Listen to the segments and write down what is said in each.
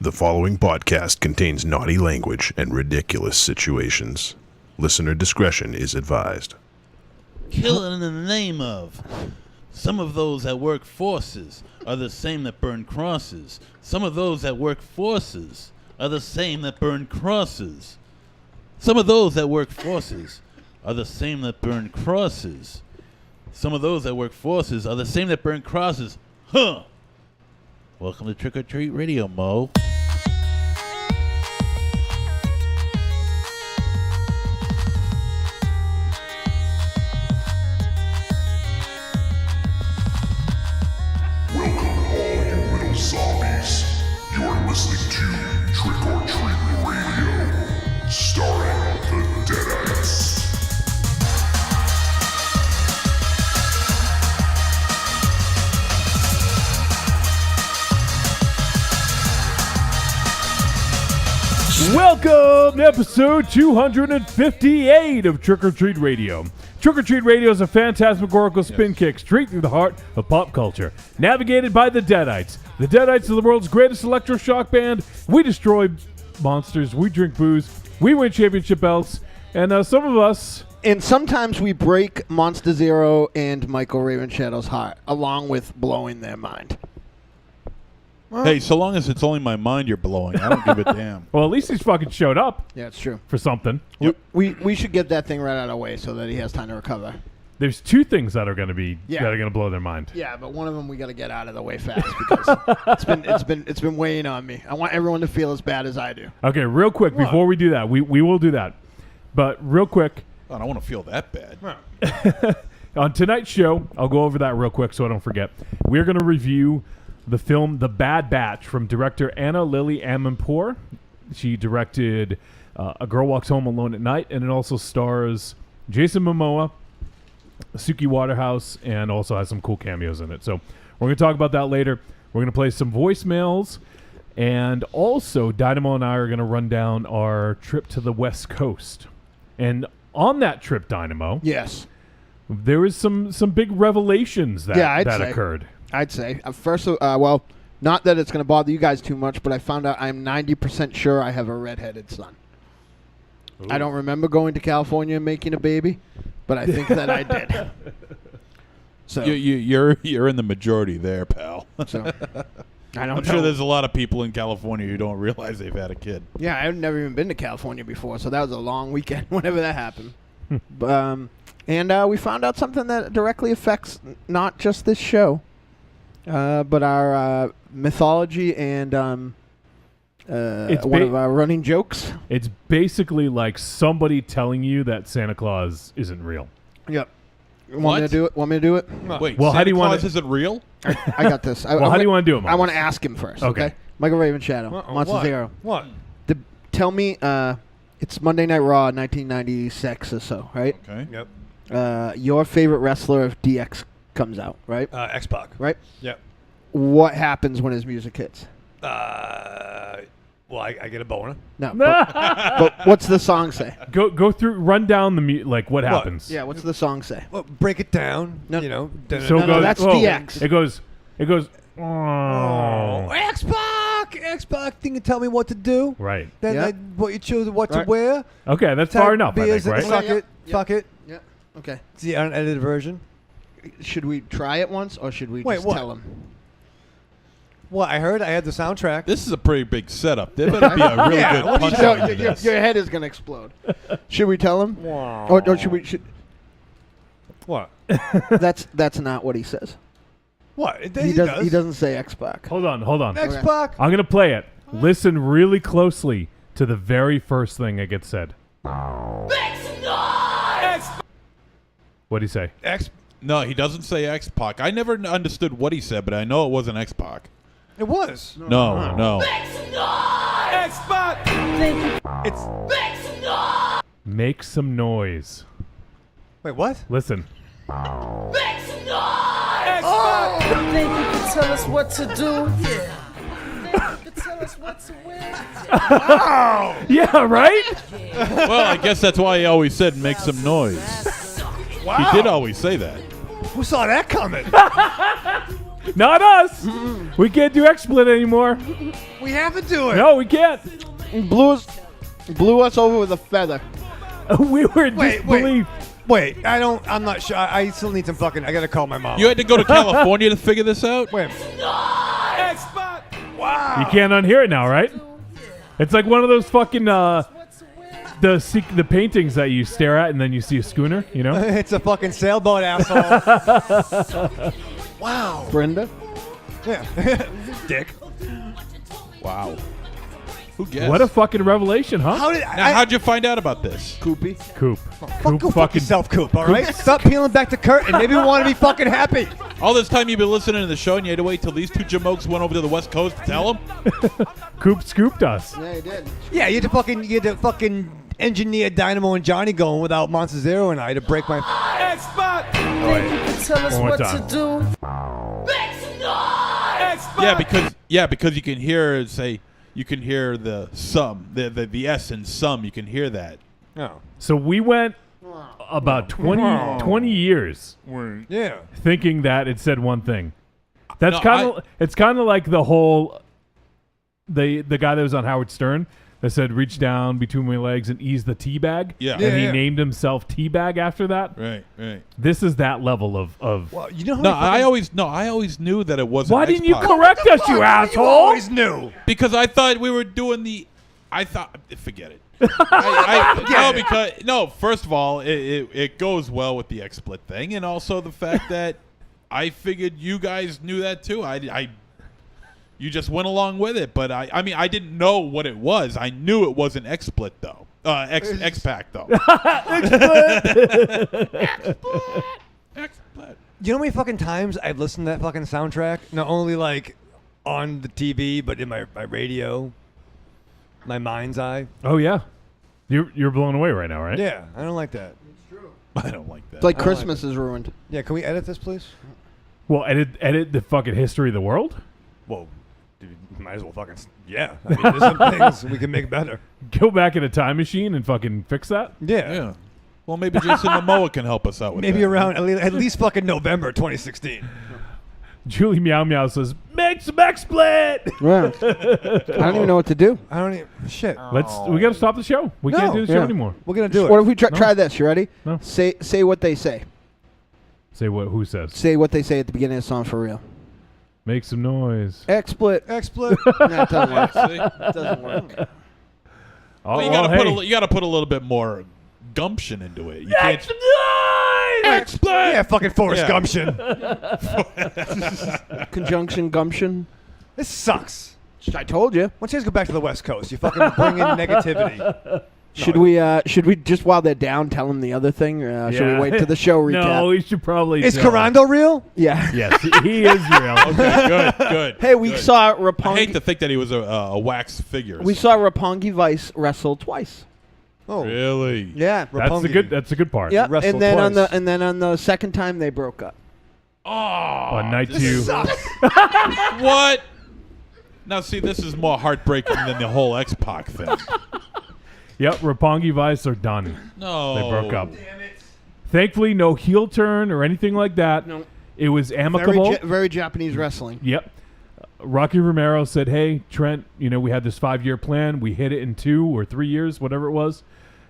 The following podcast contains naughty language and ridiculous situations. Listener discretion is advised. Killing in the name of. Some of those that work forces are the same that burn crosses. Some of those that work forces are the same that burn crosses. Some of those that work forces are the same that burn crosses. Some of those that work forces are the same that burn crosses. Huh! Welcome to Trick or Treat Radio, Mo. Welcome all you little zombies. You're listening to Trick or Treat Radio, starring the Deadites. Welcome to episode 258 of Trick or Treat Radio. Trick or Treat Radio is a phantasmagorical spin kick straight through the heart of pop culture. Navigated by the Deadites. The Deadites are the world's greatest electroshock band. We destroy monsters, we drink booze, we win championship belts, and some of us... And sometimes we break Monster Zero and Michael Ravenshadow's heart, along with blowing their mind. Hey, so long as it's only my mind you're blowing, I don't give a damn. Well, at least he's fucking showed up Yeah, it's true. for something. We should get that thing right out of the way so that he has time to recover. There's two things that are going to be Yeah. that are going to blow their mind. Yeah, but one of them we got to get out of the way fast because it's been weighing on me. I want everyone to feel as bad as I do. Okay, real quick, before we do that, we will do that. But real quick, I don't want to feel that bad. on tonight's show, I'll go over that real quick so I don't forget. We're going to review the film The Bad Batch from director Anna Lily Amirpour. She directed A Girl Walks Home Alone at Night, and it also stars Jason Momoa, Suki Waterhouse, and also has some cool cameos in it. So we're going to talk about that later. We're going to play some voicemails, and also Dynamo and I are going to run down our trip to the West Coast. And on that trip, Dynamo, Yes, there was some big revelations that, Yeah, I'd that say. occurred. I'd say. Well, not that it's going to bother you guys too much, but I found out I'm 90% sure I have a redheaded son. Ooh. I don't remember going to California and making a baby, but I think that I did. So, You're in the majority there, pal. so I don't I'm know. sure there's a lot of people in California who don't realize they've had a kid. Yeah, I've never even been to California before, so that was a long weekend whenever that happened. And we found out something that directly affects not just this show, but our mythology and one of our running jokes. It's basically like somebody telling you that Santa Claus isn't real. Yep. Want me What? to do it? Want me to do it? Wait, Well, how Santa do you want Claus it- isn't real? I got this. Well, how do you want to do it, I want to ask him first. Okay. Michael Ravenshadow, Monster Zero. What? Tell me, it's Monday Night Raw, 1996 or so, right? Okay. Yep. Your favorite wrestler if DX comes out, right? X-Pac. Right? Yep. What happens when his music hits? Well, I get a boner. No. But what's the song say? Go through, run down the like what happens. Yeah, what's the song say? Well, break it down. No. You know. So No, that's whoa, DX. It goes. Oh, X-Pac! X-Pac thing to tell me what to do. Right. Then Yep. what you choose, what Right. to wear. Okay, that's far enough. I Beers think, right? and Fuck Yep. it. Fuck it. Yeah. Okay. It's the unedited version. Should we try it once, or should we Wait, just what? tell him? Well, I heard I had the soundtrack. This is a pretty big setup. There better be a really Yeah, good what do you punch No, to this. your head is gonna explode. Should we tell him? Or should we? What? That's not what he says. What? It, He does. He doesn't say X-Pac. Hold on. X-Pac. I'm gonna play it. Listen really closely to the very first thing that gets said. What'd he say? No, he doesn't say X-Pac. I never understood what he said, but I know it wasn't X-Pac. It was. No. X-Pac. It's. Make some noise. Wait, what? Listen. X-Pac. Think you can tell us what to do? Yeah. You can tell us what to wear? Yeah, right? Well, I guess that's why he always said make some noise. Wow. He did always say that. Who saw that coming? Not us. We can't do XSplit anymore. We have to do it. No, we can't. Blew us over with a feather. We were in Wait, disbelief. Wait, I'm not sure. I still need some fucking. I gotta call my mom. You had to go to California to figure this out? Wait. You can't unhear it now, right? It's like one of those fucking the paintings that you stare at and then you see a schooner. You know? It's a fucking sailboat, asshole. Wow. Brenda? Yeah. Dick. Wow. Who guessed? What a fucking revelation, huh? How did Now, how'd you find out about this? Koopy? Coop. Go fuck yourself, Coop, all right? Stop peeling back the curtain. Maybe we want to be fucking happy. All this time you've been listening to the show and you had to wait till these two jamokes went over to the West Coast to tell them? Coop scooped us. Yeah, you did. Yeah, you had to fucking engineer Dynamo and Johnny going without Monster Zero and I to break my... Tell us One more what time. to do. Because you can hear you can hear the the S in some, you can hear that. Oh. So we went about 20 years Yeah. thinking that it said one thing. That's No, kind of it's kind of like the whole the guy that was on Howard Stern that said reach down between my legs and ease the tea bag. Yeah. And Yeah, he yeah. named himself Teabag after that. Right. This is that level of Well, you know how No, many fucking- I always knew that it wasn't. Why didn't you X-Pac. correct us, you You asshole? always knew. Because I thought we were doing forget it. First of all, it goes well with the XSplit thing, and also the fact that I figured you guys knew that too. You just went along with it, but I mean, I didn't know what it was. I knew it wasn't XSplit though. X-Pac though. XSplit. You know how many fucking times I've listened to that fucking soundtrack? Not only like on the TV, but in my radio, my mind's eye. Oh yeah, you're blown away right now, right? Yeah, I don't like that. I don't like that. It's like I don't Christmas is ruined. Yeah, can we edit this, please? Well, edit the fucking history of the world. Well, dude, might as well fucking. Yeah, I mean, there's some things we can make better. Go back in a time machine and fucking fix that. Yeah. Yeah. Well, maybe Jason Momoa can help us out with Maybe that. around at least fucking November 2016. Julie Meow Meow says, "Make some XSplit." Yeah. I don't even know what to do. I don't even. Shit. We gotta stop the show. We can't do the show Yeah. anymore. We're gonna do it. What if we try this? You ready? No. Say what they say. Say what? Who says? Say what they say at the beginning of the song for real. Make some noise. XSplit. XSplit. No, it doesn't work. See? It doesn't work. Oh, Well, you gotta put a little bit more gumption into it. You can't. XSplit. Yeah, fucking Forrest Yeah. Gumption. Conjunction gumption. This sucks. I told you. Why don't you guys go back to the West Coast? You fucking bring in negativity. Should we just while they're down tell them the other thing? Or, should we Yeah. wait to the show recap? No, we should probably. Is tell. Carando real? Yeah. Yes, he is real. Okay, good. Hey, we good. saw I hate to Rapongi. think that he was a wax figure. We saw Rapongi Vice wrestle twice. Oh, Really? Yeah. That's a good part. Yeah. Wrestled And then twice. on the second time they broke up. Oh, On night this 2. What? Now, see, this is more heartbreaking than the whole X-Pac thing. Yep, Roppongi Vice are done. No. They broke up. Thankfully, no heel turn or anything like that. No. It was amicable. Very Japanese wrestling. Yep. Rocky Romero said, "Hey, Trent, we had this 5-year plan. We hit it in 2 or 3 years, whatever it was.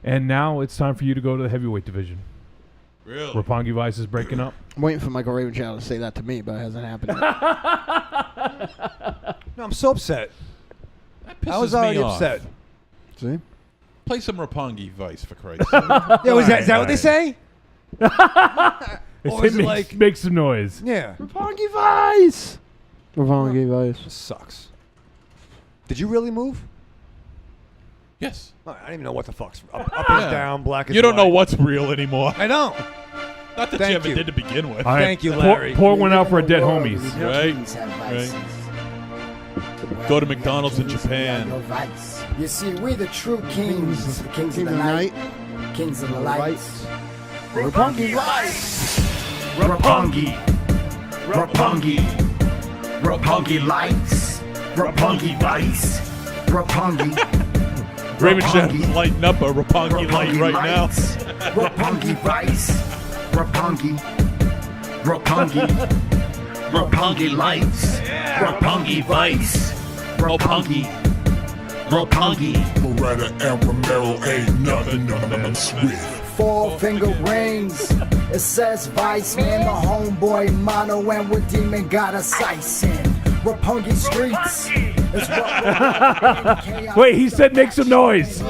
And now it's time for you to go to the heavyweight division." Really? Roppongi Vice is breaking up. I'm waiting for Michael Ravenchild to say that to me, but it hasn't happened yet. No, I'm so upset. That pisses I was me already off. upset. See? Play some Roppongi Vice, for Christ's sake. Yeah, is that what they say? It's Or is him it like- make some noise. Yeah. Roppongi Vice! Roppongi Vice. This sucks. Did you really move? Yes. Oh, I don't even know what the fuck's up is Yeah. down, black is You don't know white. what's real anymore. I don't. Not that Thank you ever you. did to begin with. All right, Thank you, pour- Larry. Pour one out for our dead homies. Right? Go to McDonald's in Japan. You see, we the true kings, the kings of the night, kings of the lights. Roppongi Vice. Roppongi. Roppongi. Roppongi lights. Roppongi vice. Roppongi. Raven Shadow's lighting up a Roppongi light right now. Roppongi vice. Roppongi. Roppongi. Roppongi Lights, Roppongi Vice, Roppongi, Roppongi. Beretta and Romero ain't nothing to mess with. Four-finger rings. It says Vice, man, the homeboy mono, and with Demon got a sice in. Roppongi streets. It's what Wait, he said make some noise. I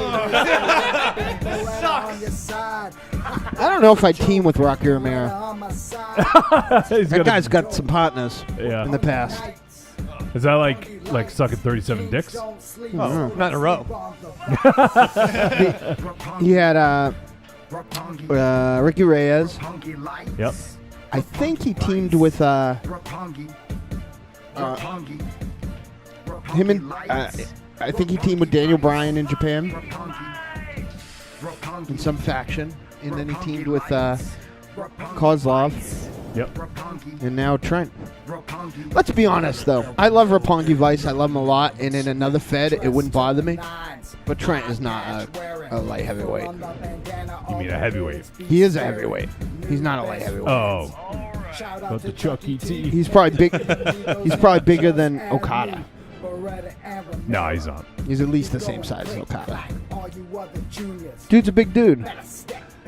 don't know if I team with Rocky Romero. He's That gonna- guy's got some partners Yeah. in the past. Is that like sucking 37 dicks? Oh, not in a row. He had Ricky Reyes. Yep. I think he teamed with him and I think he teamed with Daniel Bryan in Japan in some faction, and then he teamed with Kozlov. Yep. And now Trent. Let's be honest, though. I love Roppongi Vice. I love him a lot. And in another Fed, it wouldn't bother me. But Trent is not a light heavyweight. You mean a heavyweight? He is a heavyweight. He's not a light heavyweight. Oh. But the Chuck E.T. He's probably big. He's probably bigger than Okada. No, he's not. He's at least the same size as Okada. Dude's a big dude.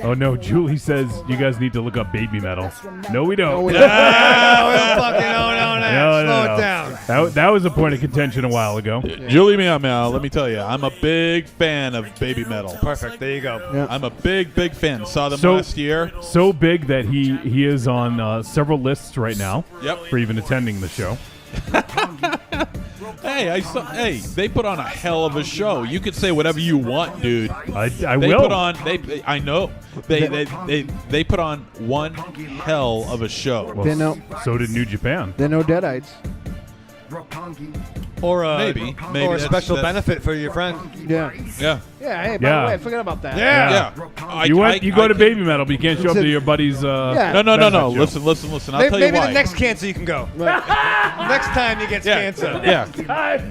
Oh no, Julie says you guys need to look up baby metal. No, we don't. No, we No, we don't fucking know that. No, Slow no. it down. That was a point of contention a while ago. Julie Meow Meow, let me tell you, I'm a big fan of baby metal. Perfect. There you go. Yeah. I'm a big fan. Saw them So- last year. So big that he is on several lists right now. Yep. For even attending the show. Hey, they put on a hell of a show. You could say whatever you want, dude. I They will. put on. I know. They put on one hell of a show. Well, They know- so did New Japan. They're no Deadites. Or Maybe or a that's- special that's- benefit for your friend. Yeah. Yeah. Yeah. Hey, by Yeah. the way, forget about that. Yeah. Yeah. You go to baby metal, but you can't show up to your buddy's. Yeah. No. benefit show. Listen. I'll Maybe, tell you maybe why. the next cancer you can go. Next time you get cancer. Yeah.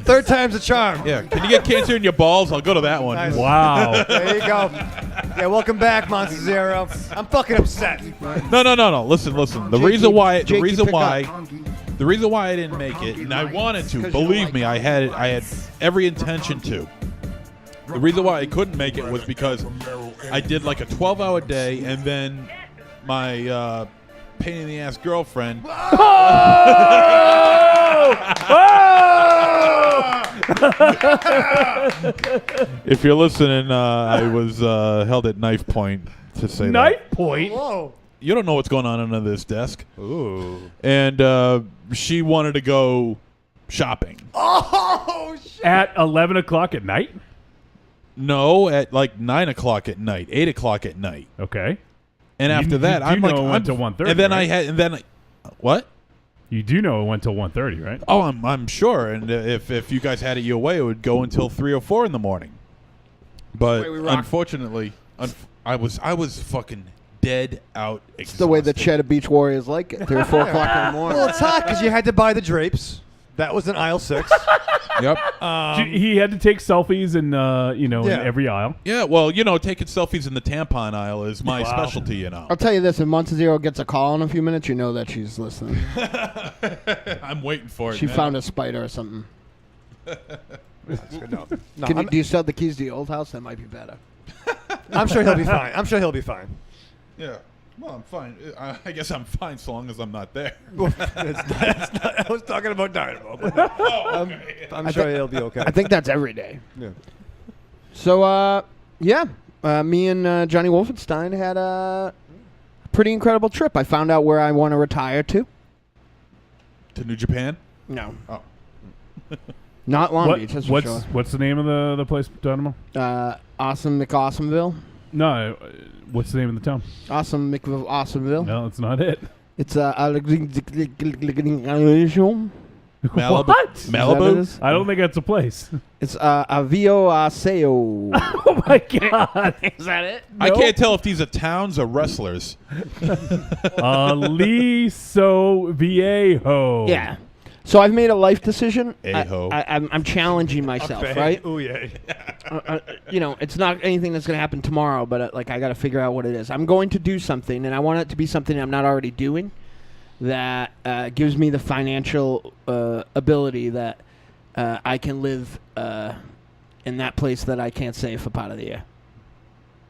Third time's a charm. Yeah. Can you get cancer in your balls? I'll go to that one. Nice. Wow. There you go. Yeah, welcome back, Monster Zero. I'm fucking upset. No. Listen. The Jakey- reason why. Jakey, pick The reason why I didn't make it, and I wanted to, believe me, I had every intention to. The reason why I couldn't make it was because I did like a 12-hour day, and then my pain in the ass girlfriend. If you're listening, I was held at knife point to say that. Knife point. Whoa. You don't know what's going on under this desk. Ooh. And she wanted to go shopping. Oh, shit. At 11 o'clock at night. No, at like 9 o'clock at night, 8 o'clock at night. Okay. And after that, you I'm do like, know it went I'm- till 1:30, And then right? what? You do know it went till 1:30, right? Oh, I'm sure. And if you guys had it your way, it would go until 3 or 4 in the morning. But way we rock. unfortunately, I was fucking dead out. It's the way the Cheddar Beach Warriors like it. 3 or 4 o'clock in the morning. Well, it's hot because you had to buy the drapes. That was in aisle 6. Yep. He had to take selfies in Yeah. in every aisle. Yeah. Well, taking selfies in the tampon aisle is my specialty. I'll tell you this: if Monster Zero gets a call in a few minutes, you know that she's listening. I'm waiting for it. She man. found a spider or something. No, Do you still have the keys to the old house? That might be better. I'm sure he'll be fine. Yeah. Well, I'm fine. I guess I'm fine so long as I'm not there. That's not, I was talking about Dynamo. But I'm sure he'll be okay. I think that's every day. Yeah. So, me and Johnny Wolfenstein had a pretty incredible trip. I found out where I want to retire to. To New Japan? No. Oh. Not Long Beach, that's for sure. What's the name of the place, Dynamo? Awesome McAwesomeville. No, what's the name of the town? Awesome McAwesomeville. No, that's not it. It's Malibu? What? Malibu? I don't think that's a place. It's Avio Aseo. Oh my god! Is that it? I can't tell if these are towns or wrestlers. Aliso Viejo. Yeah. So I've made a life decision. A-ho. I'm challenging myself, right? Ooh, yeah. It's not anything that's going to happen tomorrow, but I got to figure out what it is. I'm going to do something, and I want it to be something I'm not already doing. that gives me the financial ability that I can live in that place that I can't say for part of the year.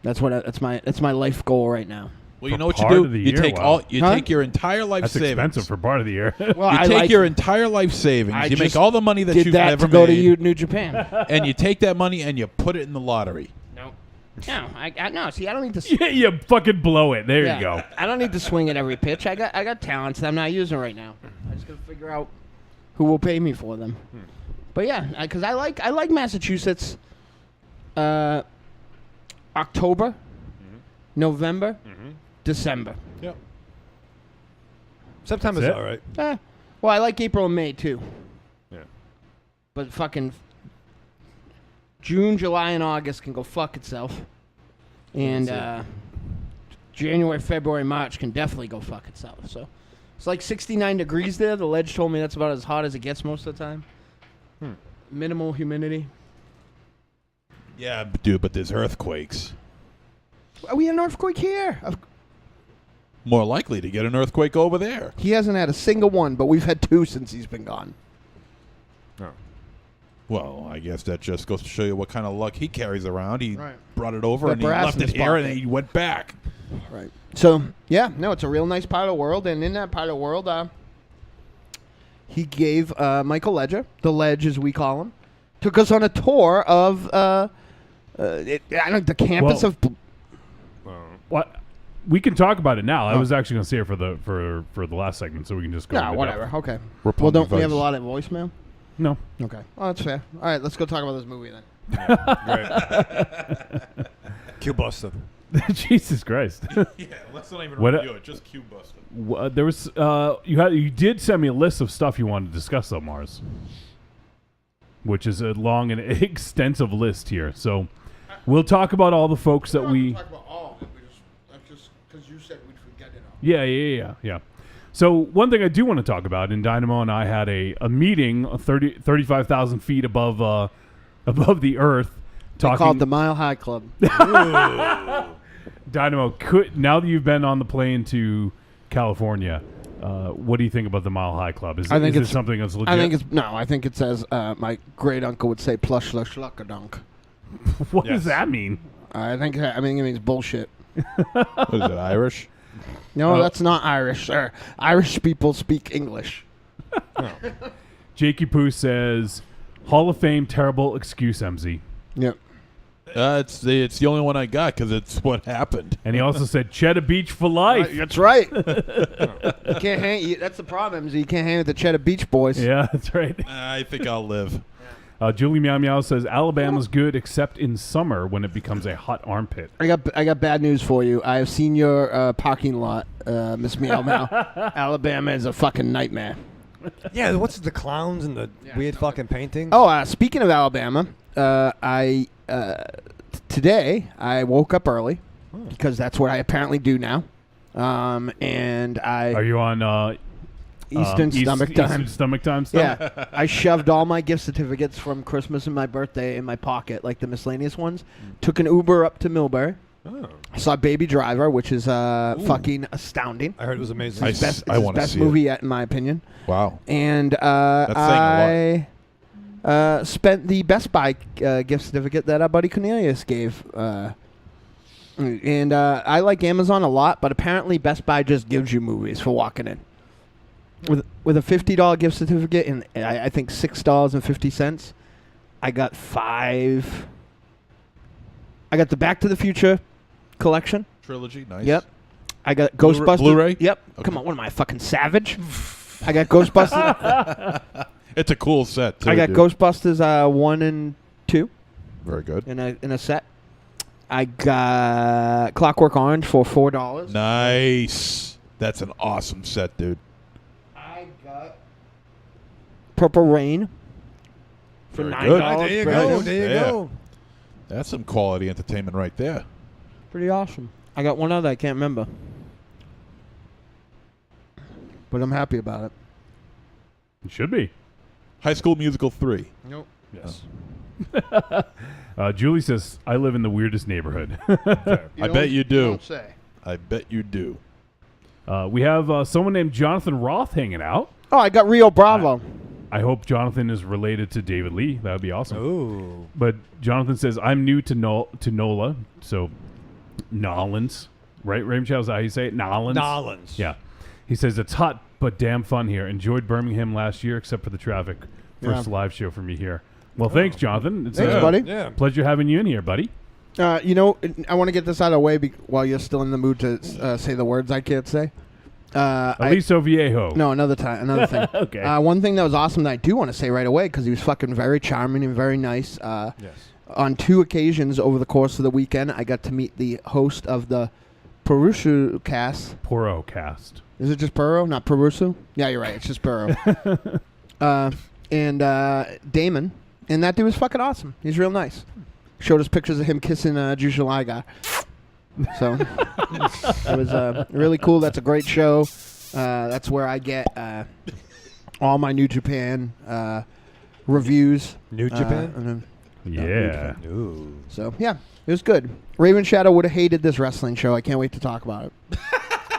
That's my life goal right now. Well, you For know what you part do? of the You year? take Wow. take your entire life That's savings. expensive for part of the year. Well, You I take like your entire life savings. I You make just all the money that did you've that ever to go made, to New Japan. and you take that money and you put it in the lottery. No, no. See, I don't need to. Yeah, you fucking blow it. There Yeah. you go. I don't need to swing at every pitch. I got talents that I'm not using right now. I just gotta figure out who will pay me for them. But yeah, because I like Massachusetts. October, November, December. Yep. September's That's it? all right. Well, I like April and May too. Yeah. But fucking June, July, and August can go fuck itself. And January, February, March can definitely go fuck itself. So it's like 69 degrees there. The ledge told me that's about as hot as it gets most of the time. Minimal humidity. Yeah, dude, but there's earthquakes. We had an earthquake here. More likely to get an earthquake over there. He hasn't had a single one, but we've had 2 since he's been gone. Well, I guess that just goes to show you what kind of luck he carries around. He Right. brought it over The and he brass left in it his here and pocket. he went back. Right. So, yeah, no, it's a real nice part of the world. And in that part of the world, he gave Michael Ledger, the Ledge as we call him, took us on a tour of the campus Well- of... What? We can talk about it now. I was actually going to say it for the last segment, so we can just go. No, into whatever. depth. Okay. Roppongi Well, don't we have a Vice. lot of voicemail? No. Okay. Oh, that's fair. All right, let's go talk about this movie then. Q Buster. Jesus Christ. Yeah, let's not even What- review it. Just Q Buster. There was you did send me a list of stuff you wanted to discuss though, Mars, which is a long and extensive list here. So we'll talk about all the folks that we. talk about all of it. That's just because you said we'd forget it all. Yeah. So one thing I do want to talk about, and Dynamo and I had a meeting 35,000 feet above the earth. They call it the Mile High Club. Dynamo, now that you've been on the plane to California, what do you think about the Mile High Club? Is it something that's legit? I think it says my great uncle would say plush lush luckadunk. What does that mean? I think it means bullshit. What is it, Irish? No, that's not Irish, sir. Irish people speak English. Jakey Poo says, Hall of Fame terrible excuse, MZ. Yep. It's the only one I got because it's what happened. And he also said Cheddar Beach for life. That's right. You can't hang. That's the problem. Is you can't hang with the Cheddar Beach Boys. Yeah, that's right. I think I'll live. Julie Meow Meow says Alabama's good except in summer when it becomes a hot armpit. I got bad news for you. I have seen your parking lot, Miss Meow Meow. Alabama is a fucking nightmare. Yeah, what's the clowns and the weird fucking paintings? Oh, speaking of Alabama, today I woke up early because that's what I apparently do now. And Are you on Eastern Stomach Time. Eastern Stomach Time Yeah, stuff? I shoved all my gift certificates from Christmas and my birthday in my pocket, like the miscellaneous ones. Took an Uber up to Millbury. I saw Baby Driver, which is fucking astounding. I heard it was amazing. I It's his I wanna best see movie yet, in my opinion. Wow. And saying I spent the Best Buy gift certificate that our buddy Cornelius gave. And I like Amazon a lot, but apparently Best Buy just gives you movies for walking in. With a $50 gift certificate and I think $6.50, I got 5. I got the Back to the Future collection. Trilogy, nice. Yep. I got Ghostbusters. Blu-ray? Yep. Okay. Come on, what am I, a fucking savage? I got Ghostbusters. It's a cool set, too, I got dude. Ghostbusters 1 and 2 Very good. in a set. I got Clockwork Orange for $4. Nice. That's an awesome set, dude. I got Purple Rain for Very $9. good. There you Brand go. new. There you Yeah. go. That's some quality entertainment right there. Pretty awesome. I got one other I can't remember, but I'm happy about it. It should be. High School Musical 3. Nope. Yes. Julie says, I live in the weirdest neighborhood. I bet you do. Don't say. I bet you do. We have someone named Jonathan Roth hanging out. Oh, I got Rio Bravo. I hope Jonathan is related to David Lee. That would be awesome. Ooh. But Jonathan says, I'm new to NOLA, so Nolans. Right, Ramchow, is that how you say it? Nolans? Nolans. Yeah. He says, it's hot but damn fun here. Enjoyed Birmingham last year, except for the traffic. First live show for me here. Well, thanks, Jonathan. It's Thanks, a buddy. Yeah. pleasure having you in here, buddy. You know, I want to get this out of the way while you're still in the mood to say the words I can't say. Aliso Viejo. No, another thing. Okay. One thing that was awesome that I do want to say right away, because he was fucking very charming and very nice. Yes. On 2 occasions over the course of the weekend, I got to meet the host of the Perusu cast. Poro cast. Is it just Puro, not Perusu? Yeah, you're right. It's just Puro. And Damon. And that dude was fucking awesome. He's real nice. Showed us pictures of him kissing Jusha Liga. So it was really cool. That's a great show. That's where I get all my New Japan reviews. New Japan? and then- Yeah. Ooh. So, yeah, it was good. Raven Shadow would have hated this wrestling show. I can't wait to talk about it.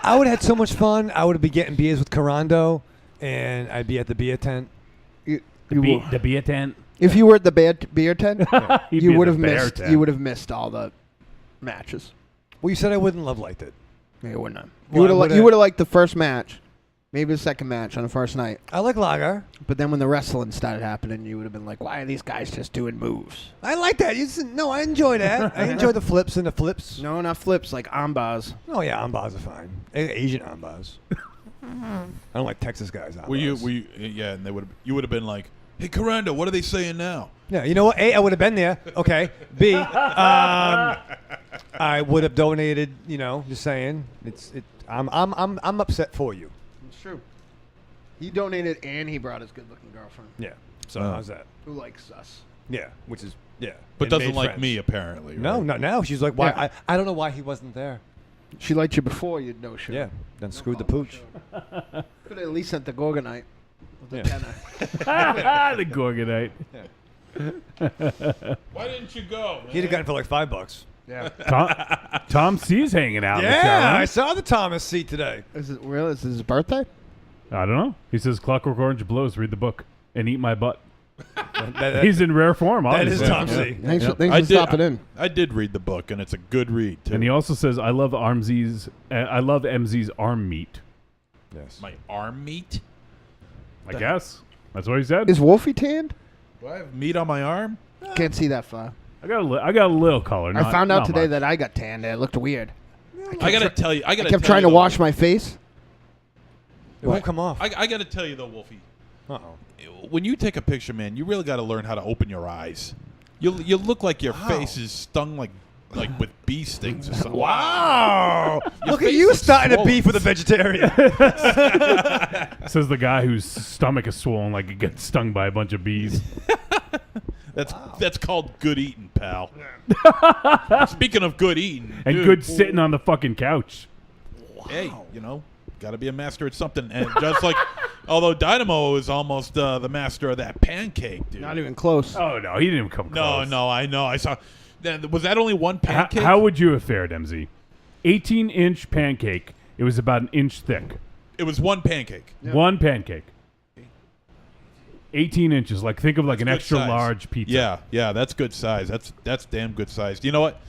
I would have had so much fun. I would be getting beers with Carando, and I'd be at the beer tent. You will- The beer tent. if you were at the beer tent, He'd you be would at have the bear missed. tent. You would have missed all the matches. Well, you said I wouldn't love liked it. You wouldn't have. Well, I You would've- would have liked the first match, maybe the second match on the first night. I like Lager. But then when the wrestling started happening, you would have been like, "Why are these guys just doing moves?" I like that. No, I enjoy that. I enjoy the flips and the flips. No, not flips like ambas. Oh yeah, ambas are fine. Asian ambas. I don't like Texas guys. Ambas. Were you? Yeah, and you would have been like, "Hey, Carando, what are they saying now?" Yeah, you know what? A, I would have been there. Okay. B, I would have donated. You know, just saying. I'm upset for you. It's true. He donated and he brought his good-looking girlfriend, Yeah. So how's that? who likes us. Yeah, which is But and doesn't made like friends. me apparently. Right? No, not now. She's like, why? Yeah. I don't know why he wasn't there. She liked you before you'd know shit. Yeah. Then screwed the pooch. Could have at least sent the Gorgonite with the Yeah. tenner. The Gorgonite. Why didn't you go? He'd have gotten for like $5. Yeah. Tom C's hanging out. in the chat Yeah, room. I saw the Thomas seat today. Is it real? Is it his birthday? I don't know. He says Clockwork Orange blows. Read the book and eat my butt. That He's in rare form. that is Obviously. Tom C. Thanks Yeah. for stopping in. I did read the book, and it's a good read too. And he also says, "I love I love MZ's arm meat." Yes. My arm meat? I guess that's what he said. Is Wolfie tanned? Do I have meat on my arm? Can't see that far. I got a little color. I found out not today much. that I got tanned. It looked weird. I gotta tell you. I kept trying to wash my face. It won't come off. I gotta tell you though, Wolfie. Uh-oh. When you take a picture, man, you really got to learn how to open your eyes. You look like your face is stung like with bee stings or something. Wow! Your Look at face you looks starting to swollen. beef with a vegetarian. Says the guy whose stomach is swollen like it gets stung by a bunch of bees. That's called good eating, pal. Speaking of good eating, And dude, good sitting on the fucking couch. Hey, got to be a master at something. And just like, although Dynamo is almost the master of that pancake, dude. Not even close. Oh no, he didn't even come close. No, I know. I saw. Was that only one H- pancake? how would you have fared, MZ? 18-inch pancake. It was about an inch thick. It was one pancake. One pancake. 18 inches. Like think of like an Good extra size. large pizza. Yeah, that's good size. That's damn good size. You know what?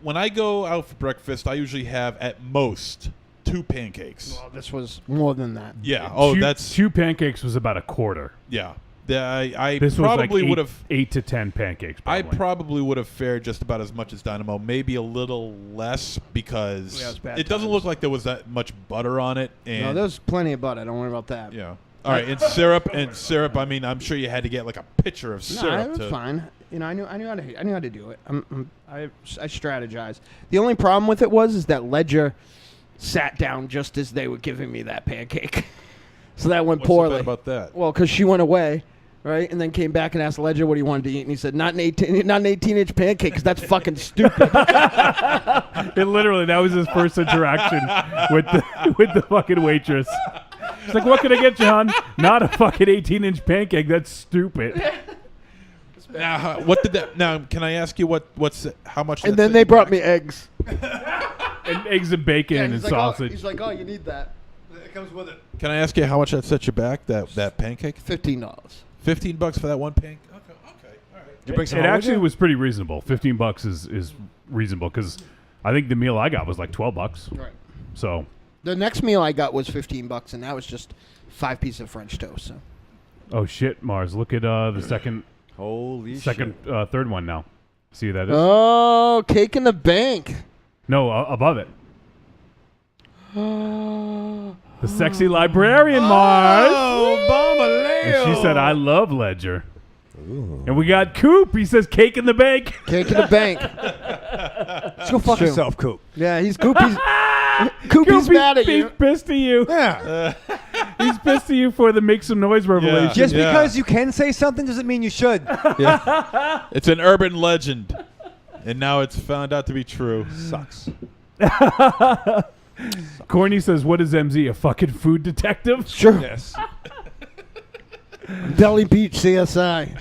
When I go out for breakfast, I usually have at most 2 pancakes. Well, this was more than that. Yeah. Oh, that's two pancakes was about a quarter. yeah. I This probably was would like have. 8 to 10 pancakes. I Probably. probably would have fared just about as much as Dynamo, maybe a little less because Yeah, it was bad it doesn't times. look like there was that much butter on it. And No, there's plenty of butter. Don't worry about that. yeah. All right, and syrup. I mean, I'm sure you had to get like a pitcher of No, syrup. it was to, fine. You know, I knew how to do it. I strategized. The only problem with it is that Ledger sat down just as they were giving me that pancake, so that went What's so poorly. bad about that? Well, because she went away, right, and then came back and asked Ledger what he wanted to eat, and he said, "Not an 18-inch pancake, because that's fucking stupid." It literally, that was his first interaction with the fucking waitress. It's like, what can I get you, hon? Not a fucking 18-inch pancake. That's stupid. Now, what did that? Now, can I ask you how much? And that then set they you brought back? me eggs. and eggs and bacon and he's sausage. He's like, oh, you need that. It comes with it. Can I ask you how much that set you back? That pancake? $15. $15 for that one pancake? Okay, all right. You bring some It home with actually you? was pretty reasonable. $15 is reasonable because I think the meal I got was like $12. Right. So, The next meal I got was $15, and that was just 5 pieces of French toast. So. oh shit, Mars! Look at the Holy third one now. See that? Is? Oh, cake in the bank. No, above it. The sexy librarian, Mars. Oh, Bombaleo. And she said, "I love Ledger." And we got Coop. He says, "Cake in the bank." Cake in the bank. Let's go fuck True. yourself, Coop. Yeah, he's Coop. Coopy's mad at you. He's pissed at you. Yeah. He's pissed at you for the make some noise revelation. Just because you can say something doesn't mean you should. Yeah. It's an urban legend, and now it's found out to be true. Sucks. Corny says, "What is MZ? A fucking food detective?" Sure. Yes. Belly Beach CSI.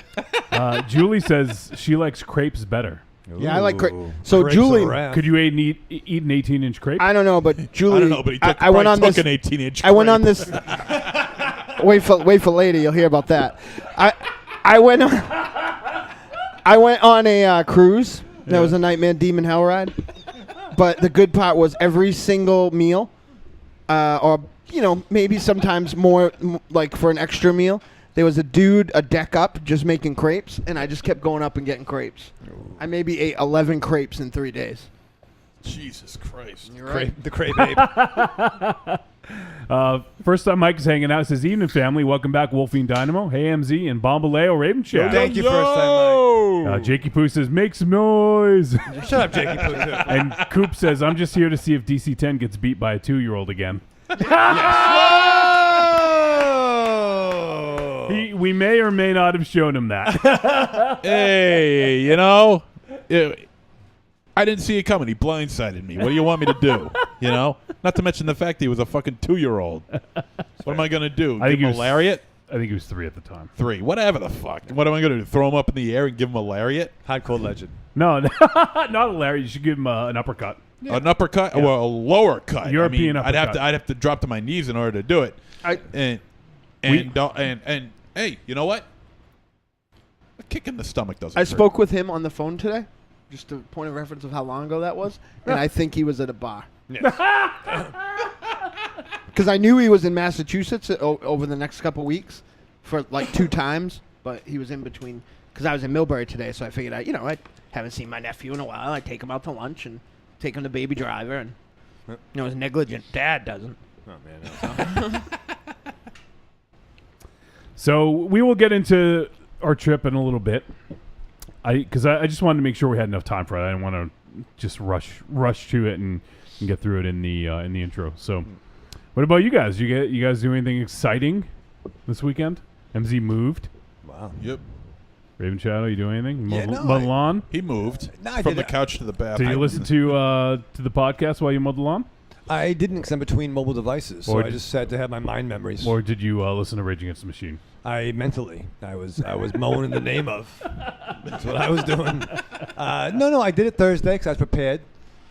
Julie says she likes crepes better. Yeah, I like Ooh. So Crepes Julie, around. Could you eat an 18-inch crepe? I don't know, but Julie, I don't know, but he took, I went on took this. an 18-inch I went crepe. on this. wait for later. You'll hear about that. I went on a cruise. That was a Nightmare Demon Hell ride. But the good part was every single meal, or maybe sometimes more, like for an extra meal, there was a dude a deck up just making crepes, and I just kept going up and getting crepes. I maybe ate 11 crepes in 3 days. Jesus Christ. You're right. The crepe ape. First time Mike is hanging out. Says, "Evening, family. Welcome back, Wolfine Dynamo. Hey, MZ and Bombaleo Raven Chat." Thank you, first time, Mike. Jakey Poo says, "Make some noise." Shut up, Jakey Poo. And Coop says, "I'm just here to see if DC-10 gets beat by a 2-year-old again." We may or may not have shown him that. Hey, I didn't see it coming. He blindsided me. What do you want me to do? Not to mention the fact that he was a fucking 2-year-old. What am I going to do? I think Give him he a was- lariat? I think he was 3 at the time. 3. Whatever the fuck. What am I going to do? Throw him up in the air and give him a lariat? Hardcore legend. No, not Larry. You should give him an uppercut. An uppercut? Well, a lower cut. European I'd uppercut. have to drop to my knees in order to do it. And hey, you know what? A kick in the stomach doesn't I hurt. spoke with him on the phone today, just a point of reference of how long ago that was, and I think he was at a bar. Because I knew he was in Massachusetts over the next couple weeks for like 2 times, but he was in between. Because I was in Millbury today, so I figured I haven't seen my nephew in a while. I'd take him out to lunch and take him to Baby Driver, and his negligent dad doesn't. Oh, man. So we will get into our trip in a little bit. Because I just wanted to make sure we had enough time for it. I didn't want to just rush to it and get through it in the intro. So, what about you guys? You guys do anything exciting this weekend? MZ moved. Wow. Yep. Raven Shadow, you do anything? Yeah, no, Mow the lawn? He moved No, I from the did. couch to the Did bathroom. you listen to the podcast while you mowed the lawn? I didn't, because I'm between mobile devices, so Or I did- just had to have my mind memories. Or did you listen to Rage Against the Machine? I was mowing in the name of. That's what I was doing. No, I did it Thursday because I was prepared,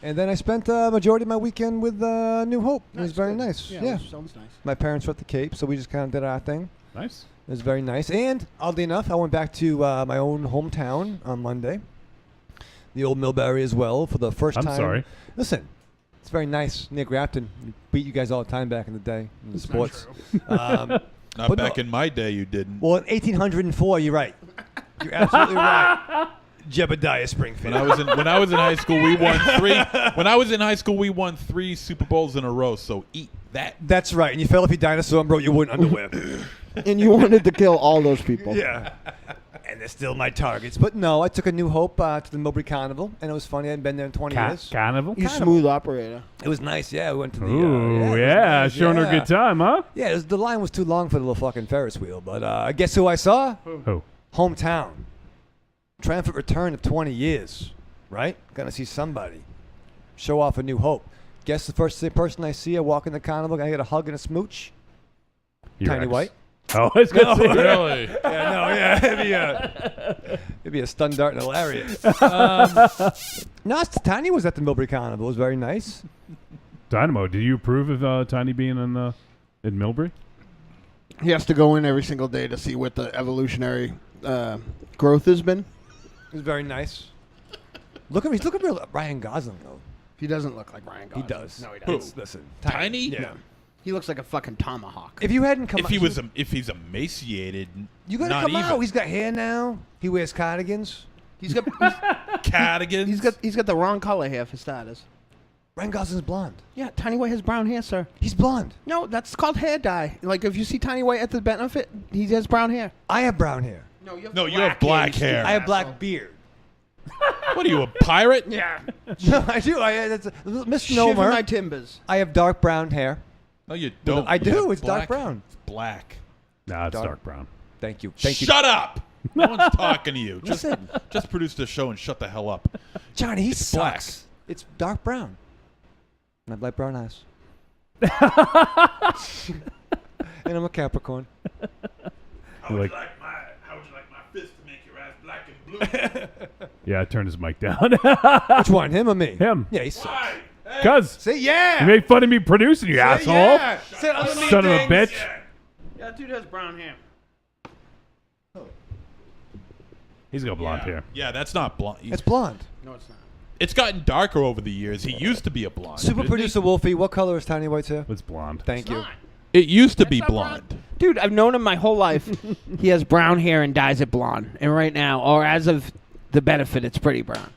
and then I spent a majority of my weekend with New Hope. It was very nice. Yeah, sounds nice. my parents were at the Cape, so we just kind of did our thing. Nice. It was very nice. And oddly enough, I went back to my own hometown on Monday, the old Millbury as well, for the first I'm time. sorry. Listen, it's very nice. Nick Grafton beat you guys all the time back in the day in the sports. Not But back no. in my day, you didn't. Well, in 1804, you're right. You're absolutely right. Jebediah Springfield. When I was in high school, we won 3. When I was in high school, we won 3 Super Bowls in a row. So eat that. That's right. And you fell off your dinosaur and broke your wooden underwear. And you wanted to kill all those people. Yeah. And they're still my targets. But no, I took a New Hope to the Millbury Carnival, and it was funny. I hadn't been there in 20 years. Carnival? You smooth operator. It was nice. Yeah, we went to the. Ooh, it was yeah, nice, showing her a yeah. good time, huh? Yeah, the line was too long for the little fucking Ferris wheel. But guess who I saw? Who? Hometown. Triumphant return of 20 years. Right? Gonna see somebody. Show off a New Hope. Guess the first person I see, I walk in the carnival, I get a hug and a smooch. Your Tiny ex. White. Oh, I was going to say. Really? Yeah, no, yeah. It'd be a stun dart and a lariat. No, Tiny was at the Millbury Carnival. It was very nice. Dynamo, do you approve of Tiny being in Millbury? He has to go in every single day to see what the evolutionary growth has been. It was very nice. Look at him. He's looking real Ryan Gosling, though. He doesn't look like Ryan Gosling. He does. No, he Who? doesn't. Listen. Tiny? Yeah. He looks like a fucking tomahawk. If you hadn't come If out, he was, if he's emaciated, you gotta not come even. out. He's got hair now. He wears cardigans. He's got Cardigans. he's got the wrong color hair for starters. Ryan Gosling's blonde. Yeah, Tiny White has brown hair, sir. He's blonde. No, that's called hair dye. Like if you see Tiny White at the benefit, he has brown hair. I have brown hair. No, you have No, you have black hair. I have black beard. What are you, a pirate? Yeah. No, I do. That's a Shiver misnomer. my timbers. I have dark brown hair. No, you don't. I You do. have It's dark brown. It's black. Nah, it's Dark. dark brown. Thank you. Thank you. Shut up. No one's talking to you. Just, Listen. just produce the show and shut the hell up. Johnny, he It's black. sucks. It's dark brown. And I have light brown eyes. And I'm a Capricorn. How would you like my fist to make your eyes black and blue? Yeah, I turned his mic down. Which one, him or me? Him. Yeah, he sucks. Cuz Say yeah. you made fun of me producing, you asshole. Yeah. Say underneath Son of a things. bitch. Yeah, that dude has brown hair. He's got blonde hair. Yeah, that's not blonde. It's blonde. No, it's not. It's gotten darker over the years. He used to be a blonde. Super didn't producer Wolfie, what color is Tiny White's hair? It's blonde. Thank you. he? It used to be That's not blonde. Dude, I've known him my whole life. He has brown hair and dyes it blonde. And right now, or as of the benefit, it's pretty brown.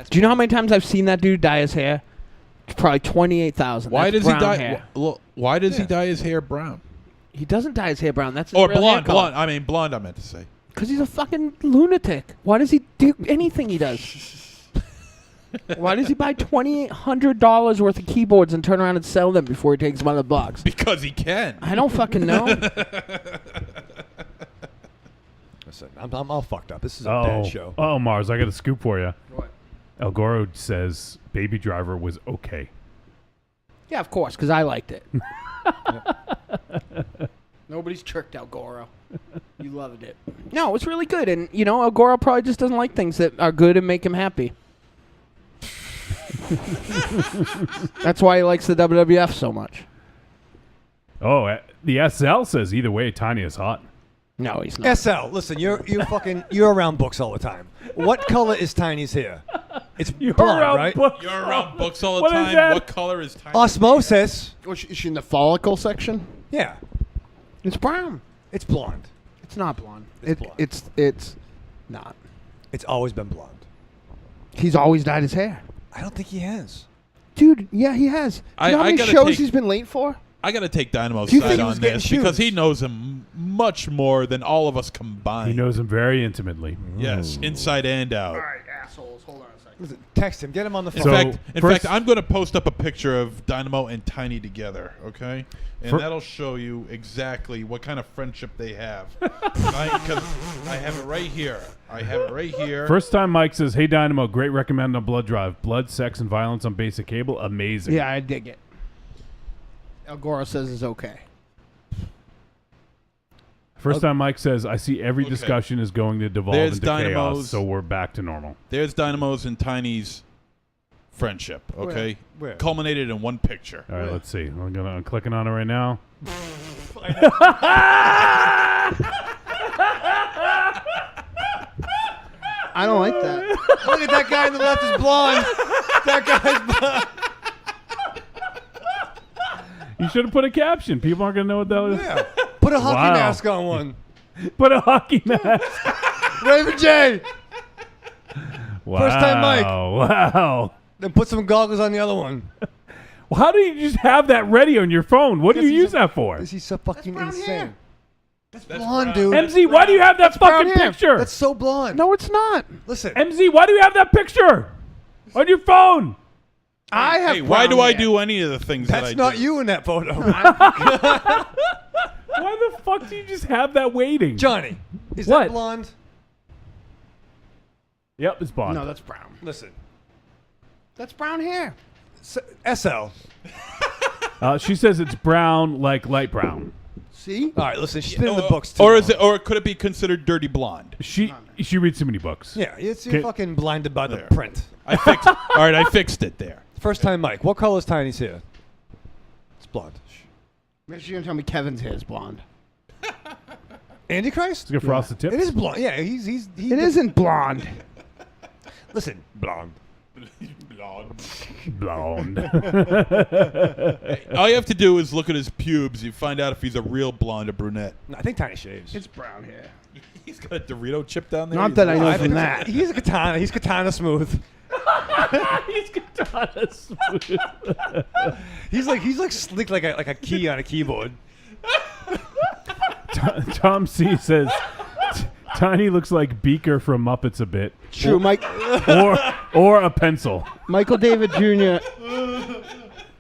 Do you know how many times I've seen that dude dye his hair? It's probably 28,000. Why That's does he brown dye? hair. Why does he Yeah. dye his hair brown? He doesn't dye his hair brown. That's his Or real blonde? hair color. Blonde. I mean blonde. I meant to say. Because he's a fucking lunatic. Why does he do anything he does? Why does he buy $2,800 worth of keyboards and turn around and sell them before he takes them out of the box? Because he can. I don't fucking know. Listen, I'm all fucked up. This is a Oh, bad show. oh, Mars, I got a scoop for you. What? El Goro says Baby Driver was okay. Yeah, of course, because I liked it. Nobody's tricked El Goro. You loved it. No, it's really good. And, you know, El Goro probably just doesn't like things that are good and make him happy. That's why he likes the WWF so much. Oh, the SL says either way, Tiny is hot. No, he's not. SL, listen, you're around books all the time. What color is Tiny's hair? It's You're blonde, around right? books. You're around books all the What is time. that? What color is Tiny? Osmosis. Is she in the follicle section? Yeah, It's brown. it's blonde. It's not blonde. It's blonde. It's not. It's always been blonde. He's always dyed his hair. I don't think he has. Dude, yeah, he has. Do you know how I many gotta shows take- he's been late for? I got to take Dynamo's Do you side think he on was getting this because shoes? he knows him much more than all of us combined. He knows him very intimately. Yes, inside and out. right, assholes. Hold on a second. Listen, text him. Get him on the In phone. So- fact, first- I'm going to post up a picture of Dynamo and Tiny together. Okay, and Fir- that'll show you exactly what kind of friendship they have. Because I have it right here. I have it right here. First time Mike says, "Hey Dynamo, great recommend on Blood Drive. Blood, sex, and violence on basic cable, amazing." Yeah, I dig it. El Goro says it's okay. First time Mike says, "I see every Okay. discussion is going to devolve There's into Dynamo's- chaos, so we're back to normal." There's Dynamo's and Tiny's friendship. Okay, Where? culminated in one picture. All right, let's see. I'm clicking on it right now. I don't like that. Look at that guy on the left is blonde. That guy's blonde. You should have put a caption. People aren't gonna know what that was. Yeah. Put a hockey Wow. mask on one. Put a hockey mask. Raven J. Wow. First time Mike. Wow. Then put some goggles on the other one. Well, how do you just have that ready on your phone? What do you Because he's use that for? Is he so fucking brown insane? hair. That's That's blonde, brown. dude. MZ, why do you have that brown fucking hair. picture? That's so blonde. No, it's not. Listen. MZ, why do you have that picture on your phone? I have. Hey, why brown do I hair. do any of the things that I That's not do? you in that photo. Why the fuck do you just have that waiting? Johnny, is What? that blonde? Yep, it's Bond. No, that's brown. Listen. That's brown hair. SL. She says it's brown, like light brown. See? All right, listen, she's been in the books too Or is long. it? Or could it be considered dirty blonde? She reads too many books. Yeah, it's Okay. you're fucking blinded by the There. print. I fixed. All right, I fixed it there. First time, Mike. What color is Tiny's hair? It's blonde. Make sure you tell me Kevin's hair is blonde. Antichrist? Let's go frosted tips. It is blonde. Yeah, he It isn't blonde. Listen, blonde. blonde. All you have to do is look at his pubes. You find out if he's a real blonde or brunette. No, I think Tiny shaves. It's brown hair. He's got a Dorito chip down there. Not He's that I know alive. from that. He's a katana. He's katana smooth. He's katana smooth. He's like slick like a key on a keyboard. Tom C says Tiny looks like Beaker from Muppets a bit, True, Mike. or a pencil. Michael David Jr.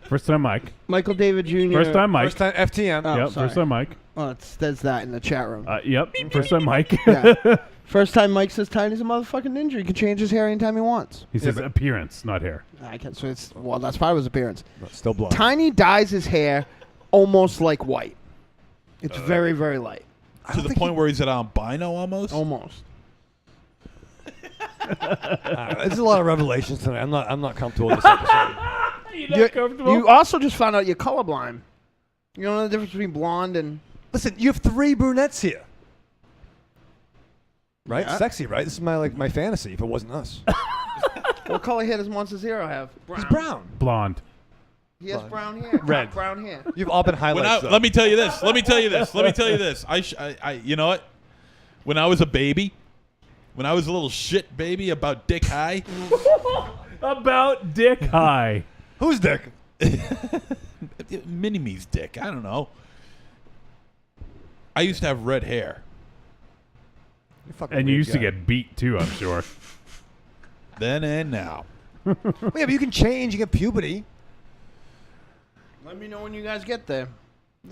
First time Mike. Michael David Jr. First time Mike. First time FTM. Oh, Yep. sorry. First time Mike. Oh, it says that in the chat room. Yep. First time Mike. Yeah. First time Mike says Tiny's a motherfucking ninja. He can change his hair anytime he wants. He says appearance, not hair. I can. So it's that's part of his appearance. Still blonde. Tiny dyes his hair almost like white. It's very, very light. To the point where he's at albino almost. Almost. There's a lot of revelations tonight. I'm not comfortable with this episode. You're not comfortable? You also just found out you're colorblind. You don't know the difference between blonde and... Listen, you have 3 brunettes here. Right? Yeah. Sexy, right? This is my fantasy if it wasn't us. What color hair does Monster Zero have? Brown. He's brown. Blonde. He has brown hair. Red. Brown hair. You've all been highlights. Let me tell you this. Let me tell you this. Let me tell you this. I you know what? When I was a baby, when I was a little shit baby about Dick High, About Dick High. Who's Dick? Mini-Me's dick. I don't know. I used to have red hair. And you used to get beat too, I'm sure. Then and now. Yeah, but you can change. You get puberty. Let me know when you guys get there.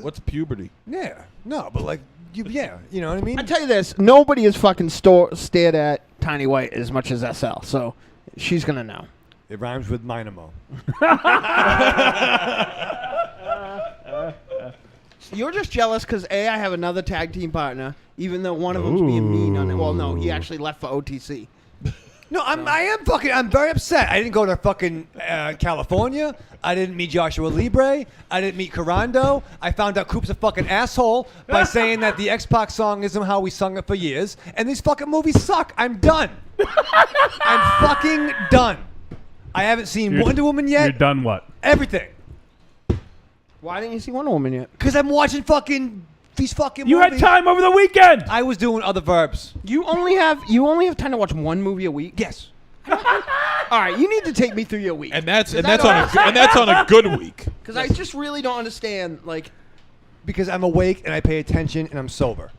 What's puberty? Yeah. No, but like, you know what I mean? I tell you this, nobody has fucking stared at Tiny White as much as SL, so she's going to know. It rhymes with Minamo. You're just jealous because, A, I have another tag team partner, even though one of them's being mean on it. Well, no, he actually left for OTC. No, I'm very upset. I didn't go to fucking California. I didn't meet Joshua Libre. I didn't meet Carando. I found out Coop's a fucking asshole by saying that the X-Pac song isn't how we sung it for years. And these fucking movies suck. I'm done. I'm fucking done. I haven't seen Wonder Woman yet. You're done what? Everything. Why didn't you see Wonder Woman yet? Because I'm watching fucking these fucking You movies. had time over the weekend. I was doing other verbs. You only have time to watch one movie a week? Yes. All right, you need to take me through your week. And that's Is and that that's on a good week. Because I just really don't understand, like... Because I'm awake and I pay attention and I'm sober.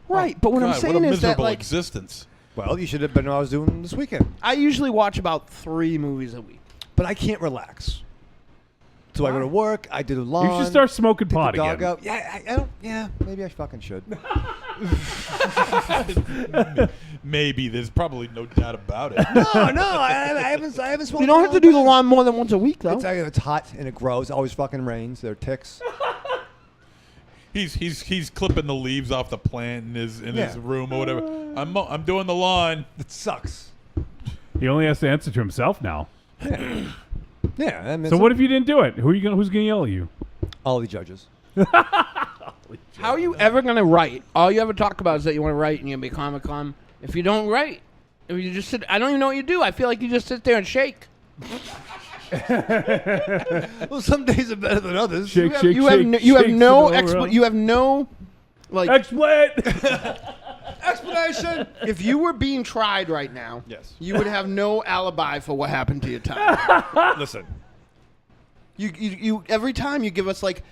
Right, but what I'm God, saying what a is that, miserable like, existence. Well, you should have been what I was doing this weekend. I usually watch about 3 movies a week. But I can't relax. So I go to work. I do the lawn. You should start smoking take pot the dog again. out. Yeah, I don't. Yeah, maybe I fucking should. Maybe there's probably no doubt about it. no, I haven't smoked. You don't have to do the lawn more than once a week, though. It's hot and it grows. Always fucking rains. There are ticks. He's clipping the leaves off the plant in his Yeah. room or whatever. I'm doing the lawn. It sucks. He only has to answer to himself now. Yeah. I mean, So what if you didn't do it? Who's gonna yell at you? all the judges. How are you ever going to write? All you ever talk about is that you want to write and you're going to be Comic-Con. If you don't write, if you just sit... I don't even know what you do. I feel like you just sit there and shake. Well, some days are better than others. Shake, You have no like Explain. Explanation. if you were being tried right now, Yes. you would have no alibi for what happened to your time. Listen. You every time you give us like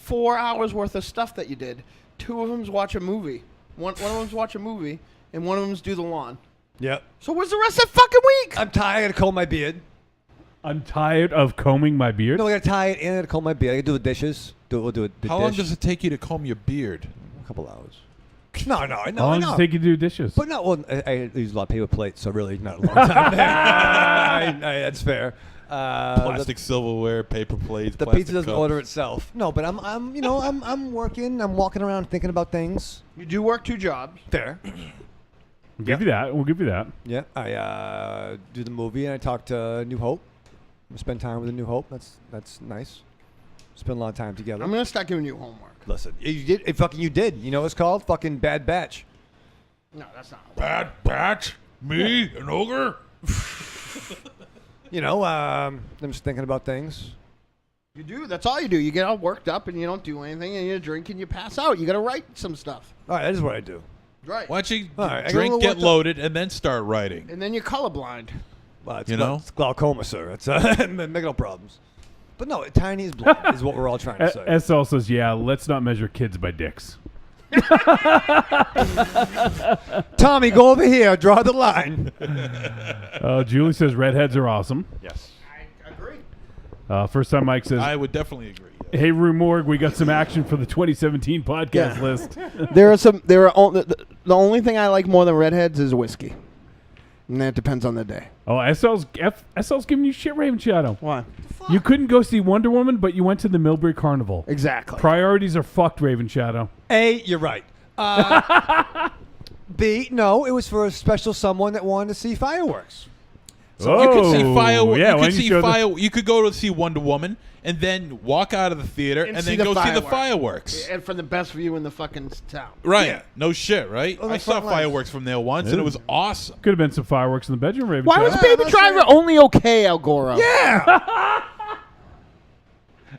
4 hours worth of stuff that you did. 2 of them's watch a movie. One of them's watch a movie, and one of them's do the lawn. Yep. So where's the rest of the fucking week? I'm tired. I gotta comb my beard. I'm tired of combing my beard. No, I gotta tie it and I gotta comb my beard. I gotta do the dishes. We'll do it. How long does it take you to comb your beard? A couple hours. No. How long does it take you to do dishes? But no, well, I use a lot of paper plates, so really not a long time there. That's fair. Plastic silverware, paper plates. The plastic pizza doesn't cups. order itself. No, but I'm working. I'm walking around thinking about things. You do work 2 jobs. Fair. We'll give you that. We'll give you that. Yeah, I do the movie and I talk to New Hope. Spend time with the New Hope. That's nice. Spend a lot of time together. I'm gonna start giving you homework. Listen, you did. You did. You know what it's called? Fucking Bad Batch. No, that's not. Bad Batch? Me? An ogre? I'm just thinking about things. You do. That's all you do. You get all worked up and you don't do anything, and you drink and you pass out. You gotta write some stuff. All right, that is what I do. Right. Why don't you All right, I got a drink, little get worked up. loaded, and then start writing? And then you're colorblind. Well, it's You know? it's glaucoma, sir. It's making no problems. But no, tiny is blind is what we're all trying to say. SL says, yeah, let's not measure kids by dicks. Tommy, go over here. Draw the line. Julie says redheads are awesome. Yes. I agree. First time Mike says, I would definitely agree. yeah. hey, Rue Morgue, we got some action for the 2017 podcast Yeah. list. The only thing I like more than redheads is whiskey. And that depends on the day. Oh, SL's giving you shit, Raven Shadow. Why? You couldn't go see Wonder Woman, but you went to the Millbury Carnival. Exactly. Priorities are fucked, Raven Shadow. A, you're right. B, no, it was for a special someone that wanted to see fireworks. So you could see fireworks. Yeah, you why could don't see show the- fire. You could go to see Wonder Woman and then walk out of the theater and see then the go see the fireworks. fireworks. And for the best view in the fucking town. Right? Yeah. No shit. Right? On the I saw front lines. fireworks from there once, and it was awesome. Could have been some fireworks in the bedroom, Raven Why Shadow. was Baby that's Driver fair. only okay, Al Goro? Yeah.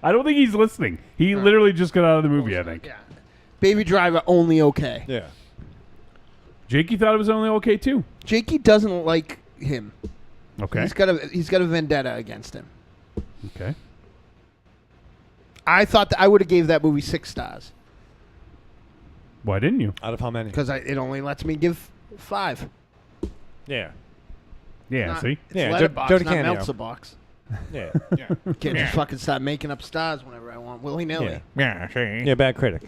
I don't think he's listening. He literally just got out of the movie, I think. Yeah. Baby Driver only okay. Yeah. Jakey thought it was only okay, too. Jakey doesn't like him. Okay. He's got a vendetta against him. Okay. I thought that I would have gave that movie 6 stars Why didn't you? Out of how many? because it only lets me give 5. Yeah. Yeah, Not- see? It's Yeah, Letterboxd, dirty not cameo. Meltzer box. Yeah. Can't just fucking start making up stars whenever I want, willy nilly. Yeah, bad critic.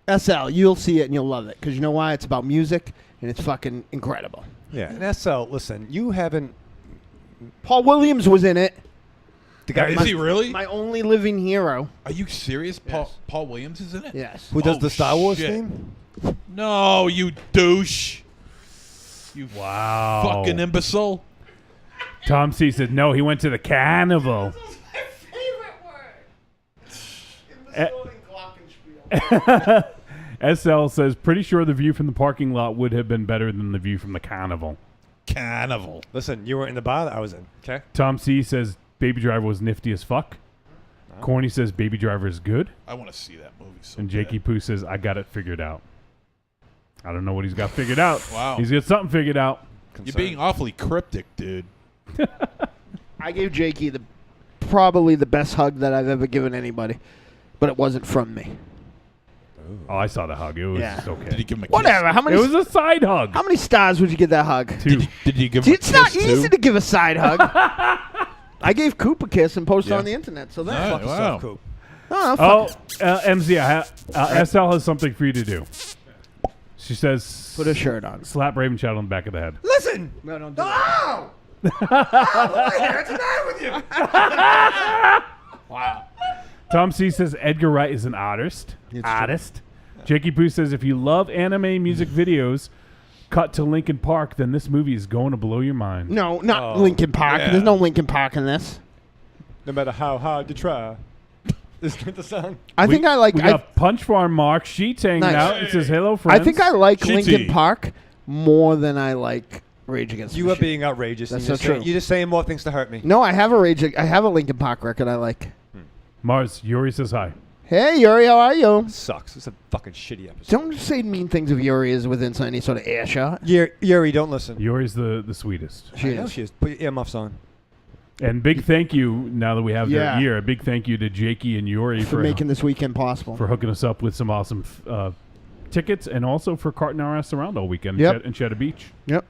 SL, you'll see it and you'll love it because you know why? It's about music and it's fucking incredible. Yeah. And SL, listen, you haven't. Paul Williams was in it. The guy Is he really? My only living hero. Are you serious? Yes. Paul Williams is in it? Yes. who does Oh, the Star Wars shit. theme? No, you douche. You Wow. fucking imbecile. Tom C said, no, he went to the carnival. SL says, pretty sure the view from the parking lot would have been better than the view from the carnival. Carnival. Listen, you were in the bar that I was in. Okay. Tom C says, Baby Driver was nifty as fuck. Corny says, Baby Driver is good. I want to see that movie so And bad. Jakey Poo says, I got it figured out. I don't know what he's got figured out. Wow. He's got something figured out. You're being awfully cryptic, dude. I gave Jakey probably the best hug that I've ever given anybody, but it wasn't from me. Oh, I saw the hug. It was Yeah. just okay. Did you give him a Whatever. kiss? How many? It was a side hug. How many stars would you give that hug? Two. Did you give him It's a not kiss, easy too? to give a side hug. I gave Coop a kiss and posted Yeah. on the internet. So there. All right, Fuck yourself, wow. Coop. Oh, fuck Oh, MZ, SL has something for you to do. She says, Put a shirt on. slap Raven Shadow on the back of the head. Listen. No, don't do it. Oh! I'm here tonight with you. Tom C says Edgar Wright is an artist. Artist. Jakey Poo says if you love anime music videos cut to Linkin Park, then this movie is going to blow your mind. No, not Oh, Linkin Park. yeah. There's no Linkin Park in this. No matter how hard you try. Isn't it the song? I think I like. We got Punch Farm Mark Sheets hanging Nice. out. It says hello, friends. I think I like Shitty. Linkin Park more than I like Rage Against the You are Machine. being outrageous. That's and you're so true. saying- You're just saying more things to hurt me. No, I have a Linkin Park record I like. Mars, Yuri says hi. Hey Yuri, how are you? Sucks. It's a fucking shitty episode. Don't say mean things of Yuri is within any sort of air shot. Yuri, don't listen. Yuri's the sweetest. She I know is. she is. Put your earmuffs on. And big thank you, now that we have Yeah. their ear, a big thank you to Jakey and Yuri For making this weekend possible. for hooking us up with some awesome tickets and also for carting our ass around all weekend Yep. in Cheddar Beach. Yep.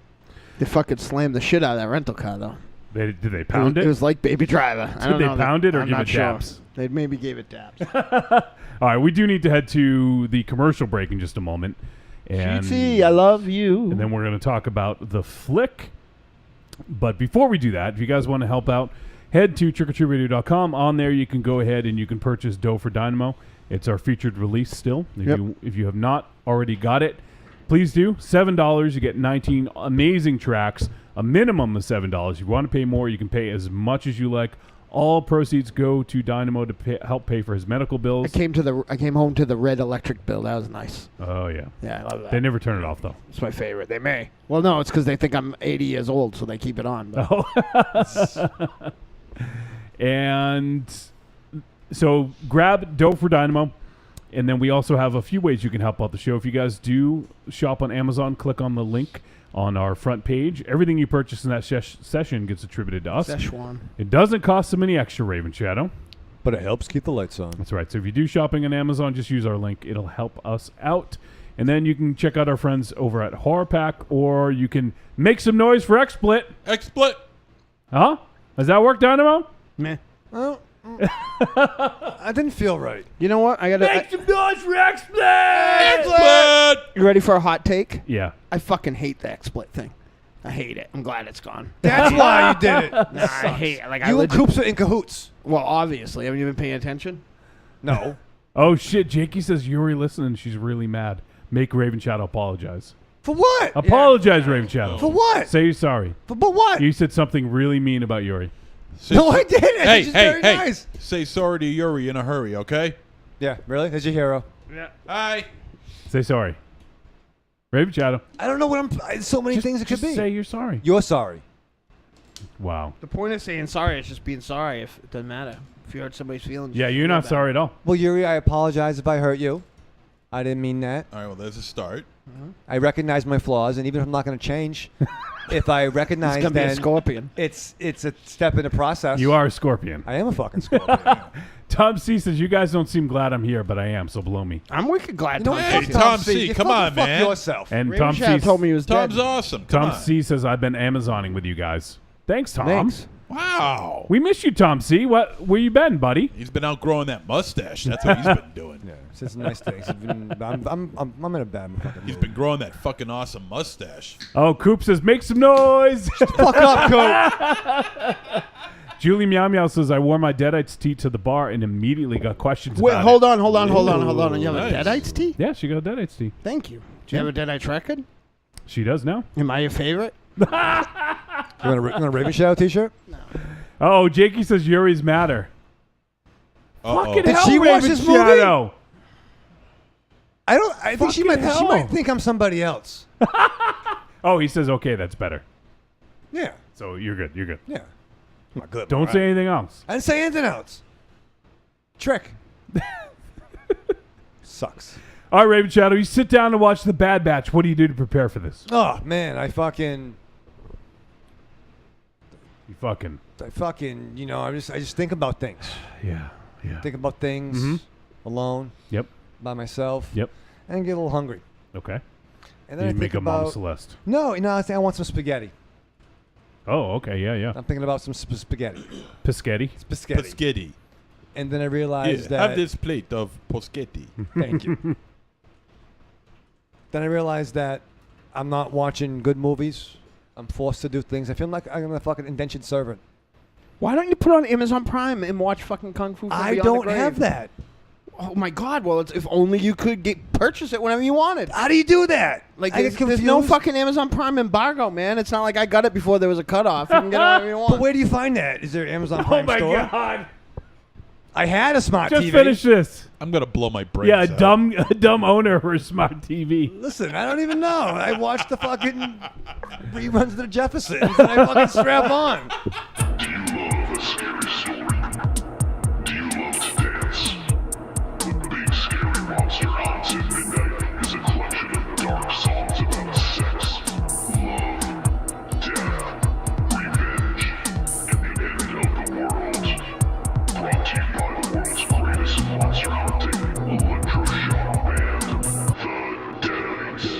They fucking slammed the shit out of that rental car though. Did they pound it? It was like Baby Driver. I don't they know that- pound it or I'm give not it sure. daps? They maybe gave it daps. All right, we do need to head to the commercial break in just a moment. And, Sheetsy, I love you. and then we're going to talk about the flick But before we do that, if you guys want to help out, head to trickortreatradio.com. On there, you can go ahead and you can purchase Dough for Dynamo. It's our featured release still. If you have not already got it, please do. $7. You get 19 amazing tracks, a minimum of $7. If you want to pay more, you can pay as much as you like. All proceeds go to Dynamo to help pay for his medical bills. I came home to the red electric bill. That was nice. Oh, yeah. Yeah, I love that. They never turn it off, though. It's my favorite. They may. Well, no, it's because they think I'm 80 years old, so they keep it on. But. Oh. And so grab Dough for Dynamo. And then we also have a few ways you can help out the show. If you guys do shop on Amazon, click on the link on our front page. Everything you purchase in that session gets attributed to us. Szechuan. It doesn't cost them any extra, Raven Shadow. But it helps keep the lights on. That's right. So if you do shopping on Amazon, just use our link. It'll help us out. And then you can check out our friends over at Horror Pack, or you can make some noise for XSplit. XSplit. Huh? Does that work, Dynamo? Meh. Oh, I didn't feel right. You know what? I gotta Make some noise for XSplit! XSplit. You ready for a hot take? Yeah. I fucking hate the XSplit thing. I hate it. I'm glad it's gone. That's why you did it. Nah, I hate it. Like You and Coops are in cahoots. Well, obviously. Haven't you been paying attention? No. Oh, shit. Jakey says Yuri listening. She's really mad. Make Raven Shadow apologize. For what? Apologize, Raven Shadow. For what? Say you're sorry. But what? You said something really mean about Yuri. No, I didn't. Hey, She's hey, very hey. nice. Say sorry to Yuri in a hurry, okay? Yeah, really? That's your hero. Yeah. Hi. Say sorry. Raven Shadow. I don't know what so many things it could Just be. say you're sorry. You're sorry. Wow. The point of saying sorry is just being sorry. If it doesn't matter. If you hurt somebody's feelings. Yeah, just you're feel not bad. sorry at all. Well, Yuri, I apologize if I hurt you. I didn't mean that. All right, well, there's a start. I recognize my flaws, and even if I'm not going to change, if I recognize It's gonna be a then scorpion. it's a step in the process. You are a scorpion. I am a fucking scorpion. Tom C says, you guys don't seem glad I'm here, but I am, so blow me. I'm wicked glad. You know Tom what? Hey, Cruise- Tom C, You come fucking on, fuck man. yourself. And Raven Tom Shadow C told me he was Tom's dead. awesome. Come Tom on. C says, I've been Amazoning with you guys. Thanks, Tom. Thanks. Wow. We miss you, Tom C. Where you been, buddy? He's been outgrowing that mustache. That's what he's been doing. Yeah, it's nice things. I'm in a bad fucking He's mood. been growing that fucking awesome mustache. Oh, Coop says, make some noise. Fuck up, Coop. Julie Meow Meow says, I wore my Deadites tee to the bar and immediately got questions Wait, about hold it. on. You have nice. a Deadites tee? Yeah, she got a Deadites tee. Thank you. Do you have a Deadites record? She does now. Am I your favorite? You want a Raven Shadow t-shirt? Oh, Jakey says Yuri's matter. Fucking Did hell, she watch Raven this movie? Shadow. I think she Fucking might hell. think I'm somebody else. Oh, he says, okay, that's better. Yeah. So you're good. You're good. Yeah. I'm not good. Don't all right. say anything else. I didn't say anything else. Trick. Sucks. All right, Raven Shadow, you sit down to watch The Bad Batch. What do you do to prepare for this? Oh man, I fucking, you know, I just think about things. Yeah. Think about things alone, Yep. by myself. Yep. And get a little hungry. Okay. And then You I make think a Mom about Celeste. no, I think I want some spaghetti. Oh, okay. Yeah. I'm thinking about some spaghetti. Piscetti. Spaghetti. Poschetti. And then I realized Yeah, that. have this plate of poschetti. Thank you. Then I realized that I'm not watching good movies. I'm forced to do things. I feel like I'm a fucking indentured servant. Why don't you put on Amazon Prime and watch fucking Kung Fu? From I Beyond the don't Grave? have that. Oh my God! Well, if only you could purchase it whenever you wanted. How do you do that? Like I get there's no confused. fucking Amazon Prime embargo, man. It's not like I got it before there was a cutoff. You can get it whenever you want. But where do you find that? Is there an Amazon Prime Oh, my store? God. I had a smart Just TV. finish this. I'm going to blow my brains Yeah, out. a dumb owner for a smart TV. Listen, I don't even know. I watched the fucking reruns of the Jeffersons and I fucking strap on. Do you love a scary story? Do you love to dance? The Big Scary Monster Haunts at Midnight is a collection of dark songs about sex, love, death, revenge, and the end of the world. Brought to you by the world's greatest monster hunting electroshock band, the Deadites.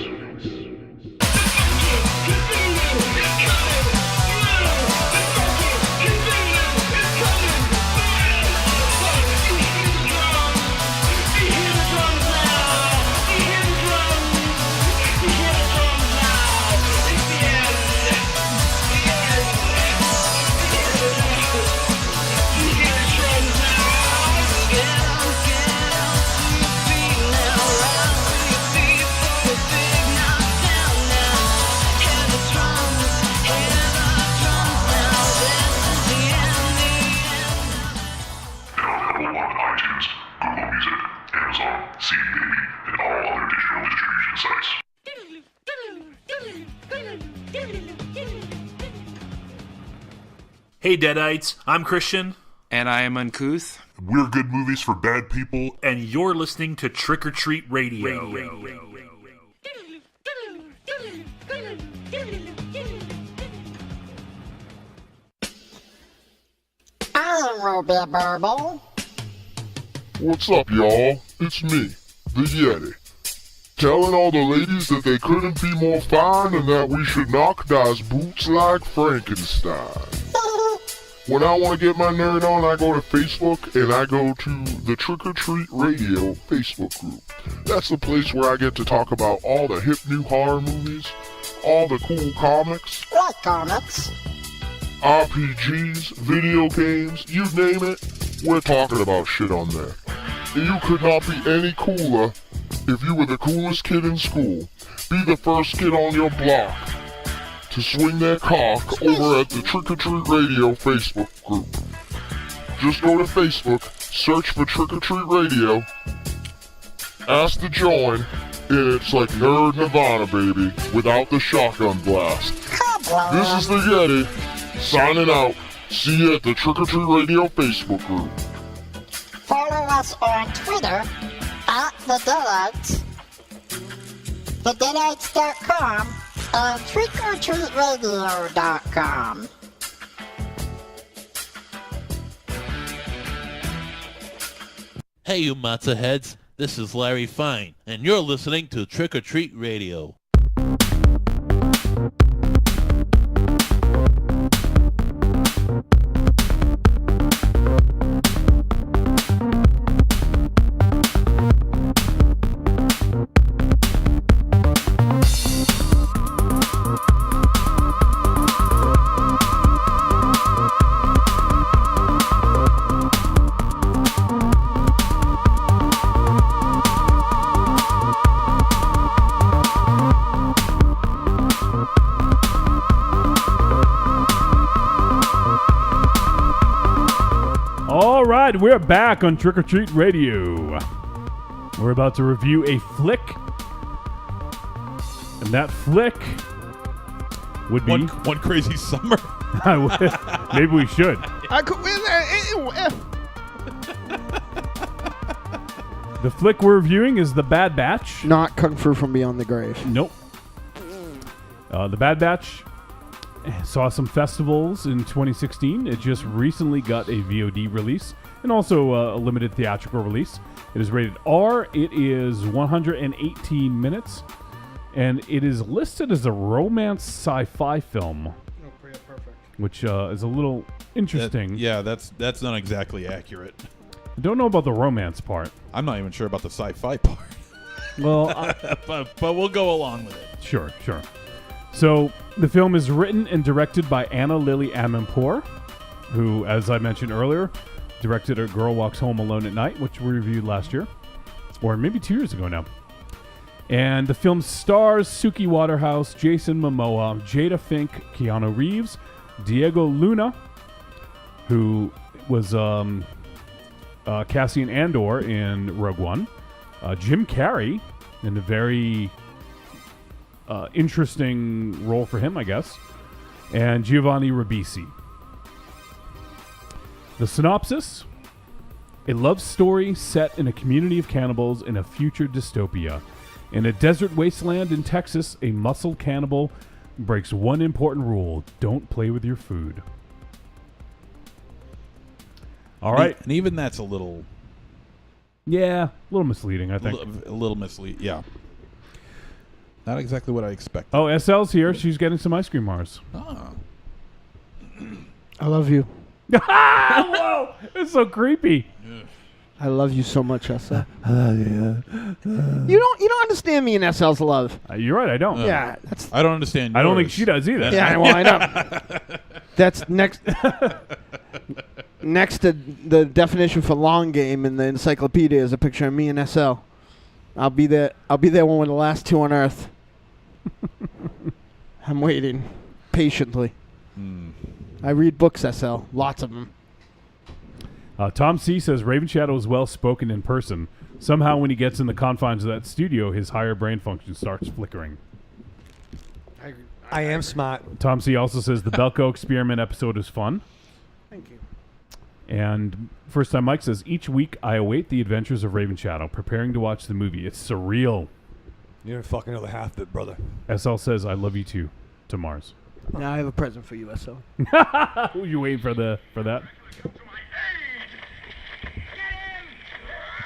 Hey Deadites, I'm Christian. And I am Uncouth. We're good movies for bad people. And you're listening to Trick or Treat Radio. I'm Ruby Burble. What's up, y'all? It's me, the Yeti. Telling all the ladies that they couldn't be more fine and that we should knock those boots like Frankenstein. When I want to get my nerd on, I go to Facebook and I go to the Trick or Treat Radio Facebook group. That's the place where I get to talk about all the hip new horror movies, all the cool comics. What comics? RPGs, video games, you name it, we're talking about shit on there. And you could not be any cooler if you were the coolest kid in school. Be the first kid on your block to swing their cock over at the Trick or Treat Radio Facebook group. Just go to Facebook, search for Trick or Treat Radio, ask to join, and it's like Nerd Nirvana, baby, without the shotgun blast. This is the Yeti, signing out. See you at the Trick or Treat Radio Facebook group. Follow us on Twitter at The Deadites, TheDeadites.com, and TrickOrTreatRadio.com. Hey, you matzo heads. This is Larry Fine, and you're listening to Trick or Treat Radio. All right, we're back on Trick or Treat Radio. We're about to review a flick, and that flick would be One Crazy Summer. Maybe we should. The flick we're reviewing is The Bad Batch. Not Kung Fu from Beyond the Grave. Nope. The Bad Batch saw some festivals in 2016. It just recently got a VOD release and also a limited theatrical release. It is rated R. It is 118 minutes, and it is listed as a romance sci-fi film. Oh, perfect. Which is a little interesting. That's not exactly accurate. I don't know about the romance part. I'm not even sure about the sci-fi part. Well, but we'll go along with it. Sure. So the film is written and directed by Anna Lily Amirpour, who, as I mentioned earlier, directed A Girl Walks Home Alone at Night, which we reviewed last year, or maybe 2 years ago now. And the film stars Suki Waterhouse, Jason Momoa, Jada Fink, Keanu Reeves, Diego Luna, who was Cassian Andor in Rogue One, Jim Carrey in a very interesting role for him, I guess, and Giovanni Ribisi. The synopsis: a love story set in a community of cannibals in a future dystopia. In a desert wasteland in Texas, a muscle cannibal breaks one important rule: don't play with your food. All right. And even that's a little... Yeah, a little misleading, I think. A little misleading, yeah. Not exactly what I expected. Oh, SL's here. She's getting some ice cream bars. Ah. I love you. Whoa! It's so creepy. I love you so much, SL. I love you. You don't understand me and SL's love. You're right, I don't. Yeah, that's. I don't understand I don't think yours. she does either. Yeah, well, I know. That's next. Next to the definition for long game in the encyclopedia is a picture of me and SL. I'll be there when we're the last two on Earth. I'm waiting patiently. I read books, SL. Lots of them. Tom C. says Raven Shadow is well spoken in person. Somehow, when he gets in the confines of that studio, his higher brain function starts flickering. I am smart. Tom C. also says the Belko experiment episode is fun. Thank you. And First Time Mike says, each week I await the adventures of Raven Shadow, preparing to watch the movie. It's surreal. You don't fucking know the half of it, brother. SL says, I love you too, to Mars. Now I have a present for you, SO. You waiting for that? You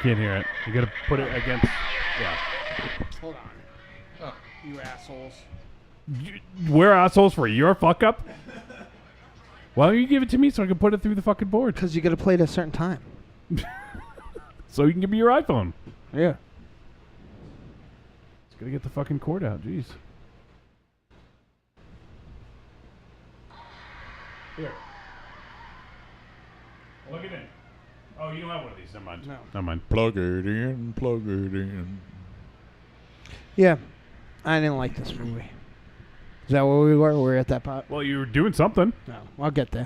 can't hear it. You gotta put it against. Yeah. Hold on. Oh, you assholes. We're assholes for your fuck up? Why don't you give it to me so I can put it through the fucking board? Because you got to play at a certain time. So you can give me your iPhone. Yeah. Just gotta get the fucking cord out. Jeez. Here. Plug it in. Oh, you don't have one of these. Never mind. No. Never mind. Plug it in, plug it in. Yeah. I didn't like this movie. Is that where we were? We're at that part? Well, you were doing something. No. I'll get there.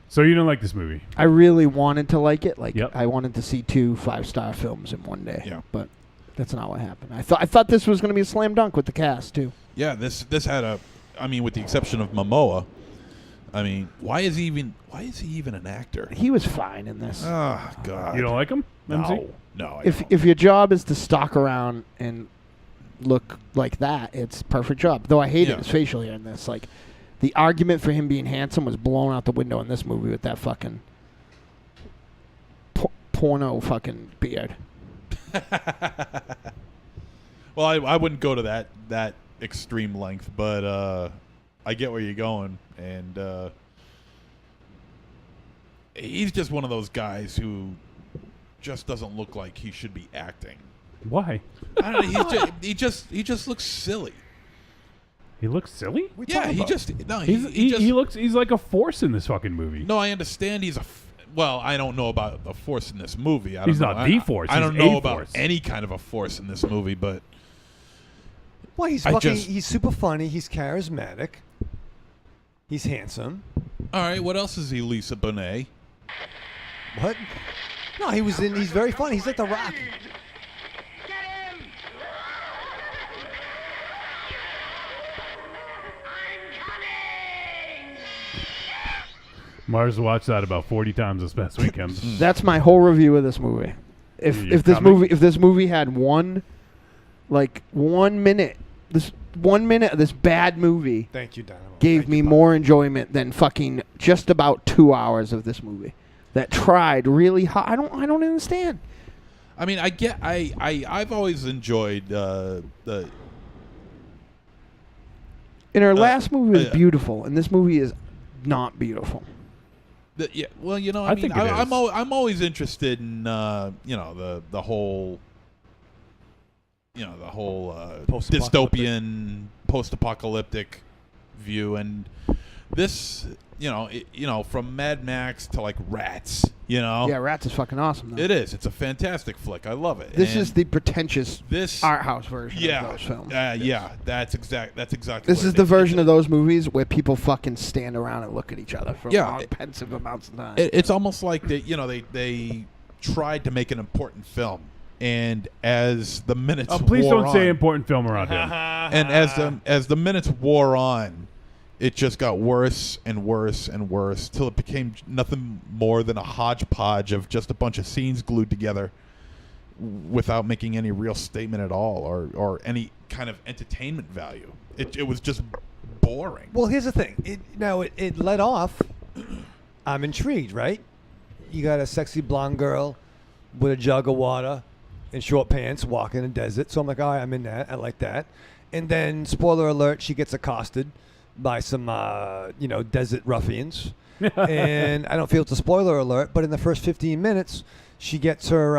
So you don't like this movie? I really wanted to like it. Like, Yep. I wanted to see 2 5-star films in one day. Yeah. But that's not what happened. I thought this was going to be a slam dunk with the cast, too. Yeah, this had a. I mean, with the exception of Momoa, I mean, why is he even an actor? He was fine in this. Oh God! You don't like him? MC? No. If your job is to stalk around and look like that, it's a perfect job. Though I hated his facial hair in this. Like, the argument for him being handsome was blown out the window in this movie with that fucking porno fucking beard. Well, I wouldn't go to that extreme length, but I get where you're going, and he's just one of those guys who just doesn't look like he should be acting. Why? I don't know. He just looks silly. He looks silly? Yeah, he he's like a force in this fucking movie. No, I understand he's well, I don't know about the force in this movie. He's not the force. I don't He's know a about force. any kind of a force in this movie, but Well, he's super funny. He's charismatic. He's handsome. All right, what else is he, Lisa Bonet? What? No, he's very funny. He's like The Rock. Mars watched that about 40 times this past weekend. That's my whole review of this movie. If this movie had one minute of this bad movie, thank you, Dynamo, gave me more enjoyment than fucking just about 2 hours of this movie that tried really hard. I don't understand. I mean, I've always enjoyed the. And her last movie was beautiful, and this movie is not beautiful. Yeah, well, you know, I think it is. I'm always interested in the whole dystopian, post-apocalyptic view, and this, from Mad Max to like Rats, Yeah, Rats is fucking awesome, though. It is. It's a fantastic flick. I love it. This And is the pretentious art house version of those films. Yeah, that's exactly. This is the version of those movies where people fucking stand around and look at each other for long, pensive amounts of time. It's almost like they tried to make an important film, and as the minutes please wore don't say on- important film around him. and as the minutes wore on, it just got worse and worse and worse till it became nothing more than a hodgepodge of just a bunch of scenes glued together without making any real statement at all or any kind of entertainment value. It was just boring. Well, here's the thing. It led off. I'm intrigued, right? You got a sexy blonde girl with a jug of water and short pants walking in the desert. So I'm like, all right, I'm in that. I like that. And then, spoiler alert, she gets accosted by some, desert ruffians. And I don't feel it's a spoiler alert, but in the first 15 minutes, she gets her,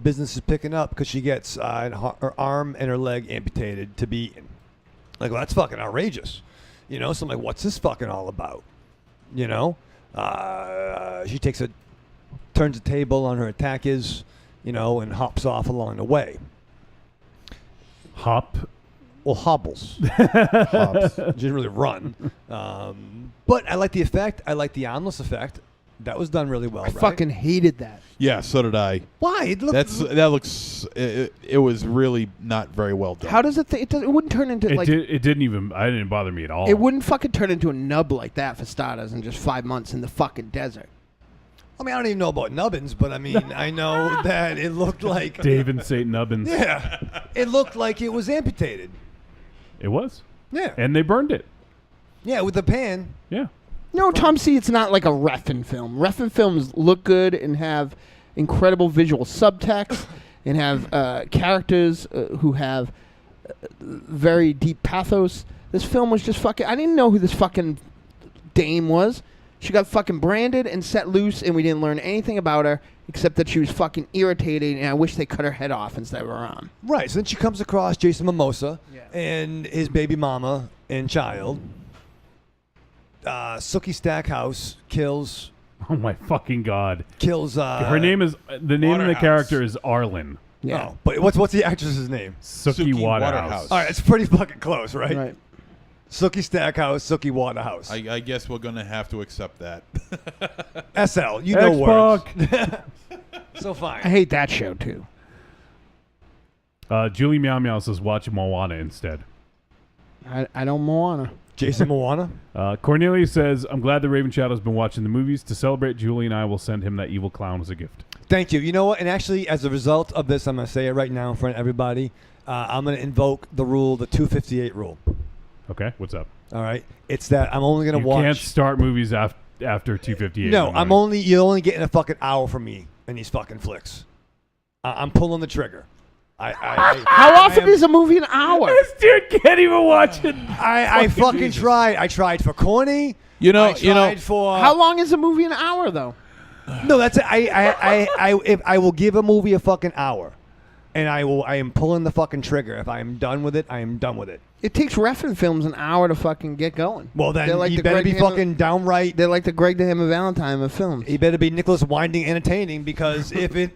business is picking up because she gets her arm and her leg amputated to be eaten. Like, well, that's fucking outrageous. So I'm like, what's this fucking all about? She turns the table on her attackers, and hops off along the way. Hop? Well, hobbles. Hops. She didn't really run. But I like the effect. I like the armless effect. That was done really well. I right? fucking hated that. Yeah, so did I. Why? It looked. That looks. It was really not very well done. How does it? It wouldn't turn into like. It didn't even. I didn't bother me at all. It wouldn't fucking turn into a nub like that for starters in just 5 months in the fucking desert. I mean, I don't even know about nubbins, but I mean, I know that it looked like Dave and St. Nubbins. Yeah, it looked like it was amputated. It was. Yeah, and they burned it. Yeah, with the pan. Yeah. No, Tom C., it's not like a Refn film. Refn films look good and have incredible visual subtext and have characters who have very deep pathos. This film was just fucking... I didn't know who this fucking dame was. She got fucking branded and set loose, and we didn't learn anything about her except that she was fucking irritating, and I wish they cut her head off instead of her arm. Right, so then she comes across Jason Momoa and his baby mama and child. Sookie Stackhouse kills... Oh my fucking god! Kills... Her name is... The name of the character is Arlen. Yeah. Oh, but what's the actress's name? Sookie Waterhouse. All right, it's pretty fucking close, right? Right. Sookie Stackhouse, Sookie Waterhouse. I guess we're gonna have to accept that. SL, you know words. So fine. I hate that show, too. Julie Meow Meow says watch Moana instead. I don't Moana. Jason Moana? Cornelia says, I'm glad the Raven Shadow's been watching the movies. To celebrate, Julie and I will send him that evil clown as a gift. Thank you. You know what? And actually, as a result of this, I'm going to say it right now in front of everybody. I'm going to invoke the 258 rule. Okay, what's up? All right. It's that I'm only going to watch... You can't start movies after 258. No, you're only getting a fucking hour from me in these fucking flicks. I'm pulling the trigger. How often is a movie an hour? This dude can't even watch it. I fucking tried. I tried for corny. For for... How long is a movie an hour, though? No, that's it. I will give a movie a fucking hour, and I am pulling the fucking trigger. If I am done with it, I am done with it. It takes Refn films an hour to fucking get going. Well, then They're like you the better Greg be Hammer- fucking downright. They're like the Greg the Hammer Valentine of films. You better be Nicholas Winding entertaining, because if it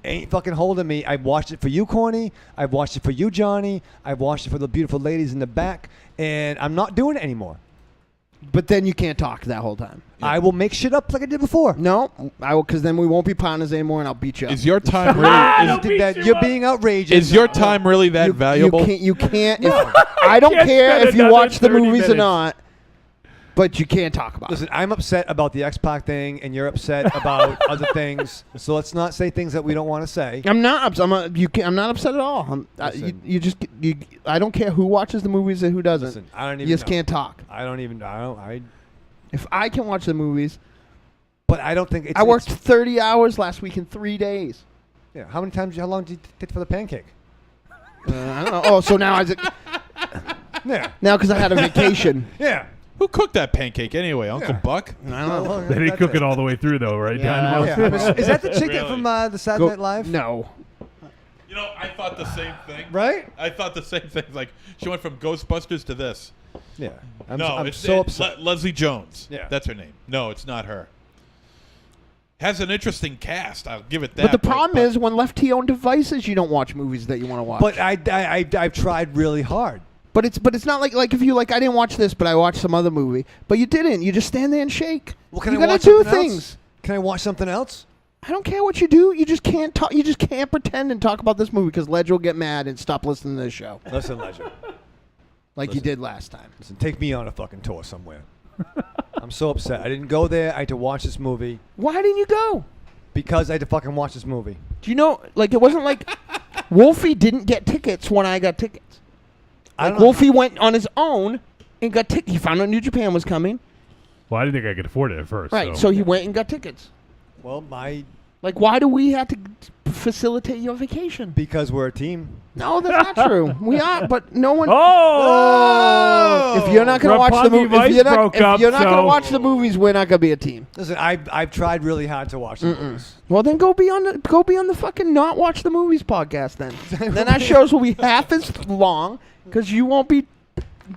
ain't fucking holding me, I've watched it for you, Corny. I've watched it for you, Johnny. I've watched it for the beautiful ladies in the back, and I'm not doing it anymore. But then you can't talk that whole time. I will make shit up like I did before. No, I will, because then we won't be partners anymore, and I'll beat you up. Is your time really? You're being outrageous. Is your time really that valuable? You can't. I don't care if you watch the movies or not, but you can't talk about it. Listen, I'm upset about the X-Pac thing, and you're upset about other things. So let's not say things that we don't want to say. I'm not upset. I'm not upset at all. I don't care who watches the movies and who doesn't. Listen, I don't even You just know. can't talk. If I can watch the movies, but I don't think it's... I worked 30 hours last week in 3 days. Yeah, how long did you take for the pancake? I don't know. Oh, so now Yeah. Now because I had a vacation. Yeah. Who cooked that pancake anyway? Uncle Buck? I don't know. They didn't cook it all the way through, though, right? Is that the chick Really? from the Saturday Night Live? No. You know, I thought the same thing. Right? I thought the same thing. Like, she went from Ghostbusters to this. Yeah. I'm so upset. Leslie Jones. Yeah. That's her name. No, it's not her. Has an interesting cast. I'll give it that. But the problem is, when left to your own devices, you don't watch movies that you want to watch. But I've tried really hard. But it's not like if you I didn't watch this, but I watched some other movie. But you didn't. You just stand there and shake. Well, can you I gotta watch do something things. else? Can I watch something else? I don't care what you do. You just can't talk. You just can't pretend and talk about this movie because Ledger will get mad and stop listening to this show. Listen, Ledger. Like you did last time. Listen, take me on a fucking tour somewhere. I'm so upset. I didn't go there. I had to watch this movie. Why didn't you go? Because I had to fucking watch this movie. Do you know? Like it wasn't like Wolfie didn't get tickets when I got tickets. Like Wolfie went on his own and got tickets. He found out New Japan was coming. Well, I didn't think I could afford it at first. Right. So he went and got tickets. Well, Like, why do we have to facilitate your vacation? Because we're a team. No, that's not true. We are, but no one. Oh! If you're not going to watch the Roppongi movie, Vice broke if up, you're not going so- to watch the movies, we're not going to be a team. Listen, I've tried really hard to watch the movies. Well, then go be on the fucking not watch the movies podcast then. Then our shows will be half as long because you won't be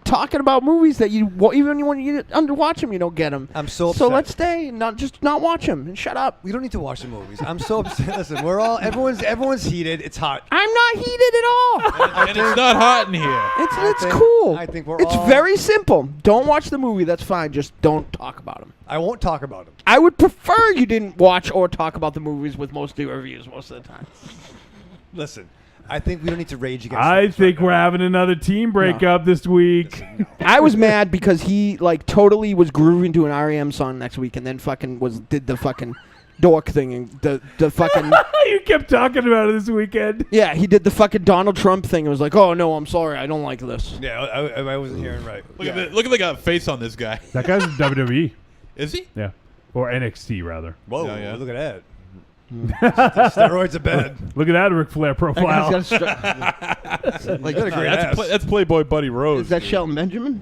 talking about movies that even when you underwatch them, you don't get them. I'm so So upset. let's stay and not watch them and shut up. We don't need to watch the movies. I'm so upset. Listen, everyone's heated. It's hot. I'm not heated at all. And it's not hot in here. It's think- cool. I think we're It's all- very simple. Don't watch the movie. That's fine. Just don't talk about them. I won't talk about them. I would prefer you didn't watch or talk about the movies with most of the reviews most of the time. Listen, I think we don't need to rage against. I films think right we're now. having another team breakup this week. I was mad because he totally was grooving to an REM song next week and then did the fucking dork thing and the fucking You kept talking about it this weekend. yeah, he did the fucking Donald Trump thing and was like, "Oh no, I'm sorry, I don't like this." Yeah, I wasn't hearing right. Look at the face on this guy. That guy's in WWE. Is he? Yeah. Or NXT, rather. Whoa, Yeah. look at that. Steroids are bad. Look at that Ric Flair profile. That guy's got Like, got a great ass. That's Playboy Buddy Rose. Is that Shelton Benjamin?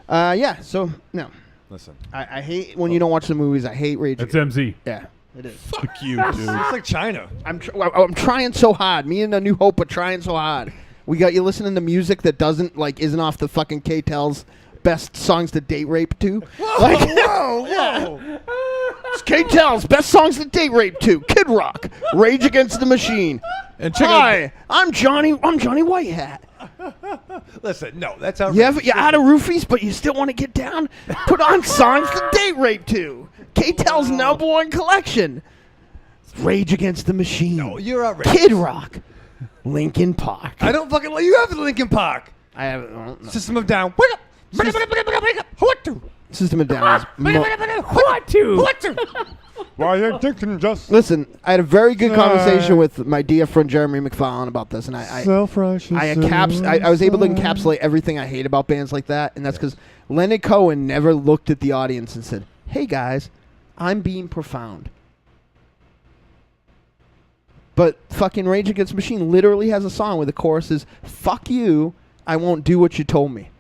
Yeah. So no, Listen, I hate when you don't watch the movies. I hate rage. That's MZ. Yeah, it is. Fuck you, dude. it's like China. I'm trying so hard. Me and A New Hope are trying so hard. We got you listening to music that isn't off the fucking K-Tel's best songs to date rape to. Whoa! It's K-Tel's best songs to date rape to. Kid Rock, Rage Against the Machine. And check Hi, I'm Johnny Whitehat. Listen, no, that's how. You're out of roofies, but you still want to get down? Put on songs to date rape to. K-Tel's #1 collection. Rage Against the Machine. No, you're outrageous. Kid Rock. Linkin Park. I don't fucking like you. Have the Linkin Park. I haven't. No. System of Down. Wake up. What to? System of Down. What to? Why you thinking just Listen, I had a very good conversation with my dear friend Jeremy McFarlane about this, and I self-righteous? I was able to encapsulate everything I hate about bands like that, and that's because Leonard Cohen never looked at the audience and said, "Hey guys, I'm being profound." But fucking Rage Against the Machine literally has a song where the chorus is, "Fuck you, I won't do what you told me."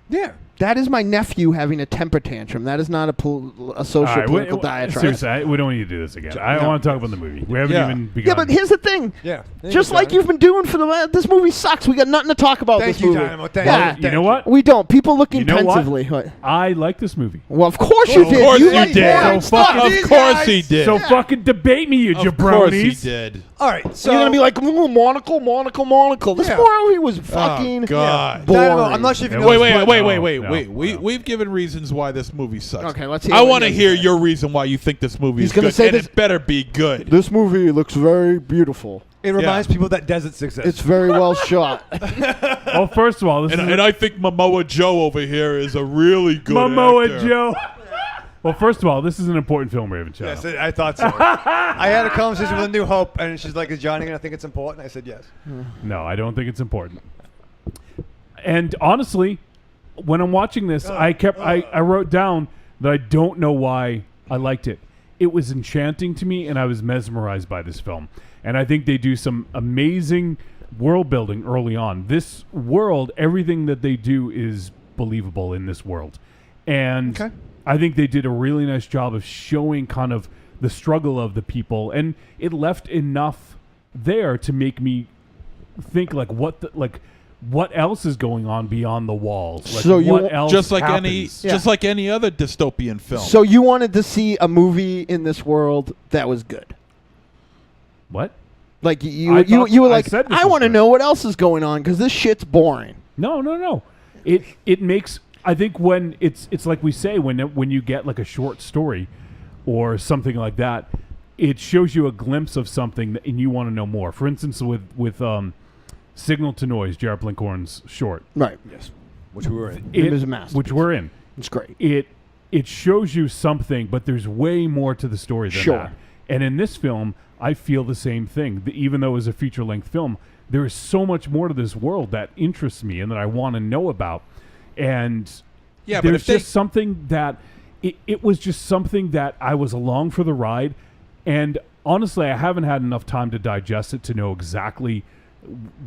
Yeah. That is my nephew having a temper tantrum. That is not a social political diatribe. Seriously, we don't need to do this again. I want to talk about the movie. We haven't even begun. Yeah, but here's the thing. Yeah. Just like you've been doing for this movie sucks. We got nothing to talk about Thank this you, movie. Dynamo. Thank Yeah. you. You know what? We don't. People look You know what? intensively. What? I like this movie. Well, of course you Of did. course you like did. boring So stuff. fucking- Of course he did. So fucking debate me, you Of course he jabronis. did. All right, so You're gonna be like, "Ooh, monocle. This Yeah. movie was fucking God. boring. Dynamo, I'm not sure if you Yeah, know Wait, this, wait, but- wait. No. We've given reasons why this movie sucks. Okay, let's hear I what want to he has hear to say. your reason why you think this movie He's is gonna good, say and this- it better be good. This movie looks very beautiful. It reminds people that deserts exist. It's very well shot. Well, first of all, this is And I think Momoa Joe over here is a really good Momoa actor. Joe. Well, first of all, this is an important film, Raven Child. Yes, I thought so. I had a conversation with A New Hope, and she's like, "Is Johnny going to think it's important?" I said, "Yes." No, I don't think it's important. And honestly, when I'm watching this, I wrote down that I don't know why I liked it. It was enchanting to me, and I was mesmerized by this film. And I think they do some amazing world building early on. This world, everything that they do is believable in this world. And Okay. I think they did a really nice job of showing kind of the struggle of the people, and it left enough there to make me think what else is going on beyond the walls? Like, So you what wa- else Just like happens? any other dystopian film. So you wanted to see a movie in this world that was good. What? Like I you thought- were I like, said this I was want to good. know what else is going on because this shit's boring. No. It makes, I think when it's like we say when you get like a short story or something like that, it shows you a glimpse of something and you want to know more. For instance, with Signal to Noise, Jared Blinkhorn's short, Right. Yes. Which we were in. It is a masterpiece. which we're in. It's great. It shows you something, but there's way more to the story than Sure. that. And in this film, I feel the same thing. Even though it was a feature-length film, there is so much more to this world that interests me and that I want to know about. And Yeah, but there's if they- just something that it was just something that I was along for the ride. And honestly, I haven't had enough time to digest it to know exactly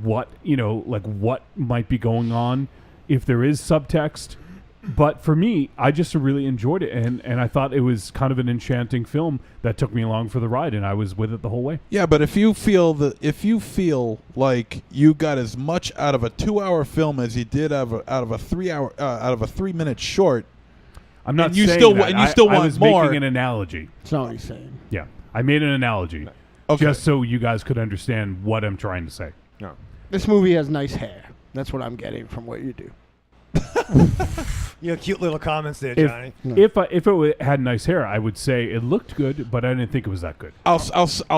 what, what might be going on, if there is subtext. But for me, I just really enjoyed it, and I thought it was kind of an enchanting film that took me along for the ride, and I was with it the whole way. Yeah, but if you feel like you got as much out of a 2-hour film as you did out of a 3-minute short, I'm not and you saying still that. and you still I want was more. making an analogy. That's not what he's saying. Yeah, I made an analogy just so you guys could understand what I'm trying to say. No. This movie has nice hair. That's what I'm getting from what you do. You know, cute little comments there, If Johnny. if it had nice hair, I would say it looked good, but I didn't think it was that good. I'll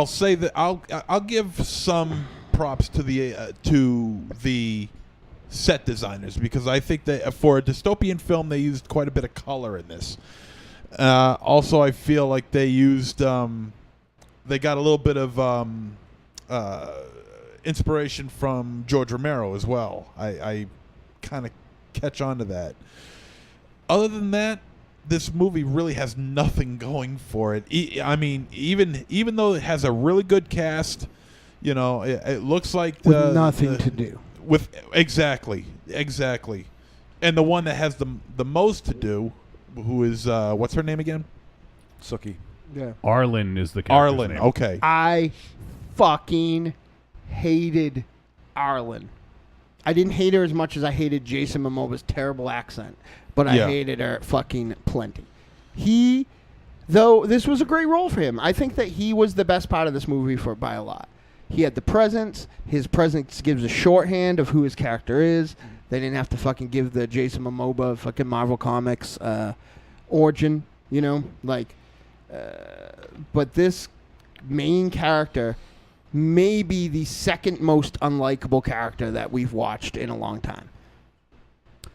say that I'll give some props to the set designers, because I think that for a dystopian film they used quite a bit of color in this. Also, I feel like they used they got a little bit of inspiration from George Romero as well. I kind of catch on to that. Other than that, this movie really has nothing going for it. I mean, even though it has a really good cast, you know, it looks like With nothing to do. With exactly, and the one that has the most to do, who is what's her name again? Sookie. Yeah. Arlen is the character's Arlen. name. Okay. I fucking hated Arlen. I didn't hate her as much as I hated Jason Momoa's terrible accent, but I Yeah. hated her fucking plenty. Though this was a great role for him, I think that he was the best part of this movie by a lot. He had the presence. His presence gives a shorthand of who his character is. They didn't have to fucking give the Jason Momoa fucking Marvel Comics origin, you know? But this main character may be the second most unlikable character that we've watched in a long time.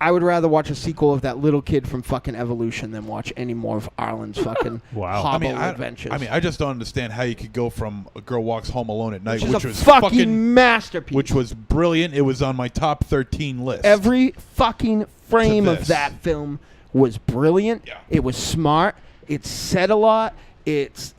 I would rather watch a sequel of that little kid from fucking Evolution than watch any more of Arlen's fucking hobble adventures. I just don't understand how you could go from A Girl Walks Home Alone at Night, Which is which a was fucking masterpiece. which was brilliant. It was on my top 13 list. Every fucking frame To of this. that film was brilliant. Yeah. It was smart. It said a lot. It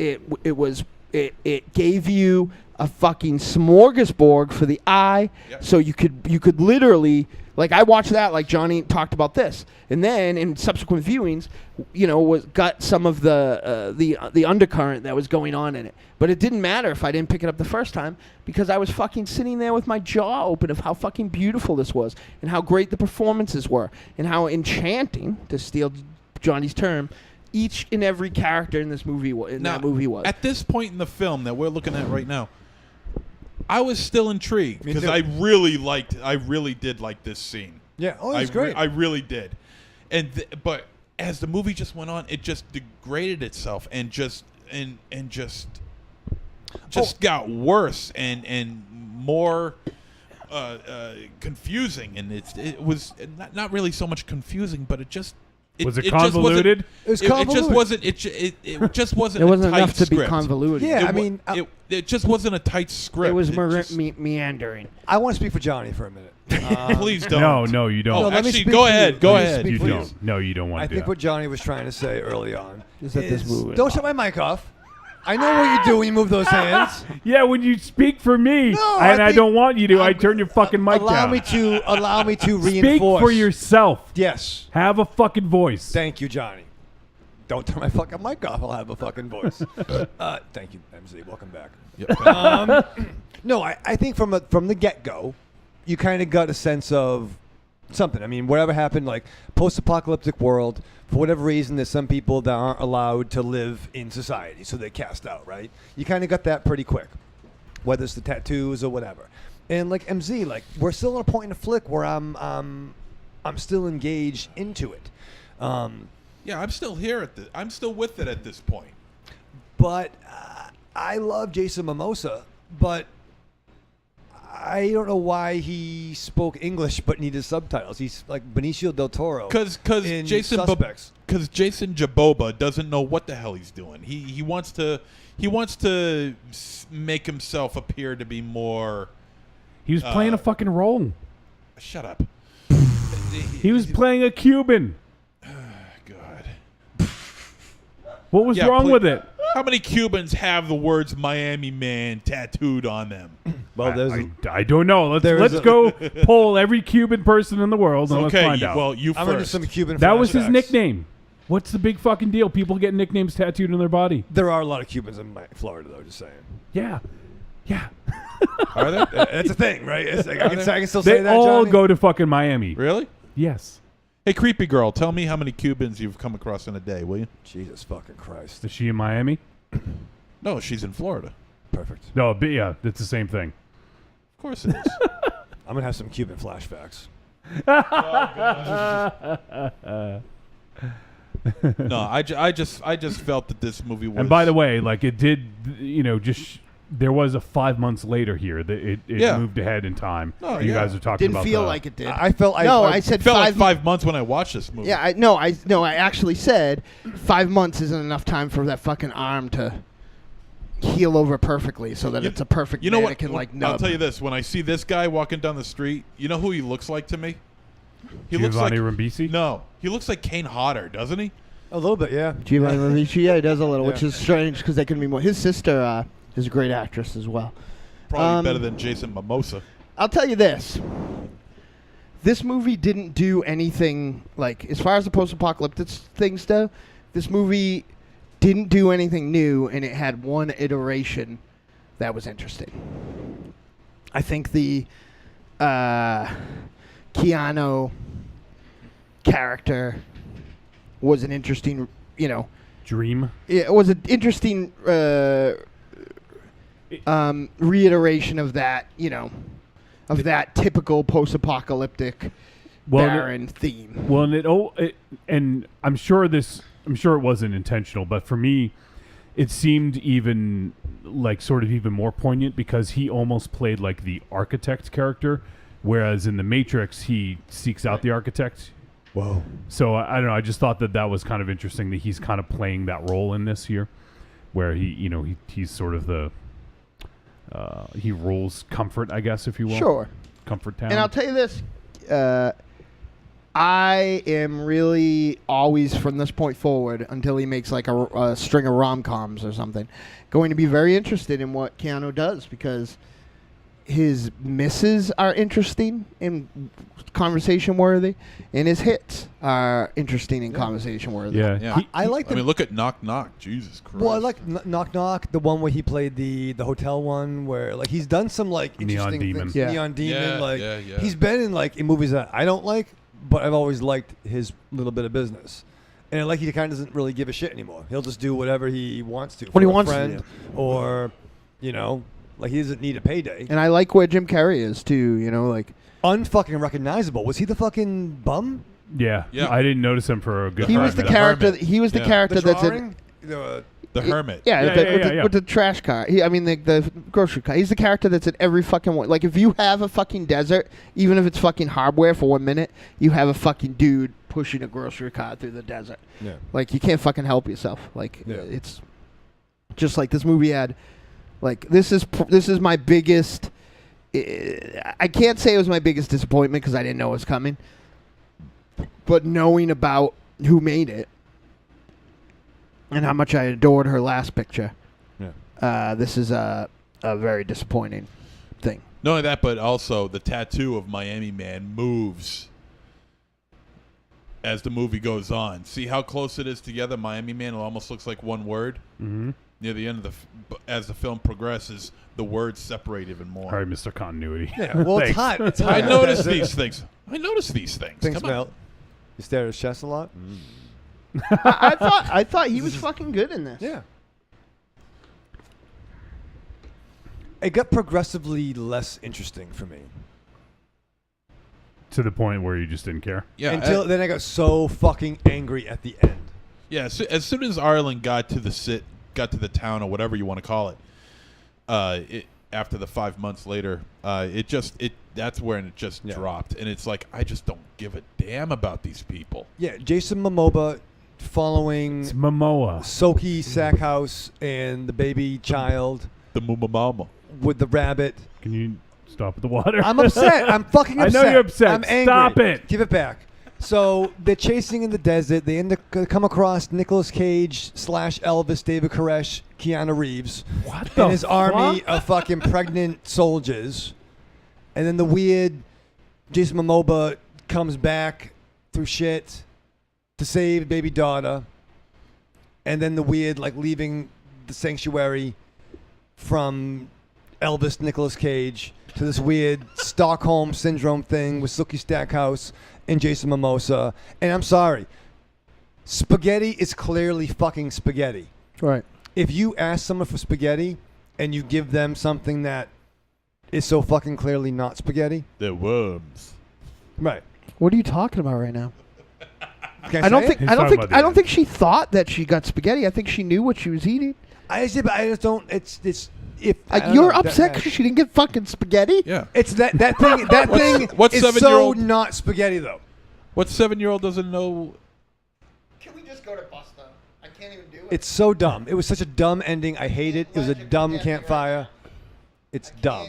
gave you a fucking smorgasbord for the eye, Yep. so you could literally, like, I watched that, like Johnny talked about this, and then in subsequent viewings, you know, got some of the undercurrent that was going on in it. But it didn't matter if I didn't pick it up the first time, because I was fucking sitting there with my jaw open of how fucking beautiful this was, and how great the performances were, and how enchanting, to steal Johnny's term, each and every character in this movie that movie was. At this point in the film that we're looking at right now, I was still intrigued because I really did like this scene. Yeah, it's great. I really did, but as the movie just went on, it just degraded itself and just got worse and more confusing, and it was not really so much confusing, but was it convoluted? It was convoluted. It just wasn't. It wasn't a tight enough to be script. convoluted. Yeah, it just wasn't a tight script. It was It just- meandering. I want to speak for Johnny for a minute. Please don't. No, you don't. No, let me Actually, speak go for ahead. you. Go Let me ahead. speak You for don't. No, you don't want I to do think that. what Johnny was trying to say early on Is that this movie- Don't shut my mic off. I know what you do when you move those hands. Yeah, when you speak for me, No, and I think- don't want you to, I turn your fucking mic allow down. me to Speak reinforce. for yourself. Yes. Have a fucking voice. Thank you, Johnny. Don't turn my fucking mic off. I'll have a fucking voice. Thank you, MZ. Welcome back. No, I think from the get-go, you kind of got a sense of something. I mean, whatever happened, like post-apocalyptic world, for whatever reason, there's some people that aren't allowed to live in society, so they're cast out, right? You kind of got that pretty quick, whether it's the tattoos or whatever. And like MZ, like we're still at a point in the flick where I'm still engaged into it. Yeah, I'm still here I'm still with it at this point. But I love Jason Momoa, but I don't know why he spoke English but needed subtitles. He's like Benicio del Toro. Because in Jason Suspects. Jaboba doesn't know what the hell he's doing. He wants to make himself appear to be more. He was playing a fucking role. Shut up. He was playing a Cuban. God. What was Yeah, wrong please- with it? How many Cubans have the words Miami Man tattooed on them? Well, there's I don't know. Let's There's a- go poll every Cuban person in the world and let's Okay, find out. well, you I'm gonna do first. some Cuban. That was his flashbacks. nickname. What's the big fucking deal? People get nicknames tattooed on their body. There are a lot of Cubans in Florida, though. Just saying. Yeah. Yeah. Are there? That's a thing, right? It's like, I can still They say that. all Johnny? go to fucking Miami. Really? Yes. Hey, creepy girl, tell me how many Cubans you've come across in a day, will you? Jesus fucking Christ. Is she in Miami? No, she's in Florida. Perfect. No, but yeah, it's the same thing. Of course it is. I'm gonna have some Cuban flashbacks. No, I just felt that this movie was. And by the way, like it did, there was a 5 months later here that it Yeah. moved ahead in time. Oh, you yeah. guys are talking Didn't about feel the- like it did. I felt. I said it felt 5 like 5 months when I watched this movie. Yeah, I actually said 5 months isn't enough time for that fucking arm to heal over perfectly, so that it's a perfect. You know what? mannequin like nub. I'll tell you this: when I see this guy walking down the street, you know who he looks like to me? He looks like Giovanni Ribisi? No, he looks like Kane Hodder, doesn't he? A little bit, yeah. Giovanni Ribisi, yeah, he does a little, which Yeah. is strange because they can be more. His sister is a great actress as well. Probably better than Jason Momoa. I'll tell you this. This movie didn't do anything, like, as far as the post-apocalyptic things go, this movie didn't do anything new, and it had one iteration that was interesting. I think the Keanu character was an interesting, Dream. it was an interesting reiteration of that, of that typical post-apocalyptic barren theme. Well, and I'm sure it wasn't intentional, but for me, it seemed even like sort of even more poignant because he almost played like the architect character, whereas in The Matrix he seeks out the architect. Whoa. So I don't know. I just thought that was kind of interesting that he's kind of playing that role in this here, where he's sort of the he rules comfort, I guess, if you will. Sure. Comfort town. And I'll tell you this, I am really always, from this point forward, until he makes like a string of rom-coms or something, going to be very interested in what Keanu does because his misses are interesting and conversation worthy, and his hits are interesting and conversation worthy. Yeah. I like the. I mean, look at Knock Knock. Jesus Christ. Well, I like Knock Knock, the one where he played the hotel one, where like he's done some like Neon interesting Demon. things. Yeah. Neon Demon, Yeah, like yeah. he's been in movies that I don't like, but I've always liked his little bit of business. And like he kind of doesn't really give a shit anymore. He'll just do whatever he wants to. What he for a wants to friend, do. or like he doesn't need a payday. And I like where Jim Carrey is too. Like Unfucking recognizable. Was he the fucking bum? Yeah. Yeah. I didn't notice him for a good he time. was the The character. Hermit. He was the Yeah. character The that's in. drawing? The Hermit. Yeah, Yeah. with the trash car. The grocery car. He's the character that's in every fucking one. Like, if you have a fucking desert, even if it's fucking hardware for 1 minute, you have a fucking dude pushing a grocery cart through the desert. Yeah. Like, you can't fucking help yourself. Like, Yeah. it's just like this movie had. Like, this is my biggest. I can't say it was my biggest disappointment because I didn't know it was coming. But knowing about who made it and how much I adored her last picture, this is a very disappointing thing. Not only that, but also the tattoo of Miami Man moves as the movie goes on. See how close it is together? Miami Man, it almost looks like one word. Mm-hmm. Near the end of as the film progresses, the words separate even more. All right, Mr. Continuity. Yeah. Well, it's Thanks. hot. It's hot. I noticed these things. Come Thanks, on. Mel. You stare at his chest a lot. I thought he was fucking good in this. Yeah. It got progressively less interesting for me. To the point where you just didn't care. Yeah. Until then I got so fucking angry at the end. Yeah. As soon as Ireland got to the town or whatever you want to call it, after the 5 months later, that's when it just dropped, and it's like I just don't give a damn about these people. Yeah, Jason Momoa following It's Momoa. Soki Sackhouse and the baby child The Mumamama. with the rabbit. Can you stop with the water? I'm upset. I'm fucking I upset. know you're upset. I'm angry. Stop it. Give it back. So they're chasing in the desert. They come across Nicolas Cage / Elvis, David Koresh, Keanu Reeves, and his army of fucking pregnant soldiers. And then the weird Jason Momoa comes back through shit to save baby daughter. And then the weird leaving the sanctuary from Elvis, Nicolas Cage to this weird Stockholm syndrome thing with Sookie Stackhouse and Jason Momoa. And I'm sorry, spaghetti is clearly fucking spaghetti. Right. If you ask someone for spaghetti and you give them something that is so fucking clearly not spaghetti, they're worms. Right. What are you talking about right now? Can I don't say think it? I don't think she thought that she got spaghetti. I think she knew what she was eating. I just don't. It's if You're upset because she didn't get fucking spaghetti. Yeah. It's that thing. That thing What is so 7-year-old not spaghetti though. What 7-year-old doesn't know? Can we just go to Busta? I can't even do it. It's so dumb. It was such a dumb ending. I hate it. It was a dumb campfire. It's dumb.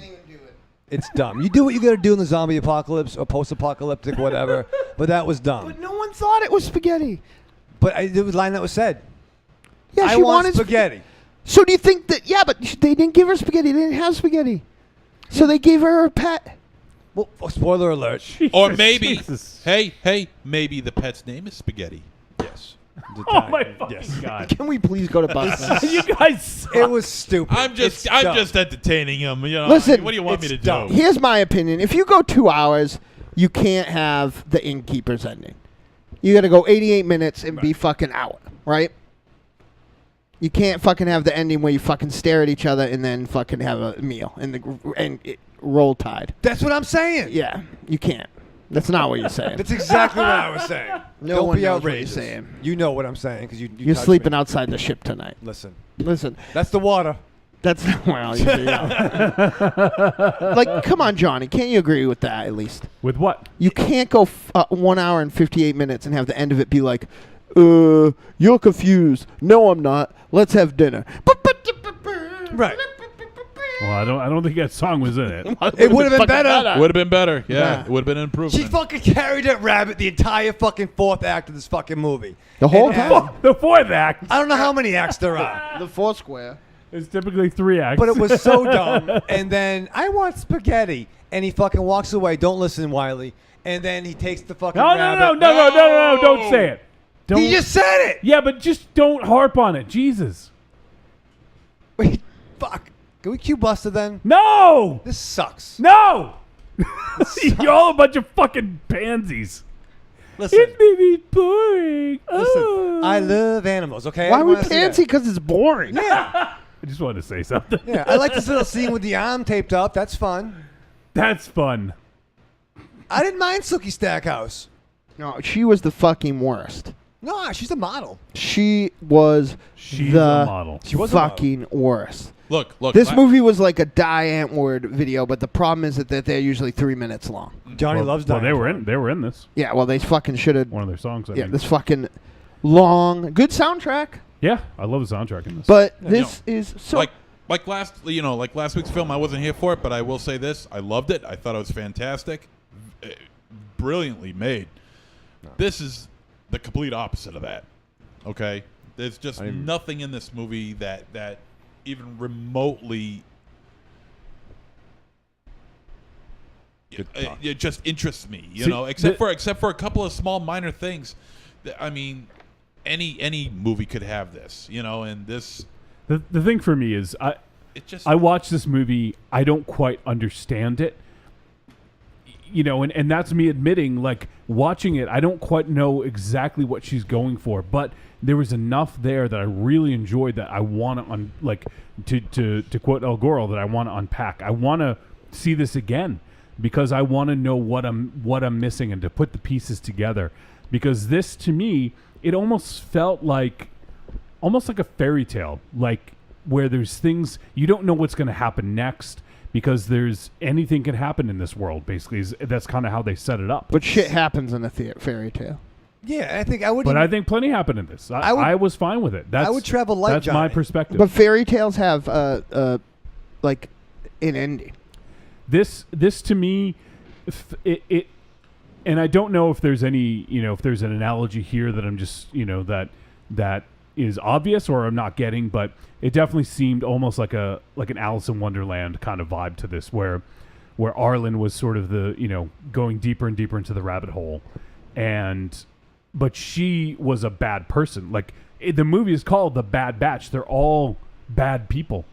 It's dumb. You do what you got to do in the zombie apocalypse or post-apocalyptic, whatever. But that was dumb. But no one thought it was spaghetti. But there was a line that was said. Yeah, I she want wanted spaghetti. So do you think that? Yeah, but they didn't give her spaghetti. They didn't have spaghetti. So they gave her a pet. Well, spoiler alert. Or maybe, hey, maybe the pet's name is Spaghetti. Yes. Oh my fucking god! Can we please go to Busta? You guys suck. It was stupid. I'm just entertaining him. You know, Listen, what do you want me to dumb. do? Here's my opinion. If you go 2 hours, you can't have the Innkeeper's ending. You got to go 88 minutes and be fucking out, right? You can't fucking have the ending where you fucking stare at each other and then fucking have a meal and roll tide. That's what I'm saying. Yeah, you can't. That's not what you're saying. That's exactly what I was saying. No Don't one be knows what outrageous. you're saying. You know what I'm saying because You're touched sleeping me. outside the ship tonight. Listen. Listen. That's the water. That's well. Like, come on, Johnny. Can't you agree with that at least? With what? You can't go 1 hour and 58 minutes and have the end of it be like, you're confused. No, I'm not. Let's have dinner. Right. Well, I don't think that song was in it. It would have been better. Would have been better. Yeah, Yeah. it would have been an improvement. She fucking carried that rabbit the entire fucking fourth act of this fucking movie. The whole And- time? The fourth act I don't know how many acts there are, The four square. is typically 3 acts. but it was so dumb. And then I want spaghetti, and he fucking walks away. Don't listen, Wiley. And then he takes the fucking no, rabbit. don't say it. Don't. He just said it. Yeah, but just don't harp on it. Jesus. Wait, fuck. Can we cue Buster then? No. This sucks. No. You're all a bunch of fucking pansies. Listen, It may be boring. listen. Oh. I love animals. Okay. Why I are we wanna see that. fancy? Because it's boring. Yeah. I just wanted to say something. Yeah. I like this little scene with the arm taped up. That's fun. That's fun. I didn't mind Sookie Stackhouse. No, she was the fucking worst. No, she's a model. She was She's the a model. She was a model. fucking worst. Look. This movie was like a Diane Ward video, but the problem is that they're usually 3 minutes long. Johnny Well, loves well, Diane. they were in this. Yeah, well, they fucking should have. One of their songs. I Yeah, think. this fucking long, good soundtrack. Yeah, I love the soundtrack in this. But this is so. like last week's film. I wasn't here for it, but I will say this: I loved it. I thought it was fantastic, brilliantly made. This is the complete opposite of that. Okay, there's just nothing in this movie that even remotely it just interests me. You See, know, except for a couple of small minor things. I mean, any movie could have this. You know, and this. The thing for me is I watched this movie. I don't quite understand it. You know, and that's me admitting, like, watching it, I don't quite know exactly what she's going for, but there was enough there that I really enjoyed that I want to, to quote El Goro, that I want to unpack. I want to see this again because I want to know what I'm missing and to put the pieces together. Because this, to me, it almost felt like a fairy tale, like where there's things you don't know what's going to happen next. Because there's anything can happen in this world, basically. That's kind of how they set it up. but shit happens in a fairy tale. Yeah, I think I would. But I think plenty happened in this. I was fine with it. That's, I would travel light, That's my Johnny. perspective. But fairy tales have like an ending. This to me, it and I don't know if there's any, if there's an analogy here that I'm just, that is obvious or I'm not getting, but it definitely seemed almost like an Alice in Wonderland kind of vibe to this, where Arlen was sort of the, going deeper and deeper into the rabbit hole, but she was a bad person. Like the movie is called The Bad Batch. They're all bad people.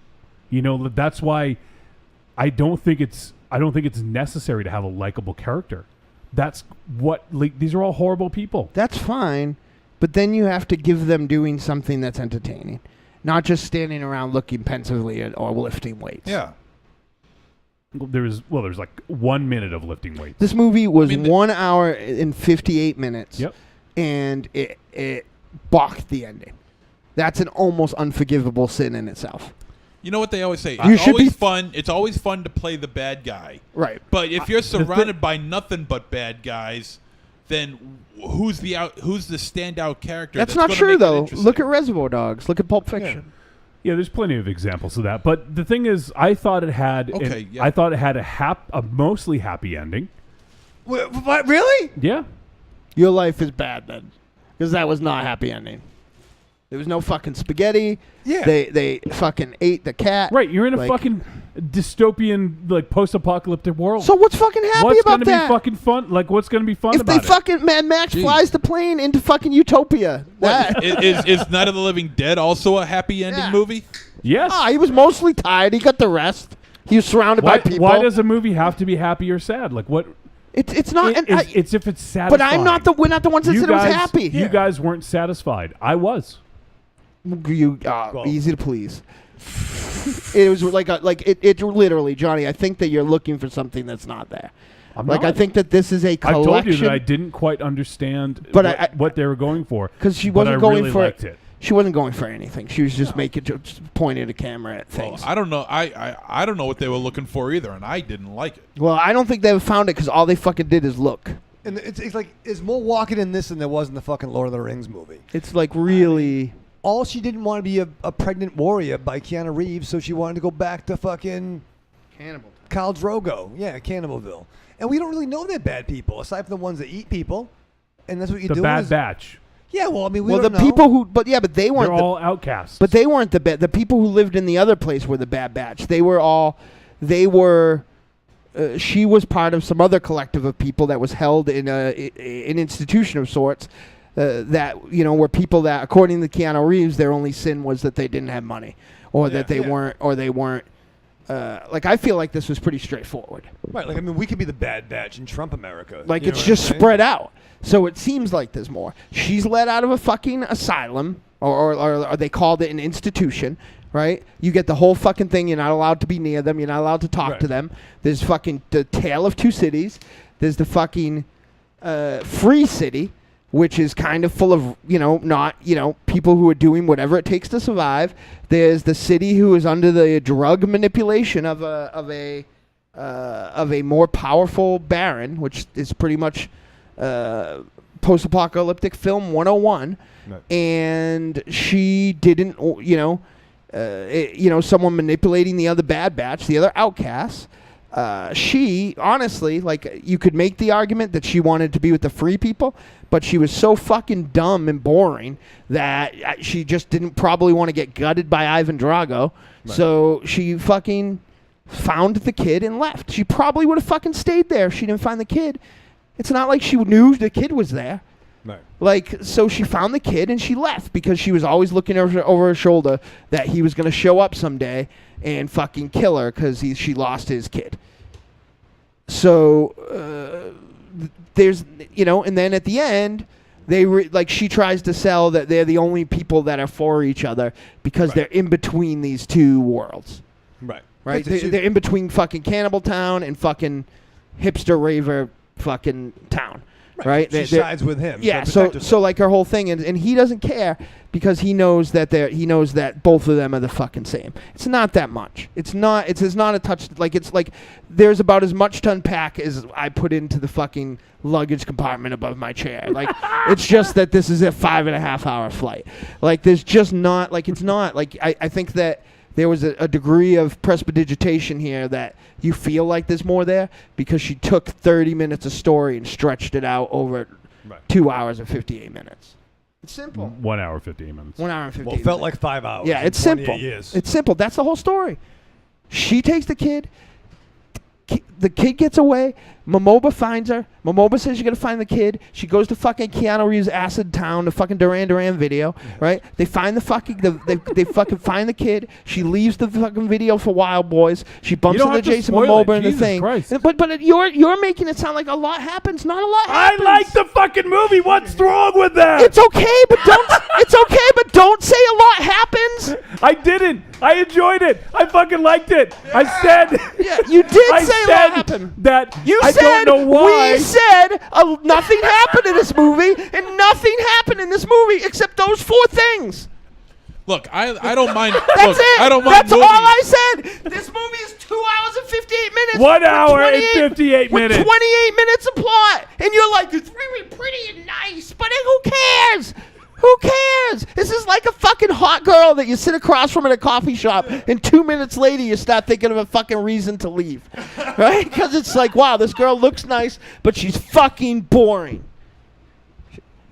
That's why I don't think it's necessary to have a likable character. That's what, these are all horrible people. That's fine, but then you have to give them doing something that's entertaining, not just standing around looking pensively or lifting weights. Yeah. There's like 1 minute of lifting weights. This movie was 1 hour and 58 minutes. Yep. And it balked the ending. That's an almost unforgivable sin in itself. You know what they always say? You It's should always be fun. It's always fun to play the bad guy. Right. But if you're surrounded by nothing but bad guys, then who's the standout character? That's gonna not true, make it though. interesting? Look at Reservoir Dogs. Look at Pulp Fiction. Yeah, there's plenty of examples of that. But the thing is, I thought it had a mostly happy ending. What? Really? Yeah. Your life is bad then, because that was not a happy ending. There was no fucking spaghetti. Yeah. They fucking ate the cat. Right, you're in a fucking dystopian, post-apocalyptic world. So what's fucking happy what's about gonna that? Be fucking fun? What's gonna be fun if about they it? fucking Mad Max flies the plane into fucking Utopia. What, is Night of the Living Dead also a happy ending movie? Yes. He was mostly tired. He got the rest. He was surrounded by people. Why does a movie have to be happy or sad? What? It's not. It's if it's satisfying. But I'm not we're not the ones that said it was happy. You guys weren't satisfied. I was. Easy to please. It was it literally, Johnny. I think that you're looking for something that's not there. I think that this is a collection. I told you that I didn't quite understand what they were going for. Because she wasn't going really for liked it. She wasn't going for anything. She was just pointing a camera at things. Well, I don't know. I don't know what they were looking for either, and I didn't like it. Well, I don't think they found it because all they fucking did is look. And it's like there's more walking in this than there was in the fucking Lord of the Rings movie. It's like really. All she didn't want to be a pregnant warrior by Keanu Reeves, so she wanted to go back to fucking Cannibal. Khal Drogo. Yeah, Cannibalville. And we don't really know they're bad people, aside from the ones that eat people. And that's what you're doing. The Bad Batch. Yeah, well, I mean, we well, don't the know. people who, but they weren't. They're all outcasts. But they weren't the bad. The people who lived in the other place were the Bad Batch. They were. She was part of some other collective of people that was held in an institution of sorts. That were people that, according to Keanu Reeves, their only sin was that they didn't have money, or that they weren't. I feel like this was pretty straightforward. Right, we could be the Bad Batch in Trump America. It's just spread out. So it seems like there's more. She's let out of a fucking asylum, or they called it an institution, right? You get the whole fucking thing. You're not allowed to be near them. You're not allowed to talk to them. There's fucking the Tale of Two Cities. There's the fucking Free City, which is kind of full of, people who are doing whatever it takes to survive. There's the city who is under the drug manipulation of a more powerful baron, which is pretty much post-apocalyptic film 101. Right. And she didn't, someone manipulating the other Bad Batch, the other outcasts. She, honestly, you could make the argument that she wanted to be with the free people, but she was so fucking dumb and boring that she just didn't probably want to get gutted by Ivan Drago. Right. So she fucking found the kid and left. She probably would have fucking stayed there if she didn't find the kid. It's not like she knew the kid was there. Right. So she found the kid and she left because she was always looking over her shoulder that he was going to show up someday and fucking kill her because she lost his kid. So there's, and then at the end, she tries to sell that they're the only people that are for each other because they're in between these two worlds. Right. Right? They're in between fucking Cannibal Town and fucking hipster raver fucking town. Right? She sides with him. Yeah, so her whole thing, and he doesn't care because he knows that both of them are the fucking same. It's not that much. It's not a touch. It's like there's about as much to unpack as I put into the fucking luggage compartment above my chair. It's just that this is a 5.5 hour flight. There's just not, it's not, I think that there was a degree of prestidigitation here that you feel like there's more there because she took 30 minutes of story and stretched it out over 2 hours and 58 minutes. It's simple. 1 hour, 58 minutes. 1 hour and 58 Well, it minutes. felt like 5 hours. Yeah, in it's 28 simple. Years. It's simple. That's the whole story. She takes the kid. The kid gets away. Momoba finds her. Momoba says you're going to find the kid. She goes to fucking Keanu Reeves' Acid Town, the fucking Duran Duran video, right? They find the fucking, they fucking find the kid. She leaves the fucking video for Wild Boys. She bumps You don't into have to Jason spoil Momoa it. in the Jesus thing. Christ. But you're making it sound like a lot happens. Not a lot happens. I like the fucking movie. What's wrong with that? It's okay, but don't say a lot happens. I didn't. I enjoyed it. I fucking liked it. I said. Yeah, you did I say a said lot happened. that. You I said don't know why. we said nothing happened in this movie, and nothing happened in this movie except those 4 things. Look, I don't mind. That's look, it. I don't mind That's all movies. I said. This movie is 2 hours and 58 minutes. 1 with hour and 28 58 with minutes. 28 minutes of plot, and you're like, it's very pretty and nice, but who cares? Who cares? This is like a fucking hot girl that you sit across from at a coffee shop, and 2 minutes later you start thinking of a fucking reason to leave, right? Because it's like, wow, this girl looks nice, but she's fucking boring.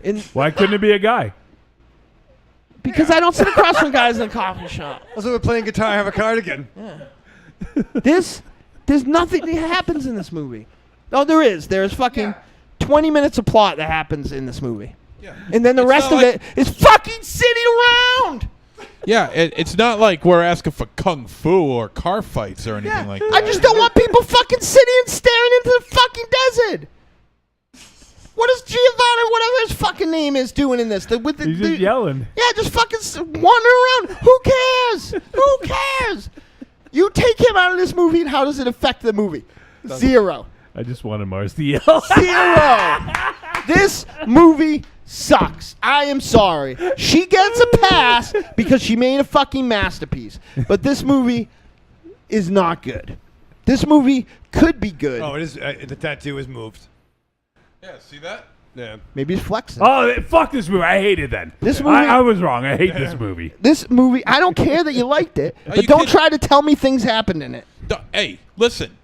And Why couldn't it be a guy? because I don't sit across from guys in a coffee shop. Also, we're playing guitar. I have a cardigan. There's nothing that happens in this movie. No, there is. There's fucking 20 minutes of plot that happens in this movie. Yeah. And then the It's rest not of like- it is fucking sitting around. Yeah, it's not like we're asking for kung fu or car fights or anything like that. I just don't want people fucking sitting and staring into the fucking desert. What is Giovanni, whatever his fucking name is, doing in this? He's just yelling. Yeah, just fucking wandering around. Who cares? Who cares? You take him out of this movie, and how does it affect the movie? Zero. I just wanted Mars to yell. Zero. This movie sucks. I am sorry. She gets a pass because she made a fucking masterpiece. But this movie is not good. This movie could be good. Oh, it is. The tattoo is moved. Yeah, see that? Yeah. Maybe it's flexing. Oh, fuck this movie. I hate it then. This movie- I was wrong. I hate this movie. This movie, I don't care that you liked it, but you don't kidding? try to tell me things happened in it. Hey, listen.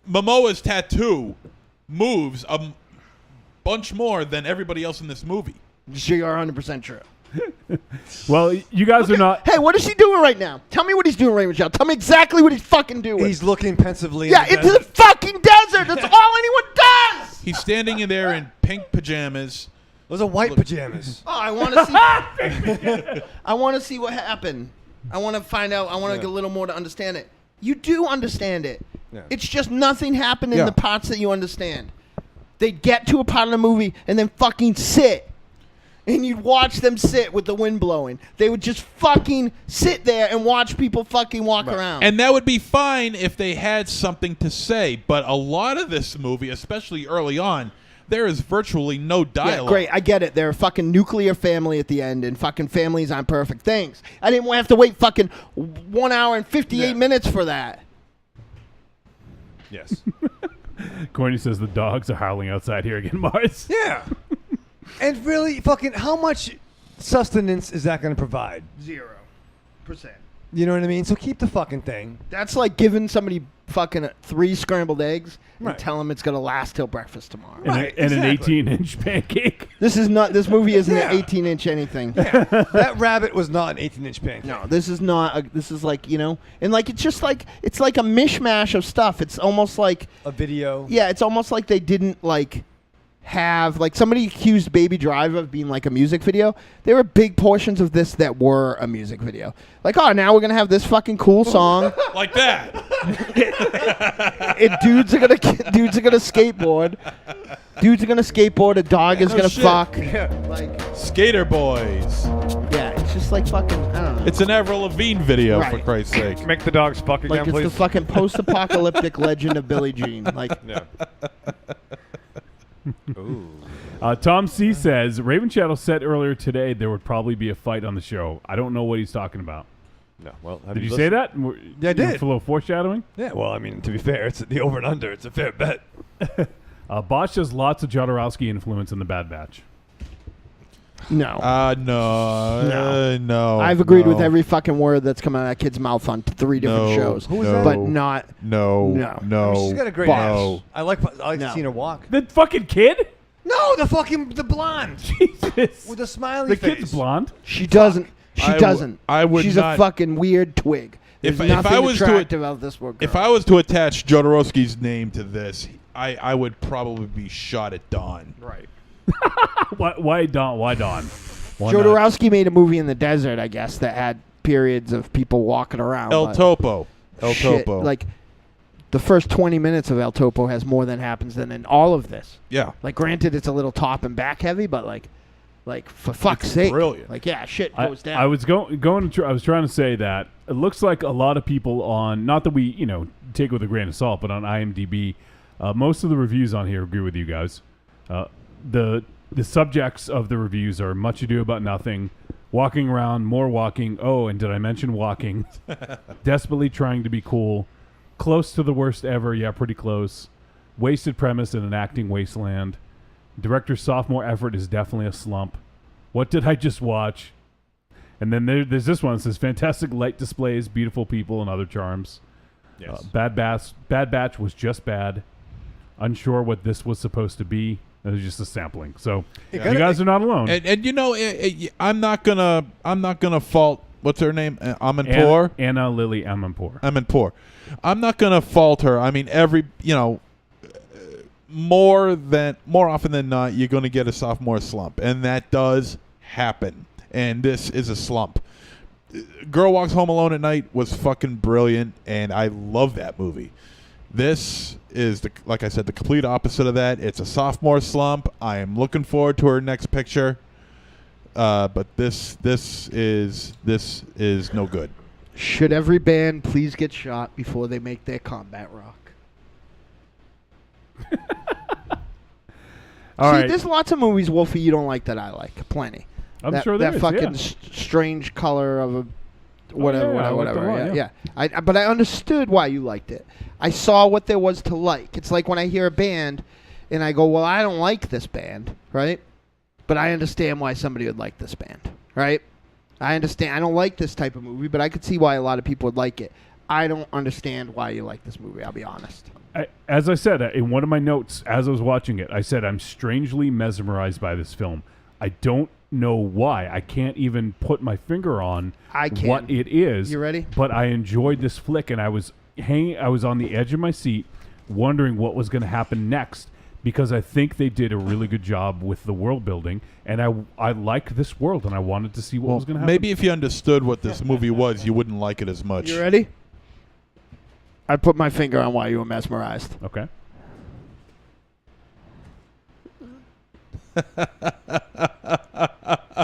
Momoa's tattoo moves a bunch more than everybody else in this movie. You're 100% true. Well, you guys are not. Hey, what is he doing right now? Tell me what he's doing right now. Tell me exactly what he's fucking doing. He's looking pensively. yeah, in the into the fucking desert. That's all anyone does. He's standing in there in pink pajamas. Those are white pajamas. Oh, I want to see. I want to see what happened. I want to find out. I want to get a little more to understand it. You do understand it. Yeah. It's just nothing happened in the parts that you understand. They get to a part of the movie and then fucking sit. And you'd watch them sit with the wind blowing. They would just fucking sit there and watch people fucking walk around. And that would be fine if they had something to say. But a lot of this movie, especially early on, there is virtually no dialogue. Yeah, great. I get it. They're a fucking nuclear family at the end, and fucking families aren't perfect things. I didn't have to wait fucking 1 hour and 58 minutes for that. Yes. Corny says the dogs are howling outside here again, Mars. Yeah. And really, fucking, how much sustenance is that going to provide? 0%. You know what I mean? So keep the fucking thing. That's like giving somebody fucking 3 scrambled eggs and Right. tell them it's going to last till breakfast tomorrow. And an 18-inch pancake. This movie isn't Yeah. an 18-inch anything. That rabbit was not an 18-inch pancake. No, this is not. This is like, and like it's just like it's like a mishmash of stuff. It's almost like A video. yeah, it's almost like they didn't like have like somebody accused Baby Driver of being like a music video. There were big portions of this that were a music video. Like, oh, now we're gonna have this fucking cool song. Like that. And dudes are gonna skateboard. Dudes are gonna skateboard. A dog is no gonna shit. fuck. Yeah. Like, Skater Boys. yeah, it's just like fucking. I don't know. It's an Avril Lavigne video, for Right. Christ's sake. Make the dogs fuck Like again, it's please. the fucking post-apocalyptic legend of Billie Jean. Like, Yeah. Tom C. says, Raven Shadow said earlier today there would probably be a fight on the show. I don't know what he's talking about. No, well, Did you say that? Yeah, I did. For a little foreshadowing? Yeah, well, I mean, to be fair, it's the over and under. It's a fair bet. Bosch has lots of Jodorowsky influence in The Bad Batch. No. No. I've agreed with no. every fucking word that's come out of that kid's mouth on 3 different shows. Who was that? But not. No. No. No. I mean, she's got a great Boss. ass. I like seeing her walk. The fucking kid? No, the blonde Jesus. with the smiley The face. kid's blonde. She doesn't. She doesn't. I would She's not- a fucking weird twig. If There's nothing I was to attractive about this girl. if I was to attach Jodorowsky's name to this, I would probably be shot at dawn. Right. Why Don? Why Don? Why not? Jodorowsky made a movie in the desert, I guess, that had periods of people walking around. El but Topo. El shit, Topo. Like, the first 20 minutes of El Topo has more than happens than in all of this. Yeah. Like, granted, it's a little top and back heavy, but like for fuck's sake, brilliant. Like, yeah, shit I goes down. I was I was trying to say that it looks like a lot of people on, not that we take it with a grain of salt, but on IMDb, most of the reviews on here agree with you guys. The subjects of the reviews are Much Ado About Nothing, Walking Around, More Walking. Oh, and did I mention walking? Desperately Trying to Be Cool, Close to the Worst Ever. Yeah, pretty close. Wasted Premise in an Acting Wasteland. Director's sophomore effort is definitely a slump. What did I just watch? And then there's this one that says fantastic light displays, beautiful people, and other charms. Yes. Bad Batch was just bad. Unsure what this was supposed to be. It was just a sampling. So you guys are not alone. And I'm not gonna fault what's her name, Amanpour. Anna Lily Amanpour. Amanpour. I'm not gonna fault her. I mean, more often than not, you're going to get a sophomore slump, and that does happen. And this is a slump. Girl Walks Home Alone at Night was fucking brilliant, and I love that movie. This is, like I said, the complete opposite of that. It's a sophomore slump. I am looking forward to her next picture, but this is no good. Should every band please get shot before they make their combat rock? All right. There's lots of movies, Wolfie, you don't like that I like. Plenty. I'm sure there that is, fucking yeah. Strange color of a whatever, I liked it a lot, whatever. yeah. But I understood why you liked it. I saw what there was to like. It's like when I hear a band and I go, well, I don't like this band, right? But I understand why somebody would like this band, right? I understand. I don't like this type of movie, but I could see why a lot of people would like it. I don't understand why you like this movie, I'll be honest. As I said in one of my notes as I was watching it, I said I'm strangely mesmerized by this film. I don't know why. I can't even put my finger on what it is. You ready? But I enjoyed this flick, and I was on the edge of my seat wondering what was going to happen next, because I think they did a really good job with the world building, and I like this world, and I wanted to see what was going to happen. Maybe if you understood what this movie was, you wouldn't like it as much. You ready? I put my finger on why you were mesmerized. Okay.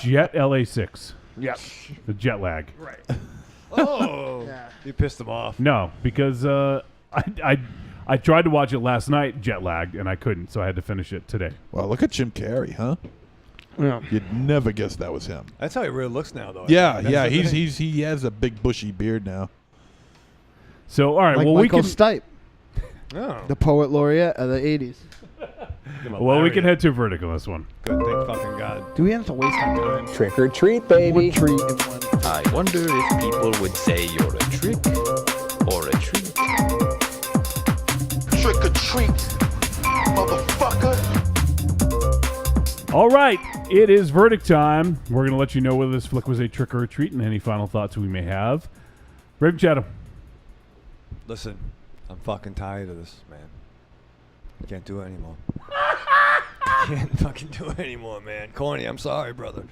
Jet LA6. Yep. The jet lag. Right. Oh. Yeah. You pissed him off. No, because I tried to watch it last night, jet lagged, and I couldn't, so I had to finish it today. Well, look at Jim Carrey, huh? Yeah. You'd never guess that was him. That's how he really looks now, though. Yeah, That's yeah. the thing. He has a big bushy beard now. So, all right, Like well, Michael we can Stipe, Oh. the poet laureate of the 80s. well, we can head to a verdict on this one. Good, thank fucking God. Do we have to waste our time? Trick or treat, baby. One treat and one. I wonder if people would say you're a trick or a treat. Trick or treat, motherfucker. All right, it is verdict time. We're going to let you know whether this flick was a trick or a treat and any final thoughts we may have. Raven Chatham. Listen, I'm fucking tired of this, man. I can't do it anymore. Can't fucking do it anymore, man. Corny, I'm sorry, brother.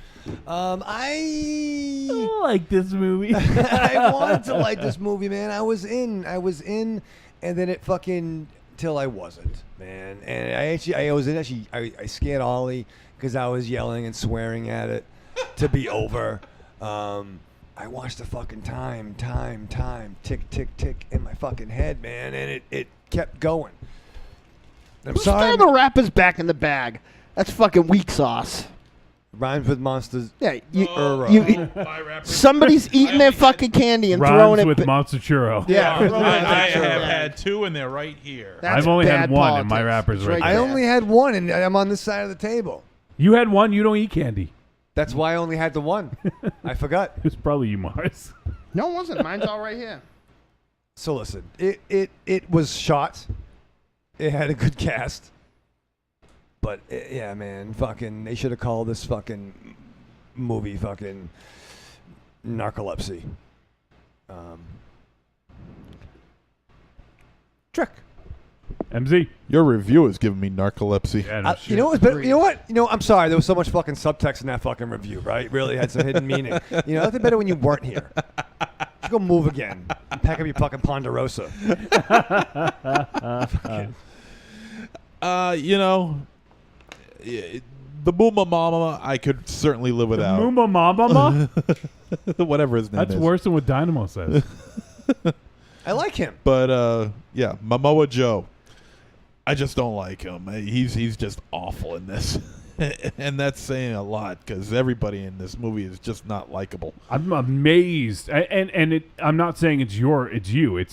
I like this movie. I wanted to like this movie, man. I was in, and then it fucking till I wasn't, man. And I scared Ollie because I was yelling and swearing at it to be over. I watched the fucking time, tick, tick, tick in my fucking head, man, and it kept going. I'm sorry. Throw the rappers back in the bag. That's fucking weak sauce. Rhymes with monsters. Yeah, Oh, somebody's eating their fucking candy and Rhymes throwing it. with Monster Churro. Yeah, I have had two, and they're right here. That's I've only had bad one, politics. and my rapper's It's right right there. I only had one, and I'm on this side of the table. You had one. You don't eat candy. That's why I only had the one. I forgot. It's probably you, Mars. No, it wasn't. Mine's all right here. So listen, it was shot. It had a good cast. But yeah, man, fucking, they should have called this fucking movie fucking Narcolepsy. Trick. MZ. Your review is giving me narcolepsy. Yeah, no You know what's better? You know what? I'm sorry. There was so much fucking subtext in that fucking review, right? It really had some hidden meaning. Nothing better when you weren't here. Just go move again. And pack up your fucking Ponderosa. The Mooma Mama, I could certainly live without. Mooma Mama? Whatever his name is. That's worse than what Dynamo says. I like him. But, yeah, Momoa Joe. I just don't like him. He's just awful in this. And that's saying a lot because everybody in this movie is just not likable. I'm amazed. I'm not saying it's you.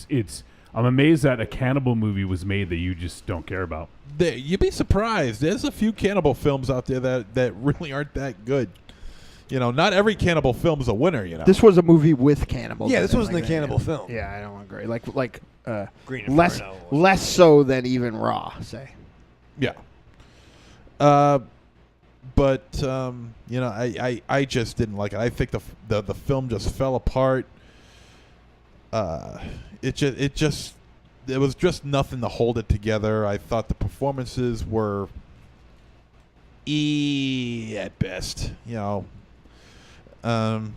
I'm amazed that a cannibal movie was made that you just don't care about. You'd be surprised. There's a few cannibal films out there that really aren't that good. Not every cannibal film is a winner, This was a movie with cannibals. Yeah, this wasn't a cannibal film. Yeah, I don't agree. Green Inferno. less so than even Raw, say. Yeah. But I just didn't like it. I think the film just fell apart. There was just nothing to hold it together. I thought the performances were at best, and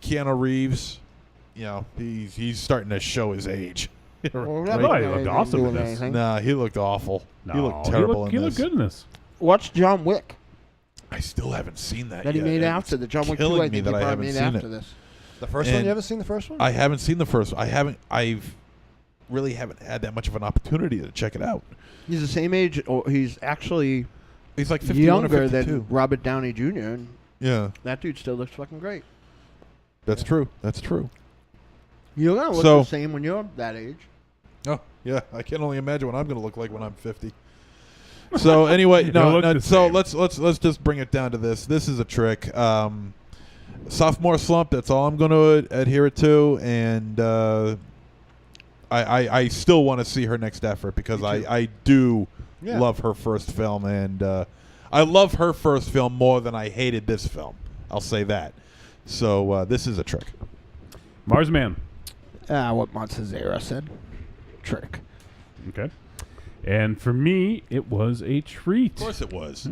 Keanu Reeves, he's starting to show his age. Well, he looked awesome in this. Nah, he looked awful. No, he looked terrible he in looked this. good in this. Watch John Wick. I still haven't seen that That yet. he made and after it's the John Wick 2. killing I me think that he I probably haven't made seen after it. this. The first one? You haven't seen the first one? I haven't seen the first one. I've really haven't had that much of an opportunity to check it out. He's the same age, or he's actually He's like 51 or younger 52. than Robert Downey Jr. And Yeah. that dude still looks fucking great. That's true. That's true. You're gonna look So- the same when you're that age. Oh, yeah. I can only imagine what I'm going to look like when I'm 50. So anyway, You no. look the So same. let's just bring it down to this. This is a trick. Sophomore slump. That's all I'm going to adhere to, and I still want to see her next effort because I do love her first film, and I love her first film more than I hated this film. I'll say that. So this is a trick. Marsman. What Montezera said. Trick. Okay. And for me, it was a treat. Of course it was.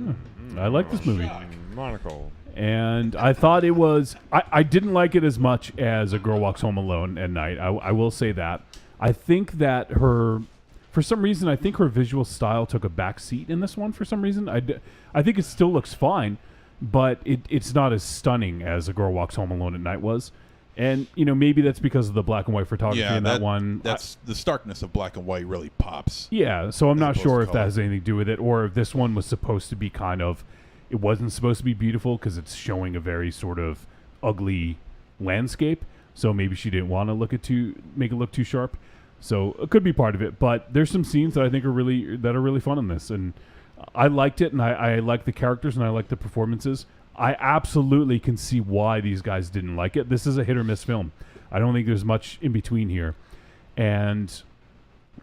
I like this movie. Monaco. And I thought it was... I didn't like it as much as A Girl Walks Home Alone at Night. I will say that. I think that her... For some reason, I think her visual style took a back seat in this one for some reason. I think it still looks fine, but it's not as stunning as A Girl Walks Home Alone at Night was. And, maybe that's because of the black and white photography in that one. That's the starkness of black and white really pops. Yeah, so I'm As not opposed sure to if that color. has anything to do with it, or if this one was supposed to be it wasn't supposed to be beautiful because it's showing a very sort of ugly landscape. So maybe she didn't want to make it look too sharp. So it could be part of it, but there's some scenes that I think are really fun in this, and I liked it, and I like the characters, and I like the performances. I absolutely can see why these guys didn't like it. This is a hit or miss film. I don't think there's much in between here. And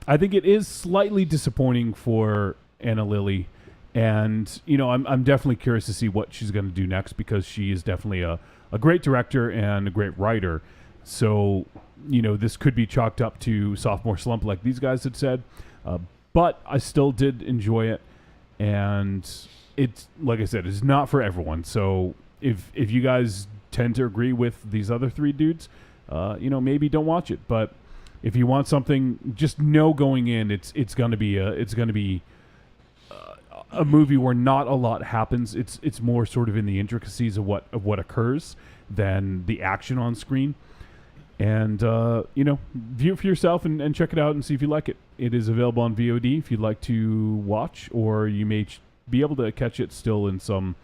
I think it is slightly disappointing for Anna Lily. And, I'm definitely curious to see what she's going to do next because she is definitely a great director and a great writer. So, this could be chalked up to sophomore slump like these guys had said. But I still did enjoy it. And it's, like I said, it's not for everyone. So if you guys tend to agree with these other three dudes, maybe don't watch it. But if you want something, just know going in, it's going to be a movie where not a lot happens. It's more sort of in the intricacies of what occurs than the action on screen. And view it for yourself and check it out and see if you like it. It is available on VOD if you'd like to watch, or you may be able to catch it still in some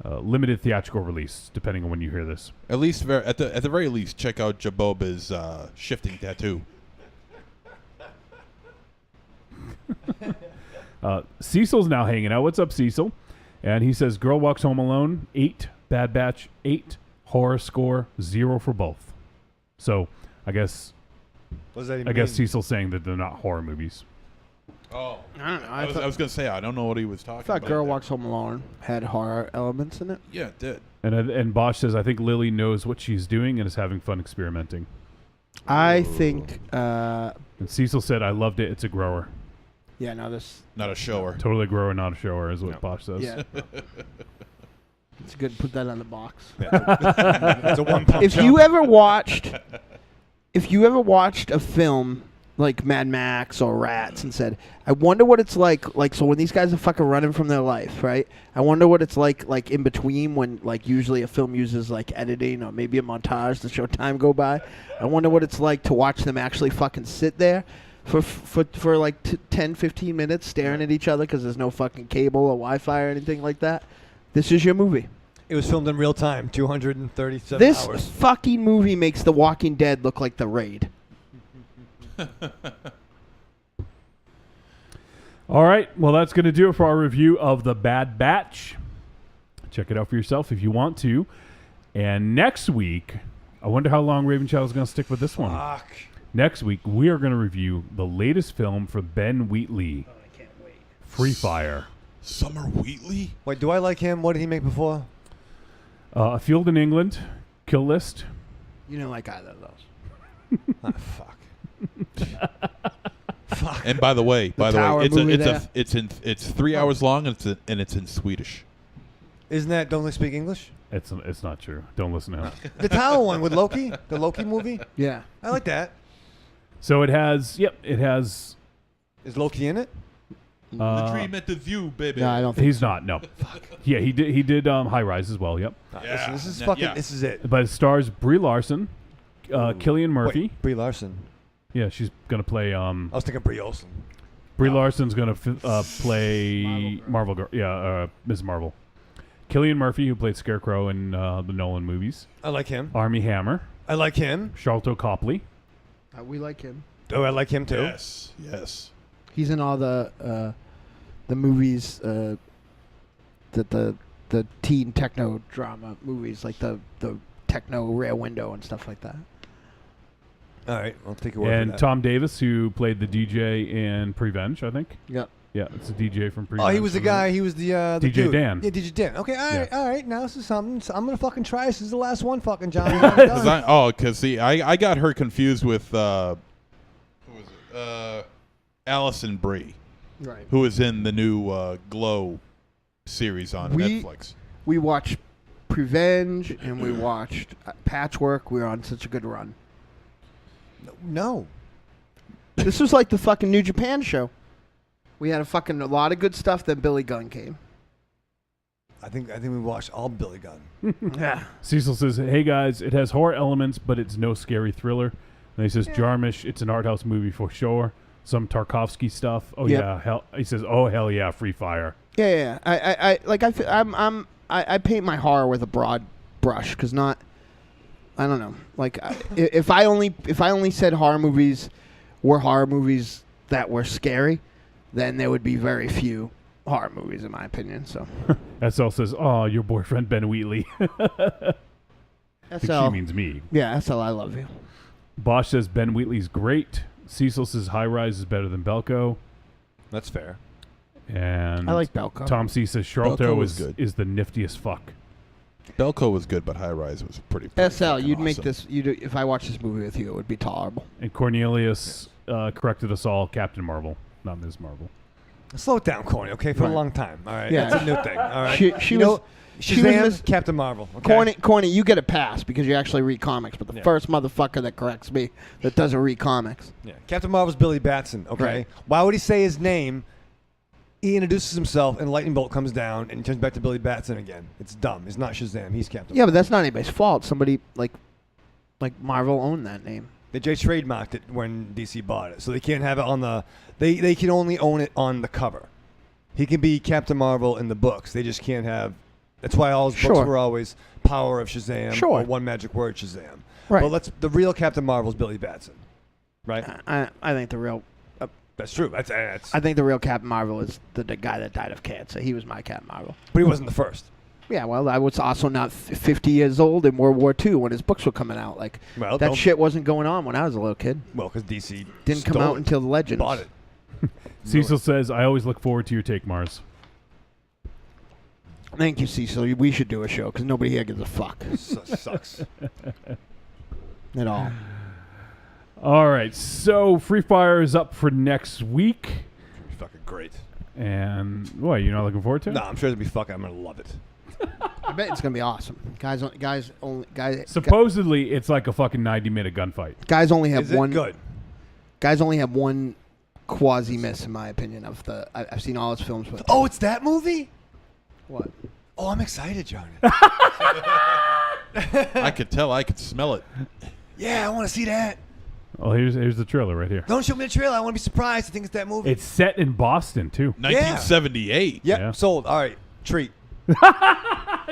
limited theatrical release, depending on when you hear this. At least, at the very least, check out Jaboba's shifting tattoo. Cecil's now hanging out. What's up, Cecil? And he says Girl Walks Home Alone, 8. Bad Batch, 8. Horror score, 0 for both. So I guess What does that even I guess mean? Cecil's saying that they're not horror movies. Oh, I don't know. I was going to say I don't know what he was talking I thought about. Girl there. Walks Home Alone had horror elements in it. Yeah, it did. And Bosch says I think Lily knows what she's doing and is having fun experimenting. I think, And Cecil said I loved it. It's a grower. yeah, no, this, Not a shower. Totally a grower, not a shower, is what Bosch says. yeah. It's good. Put that on the box. It's a one-pump If you ever watched a film like Mad Max or Rats and said, I wonder what it's like, so when these guys are fucking running from their life, right? I wonder what it's like in between when, like, usually a film uses, like, editing or maybe a montage to show time go by. I wonder what it's like to watch them actually fucking sit there for like 10, 15 minutes staring at each other because there's no fucking cable or Wi-Fi or anything like that. This is your movie. It was filmed in real time, 237 This hours. fucking movie makes The Walking Dead look like The Raid. All right. Well, that's going to do it for our review of The Bad Batch. Check it out for yourself if you want to. And next week, I wonder how long Raven Child is going to stick with this one. Fuck. Next week, we are going to review the latest film for Ben Wheatley. Oh, I can't wait. Free Fire. Summer Wheatley? Wait, do I like him? What did he make before? A Field in England, Kill List. You don't like either of those. Fuck. And by the way, Tower movie there. it's 3 hours long and it's in Swedish. Isn't that Don't They Speak English? It's not true. Don't listen to him. The Tower one with Loki? The Loki movie? Yeah. I like that. So it has, it has. Is Loki in it? The dream at the view, baby. No, I don't think He's not. No. Yeah, he did High Rise as well. Yep. Yeah. This is Yeah. fucking. Yeah. This is it. But it stars Brie Larson, Cillian Murphy. Wait, Brie Larson. Yeah, she's gonna play. I was thinking Brie Olsen. Brie Larson's gonna play Marvel Girl. Yeah, Ms. Marvel. Cillian Murphy, who played Scarecrow in the Nolan movies. I like him. Armie Hammer. I like him. Charlton Copley. we like him. Oh, I like him too. Yes. He's in all the movies that the teen techno drama movies, like the techno Rear Window and stuff like that. All right, I'll take your word And for that. Tom Davis, who played the DJ in Prevenge, I think. Yep. Yeah, it's a DJ from Prevenge. Oh, he was the guy. He was the DJ dude. Dan. Yeah, DJ Dan. Okay, all right, Yeah. all right. Now this is something. So I'm gonna fucking try. This is the last one, fucking John. Because see, I got her confused with who was it? Allison Brie, Right. who is in the new Glow series on Netflix. We watched Prevenge and we watched Patchwork. We were on such a good run. No. This was like the fucking New Japan show. We had a lot of good stuff. Then Billy Gunn came. I think we watched all Billy Gunn. Yeah. Cecil says, "Hey guys, it has horror elements, but it's no scary thriller." And he says, "Jarmusch, it's an art house movie for sure. Some Tarkovsky stuff. Oh Yep. yeah, hell." He says, "Oh hell yeah, Free Fire." Yeah. I paint my horror with a broad brush because I don't know. Like if I only said horror movies were horror movies that were scary, then there would be very few horror movies in my opinion. So SL says, "Oh, your boyfriend Ben Wheatley." I think SL she means me. Yeah, SL, I love you. Bosch says Ben Wheatley's great. Cecil says High Rise is better than Belko. That's fair. And I like Belko. Tom C says Belko Charlton was good. is the niftiest fuck. Belko was good, but High Rise was pretty SL, fucking you'd make awesome. this. If I watched this movie with you, it would be tolerable. And Cornelius corrected us all, Captain Marvel, not Ms. Marvel. Slow it down, Corny. Okay, for Right. a long time. All right, Yeah. that's a new thing. All right. She You was. know, She was Shazam, Miss- Captain Marvel. Okay? Corny, you get a pass because you actually read comics. But the Yeah. first motherfucker that corrects me that doesn't read comics. Yeah. Captain Marvel's Billy Batson. Okay. Right. Why would he say his name? He introduces himself, and lightning bolt comes down, and he turns back to Billy Batson again. It's dumb. He's not Shazam. He's Captain. Yeah, but that's not anybody's fault. Somebody like Marvel owned that name. They just trademarked it when DC bought it, so they can't have it on the. They can only own it on the cover. He can be Captain Marvel in the books. They just can't have. That's why all his books Sure. were always Power of Shazam Sure. or One Magic Word Shazam. Right. But the real Captain Marvel is Billy Batson, right? I think the real That's true. That's I think the real Captain Marvel is the guy that died of cancer. He was my Captain Marvel. But he wasn't the first. Yeah, well, I was also not 50 years old in World War II when his books were coming out. Like, Well, that don't- shit wasn't going on when I was a little kid. Well, because DC Didn't come stole out it. until the Legends. Bought it. Cecil says, I always look forward to your take, Mars. Thank you, Cecil. We should do a show because nobody here gives a fuck Sucks. at all. All right, so Free Fire is up for next week. Fucking great. And what, you're not looking forward to it? No, I'm sure it'll be fucking. I'm gonna love it. I bet it's gonna be awesome. Guys Supposedly, it's like a fucking 90-minute gunfight. Guys only have Is it one. good? Guys only have one quasi miss, in my opinion. I've seen all his films with. Oh, it's that movie? What? Oh, I'm excited, Johnny. I could tell. I could smell it. Yeah, I want to see that. Oh, here's the trailer right here. Don't show me the trailer. I want to be surprised. I think it's that movie. It's set in Boston, too. 1978. Yep, Yeah. sold. All right, treat.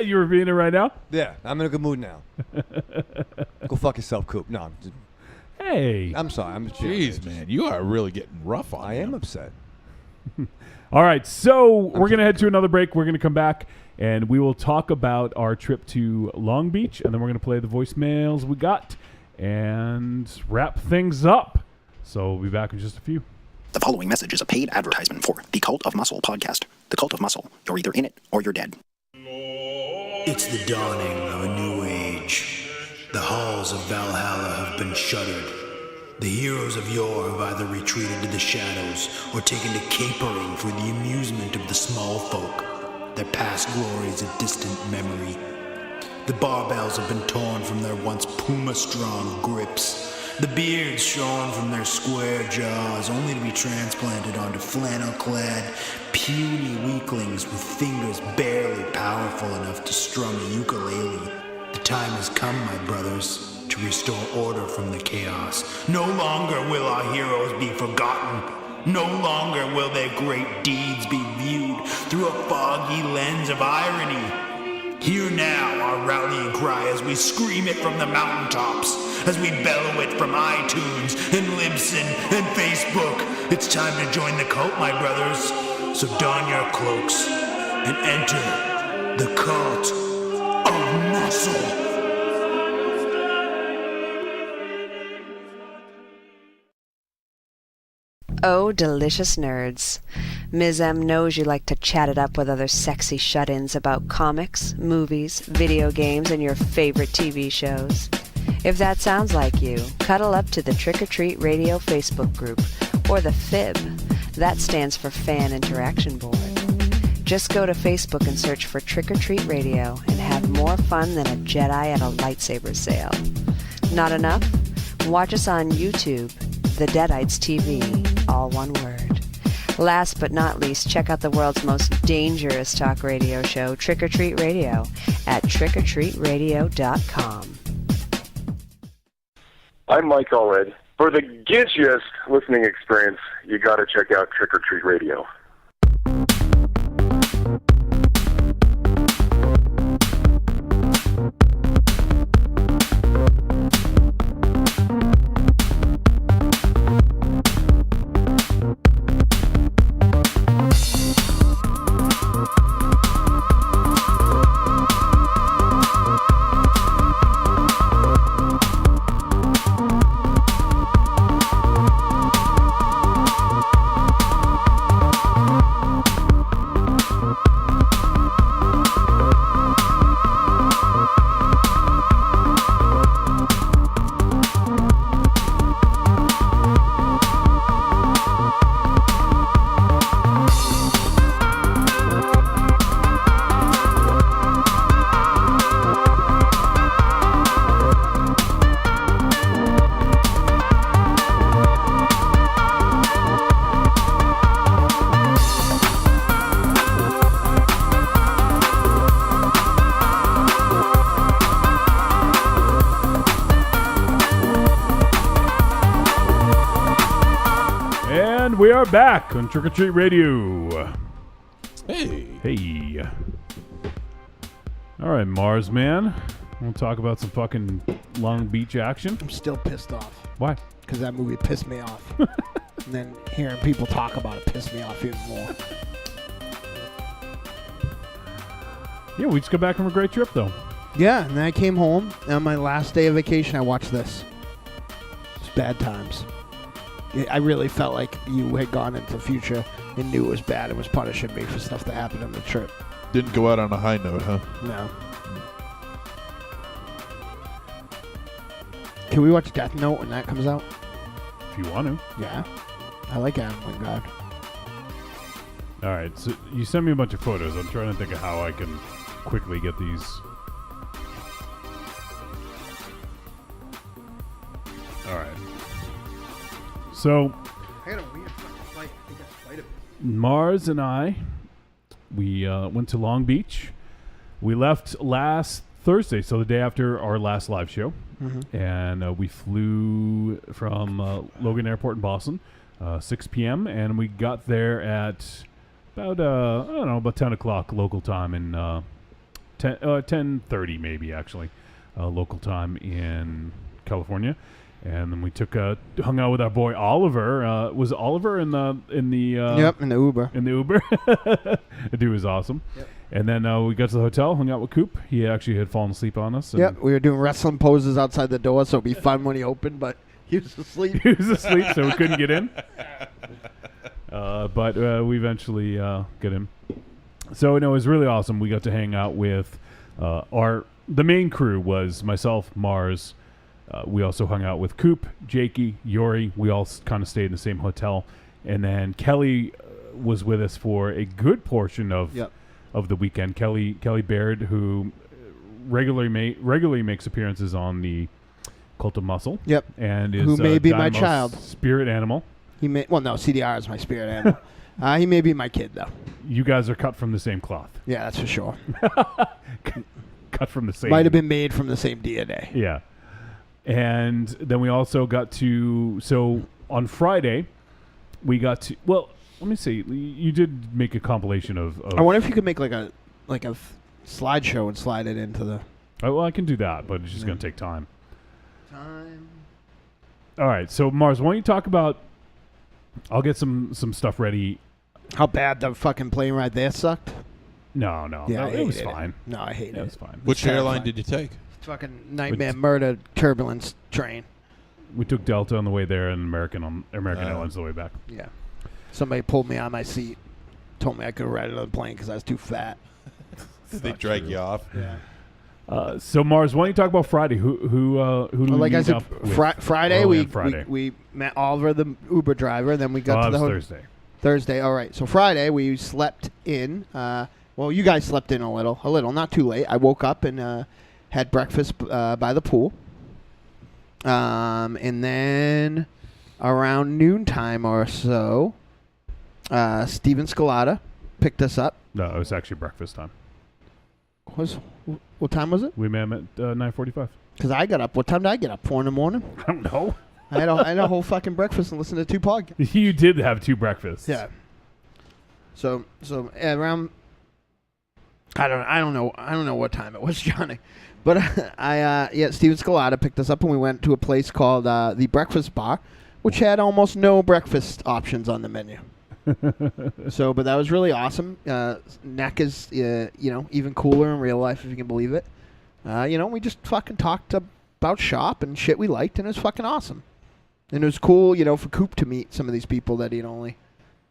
You reviewing it right now? Yeah, I'm in a good mood now. Go fuck yourself, Coop. No, Hey. I'm sorry. I'm Jeez, man, you are really getting rough on I am upset. All right, so we're going to head to another break. We're going to come back, and we will talk about our trip to Long Beach, and then we're going to play the voicemails we got and wrap things up. So we'll be back in just a few. The following message is a paid advertisement for the Cult of Muscle podcast. The Cult of Muscle. You're either in it or you're dead. It's the dawning of a new age. The halls of Valhalla have been shuttered. The heroes of yore have either retreated to the shadows or taken to capering for the amusement of the small folk. Their past glories a distant memory. The barbells have been torn from their once puma-strong grips. The beards shorn from their square jaws, only to be transplanted onto flannel-clad, puny weaklings with fingers barely powerful enough to strum a ukulele. The time has come, my brothers, to restore order from the chaos. No longer will our heroes be forgotten. No longer will their great deeds be viewed through a foggy lens of irony. Hear now our rallying cry as we scream it from the mountaintops, as we bellow it from iTunes and Libsyn and Facebook. It's time to join the cult, my brothers. So don your cloaks and enter the Cult of Muscle. Oh, delicious nerds. Ms. M knows you like to chat it up with other sexy shut-ins about comics, movies, video games, and your favorite TV shows. If that sounds like you, cuddle up to the Trick or Treat Radio Facebook group, or the FIB. That stands for Fan Interaction Board. Just go to Facebook and search for Trick or Treat Radio and have more fun than a Jedi at a lightsaber sale. Not enough? Watch us on YouTube, The Deadites TV, all one word. Last but not least, check out the world's most dangerous talk radio show, Trick or Treat Radio, at trickortreatradio.com. I'm Mike Allred. For the gidgiest listening experience, you gotta check out Trick or Treat Radio. We are back on Trick or Treat Radio. Hey. All right, Mars Man. We'll talk about some fucking Long Beach action. I'm still pissed off. Why? Because that movie pissed me off. And then hearing people talk about it pissed me off even more. Yeah, we just got back from a great trip, though. Yeah, and then I came home, and on my last day of vacation, I watched this. It's bad times. I really felt like you had gone into the future and knew it was bad and was punishing me for stuff that happened on the trip. Didn't go out on a high note, huh? No. Can we watch Death Note when that comes out? If you want to. Yeah. I like Adam Wingard. All right, so you sent me a bunch of photos. I'm trying to think of how I can quickly get these. All right. So, I had a weird fucking flight. I think I flighted. Mars and I, we went to Long Beach. We left last Thursday, so the day after our last live show. Mhm. And we flew from Logan Airport in Boston, 6 p.m., and we got there at about, I don't know, about 10 o'clock local time in 10:30 maybe, actually, local time in California. And then we hung out with our boy Oliver. Was Oliver in the Yep, in the Uber. In the Uber. The dude was awesome. Yep. And then we got to the hotel, hung out with Coop. He actually had fallen asleep on us. And Yep, we were doing wrestling poses outside the door, so it'd be fun when he opened, but he was asleep. He was asleep, so we couldn't get in. But we eventually got in. So no, it was really awesome. We got to hang out with the main crew was myself, Mars. We also hung out with Coop, Jakey, Yori. We all kind of stayed in the same hotel. And then Kelly was with us for a good portion of the weekend. Kelly Baird, who regularly makes appearances on the Cult of Muscle. Yep. And is who may be my Dynamo's child. spirit animal. Well, no, CDR is my spirit animal. He may be my kid, though. You guys are cut from the same cloth. Yeah, that's for sure. Cut from the same. Might have been made from the same DNA. Yeah. And then we also got to, so on Friday, we got to, well, let me see. You did make a compilation of I wonder if you could make like a slideshow and slide it into the... Oh, well, I can do that, but it's just going to take time. All right, so Mars, why don't you talk about, I'll get some stuff ready. How bad the fucking plane ride there sucked? No. Yeah, it was fine. No, I hate it. It was fine. Which airline did you take? Fucking nightmare murder turbulence train. We took Delta on the way there and American Airlines on the way back. Yeah. Somebody pulled me on my seat, told me I could ride another plane because I was too fat. Did they drag you off? Yeah. So Mars, why don't you talk about Friday? Who do we like I meet said, up with? Friday, Oh, yeah, we met Oliver, the Uber driver, then we got to the Thursday. Thursday, all right. So Friday, we slept in. Well, you guys slept in a little, not too late. I woke up and had breakfast by the pool. And then around noontime or so, Steven Scalata picked us up. No, it was actually breakfast time. What time was it? We met him at 9:45. Because I got up. What time did I get up? 4 in the morning? I don't know. I had a whole fucking breakfast and listened to 2 podcasts. You did have 2 breakfasts. Yeah. So around I don't know what time it was, Johnny. But Steven Scalata picked us up and we went to a place called the Breakfast Bar, which had almost no breakfast options on the menu. But that was really awesome. Neck is even cooler in real life if you can believe it. We just fucking talked about shop and shit we liked, and it was fucking awesome. And it was cool, for Coop to meet some of these people that he'd only,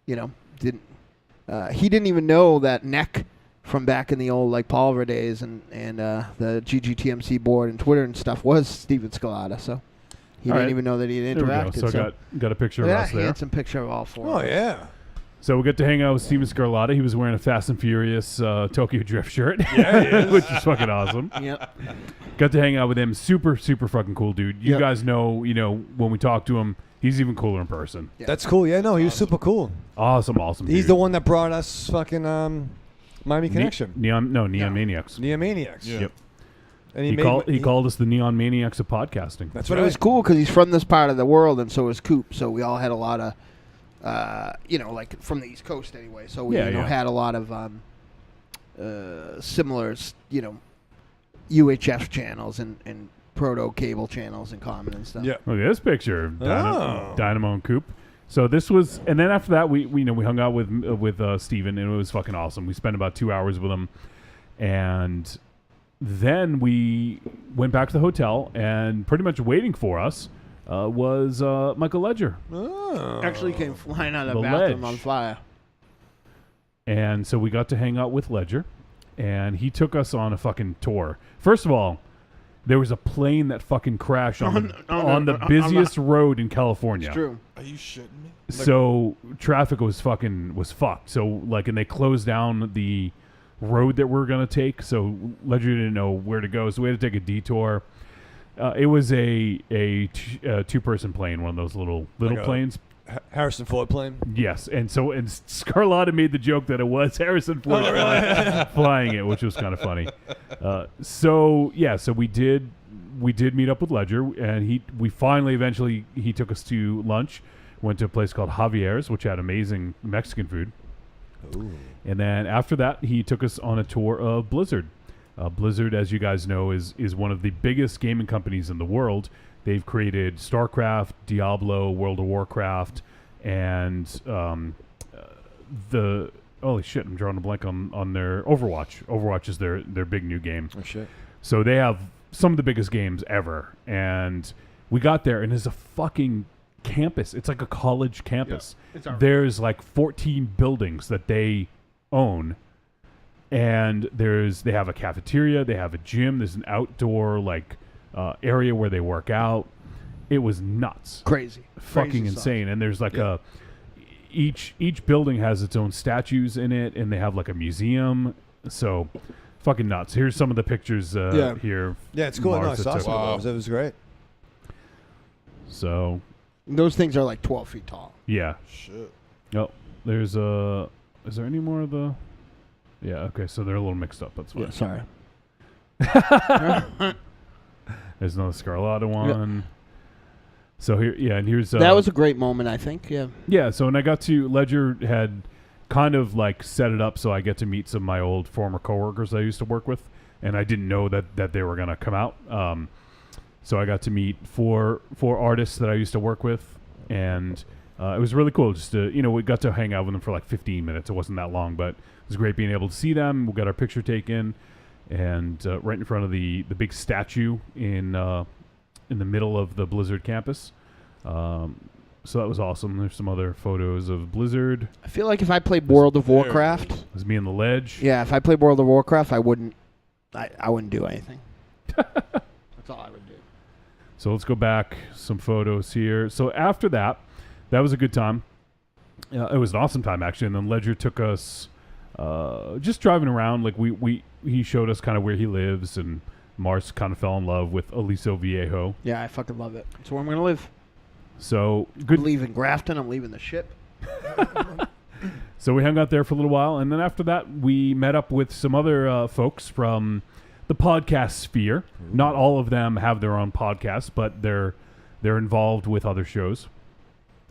didn't. He didn't even know that Neck from back in the old Palver days and the GGTMC board and Twitter and stuff was Steven Scalata. So he didn't even know that he'd interacted. There we go. So got a picture of us there. Handsome picture of all 4. Oh yeah. So we got to hang out with Steven Scalata. He was wearing a Fast and Furious Tokyo Drift shirt. Yeah, he is. Which is fucking awesome. Yep. Got to hang out with him. Super, super fucking cool dude. You guys know, when we talk to him, he's even cooler in person. Yeah. That's cool. Yeah, no, he was super cool. Awesome He's dude. the one that brought us fucking Miami Connection. Neon Maniacs. Neon Maniacs. Yeah. Yep. And he called us the Neon Maniacs of podcasting. That's But right. it was cool because he's from this part of the world, and so is Coop. So we all had a lot of, from the East Coast anyway. So we had a lot of similar, UHF channels and proto cable channels in common and stuff. Yeah. Look at this picture of Dynamo and Coop. So this was, and then after that, we hung out with Steven, and it was fucking awesome. We spent about 2 hours with him, and then we went back to the hotel, and pretty much waiting for us was Michael Ledger. Oh. Actually came flying out of The the bathroom Ledge. on fire. And so we got to hang out with Ledger, and he took us on a fucking tour. First of all, there was a plane that fucking crashed on the busiest road in California. It's true. Are you shitting me? So traffic was fucked. So and they closed down the road that we're gonna take. So Ledger didn't know where to go, so we had to take a detour. It was a two-person plane, one of those little Like a planes. Harrison Ford plane. Yes, and Scarlotta made the joke that it was Harrison Ford flying it, which was kind of funny. So we did meet up with Ledger, and we finally eventually he took us to lunch. Went to a place called Javier's, which had amazing Mexican food. Ooh. And then after that, he took us on a tour of Blizzard. Blizzard, as you guys know, is one of the biggest gaming companies in the world. They've created StarCraft, Diablo, World of Warcraft, and holy shit, I'm drawing a blank on their Overwatch. Overwatch is their big new game. Oh shit! So they have some of the biggest games ever. And we got there, and there's a fucking campus. It's like a college campus. Yeah, there's like 14 buildings that they own. And they have a cafeteria, they have a gym, there's an outdoor area where they work out. It was nuts. Crazy. Fucking Crazy insane. stuff. And there's each building has its own statues in it, and they have like a museum. So fucking nuts. Here's some of the pictures here. Yeah, it's cool. No, I Martha saw took. some of those. It was great. So those things are like 12 feet tall. yeah. Shit. Oh, there's is there any more of the? Yeah. Okay. So they're a little mixed up. That's fine. Yeah, sorry. There's another Scarlotta one. So and here's that was a great moment, I think. Yeah. Yeah. So when I got to Ledger, had kind of like set it up so I get to meet some of my old former coworkers I used to work with, and I didn't know that they were gonna come out. So I got to meet four artists that I used to work with, and it was really cool. Just to, we got to hang out with them for like 15 minutes. It wasn't that long, but it was great being able to see them. We got our picture taken, and right in front of the big statue in the middle of the Blizzard campus. So that was awesome. There's some other photos of Blizzard. I feel like if I played World of Warcraft, it was me on the ledge. Yeah, if I played World of Warcraft, I wouldn't do anything. That's all I would do. So let's go back some photos here. So after that was a good time. It was an awesome time actually. And then Ledger took us just driving around. Like he showed us kind of where he lives, and Mars kind of fell in love with Aliso Viejo. Yeah, I fucking love it. It's where I'm gonna live. So good. I'm leaving Grafton. I'm leaving the ship. So we hung out there for a little while, and then after that, we met up with some other folks from the podcast sphere. Not all of them have their own podcast, but they're involved with other shows.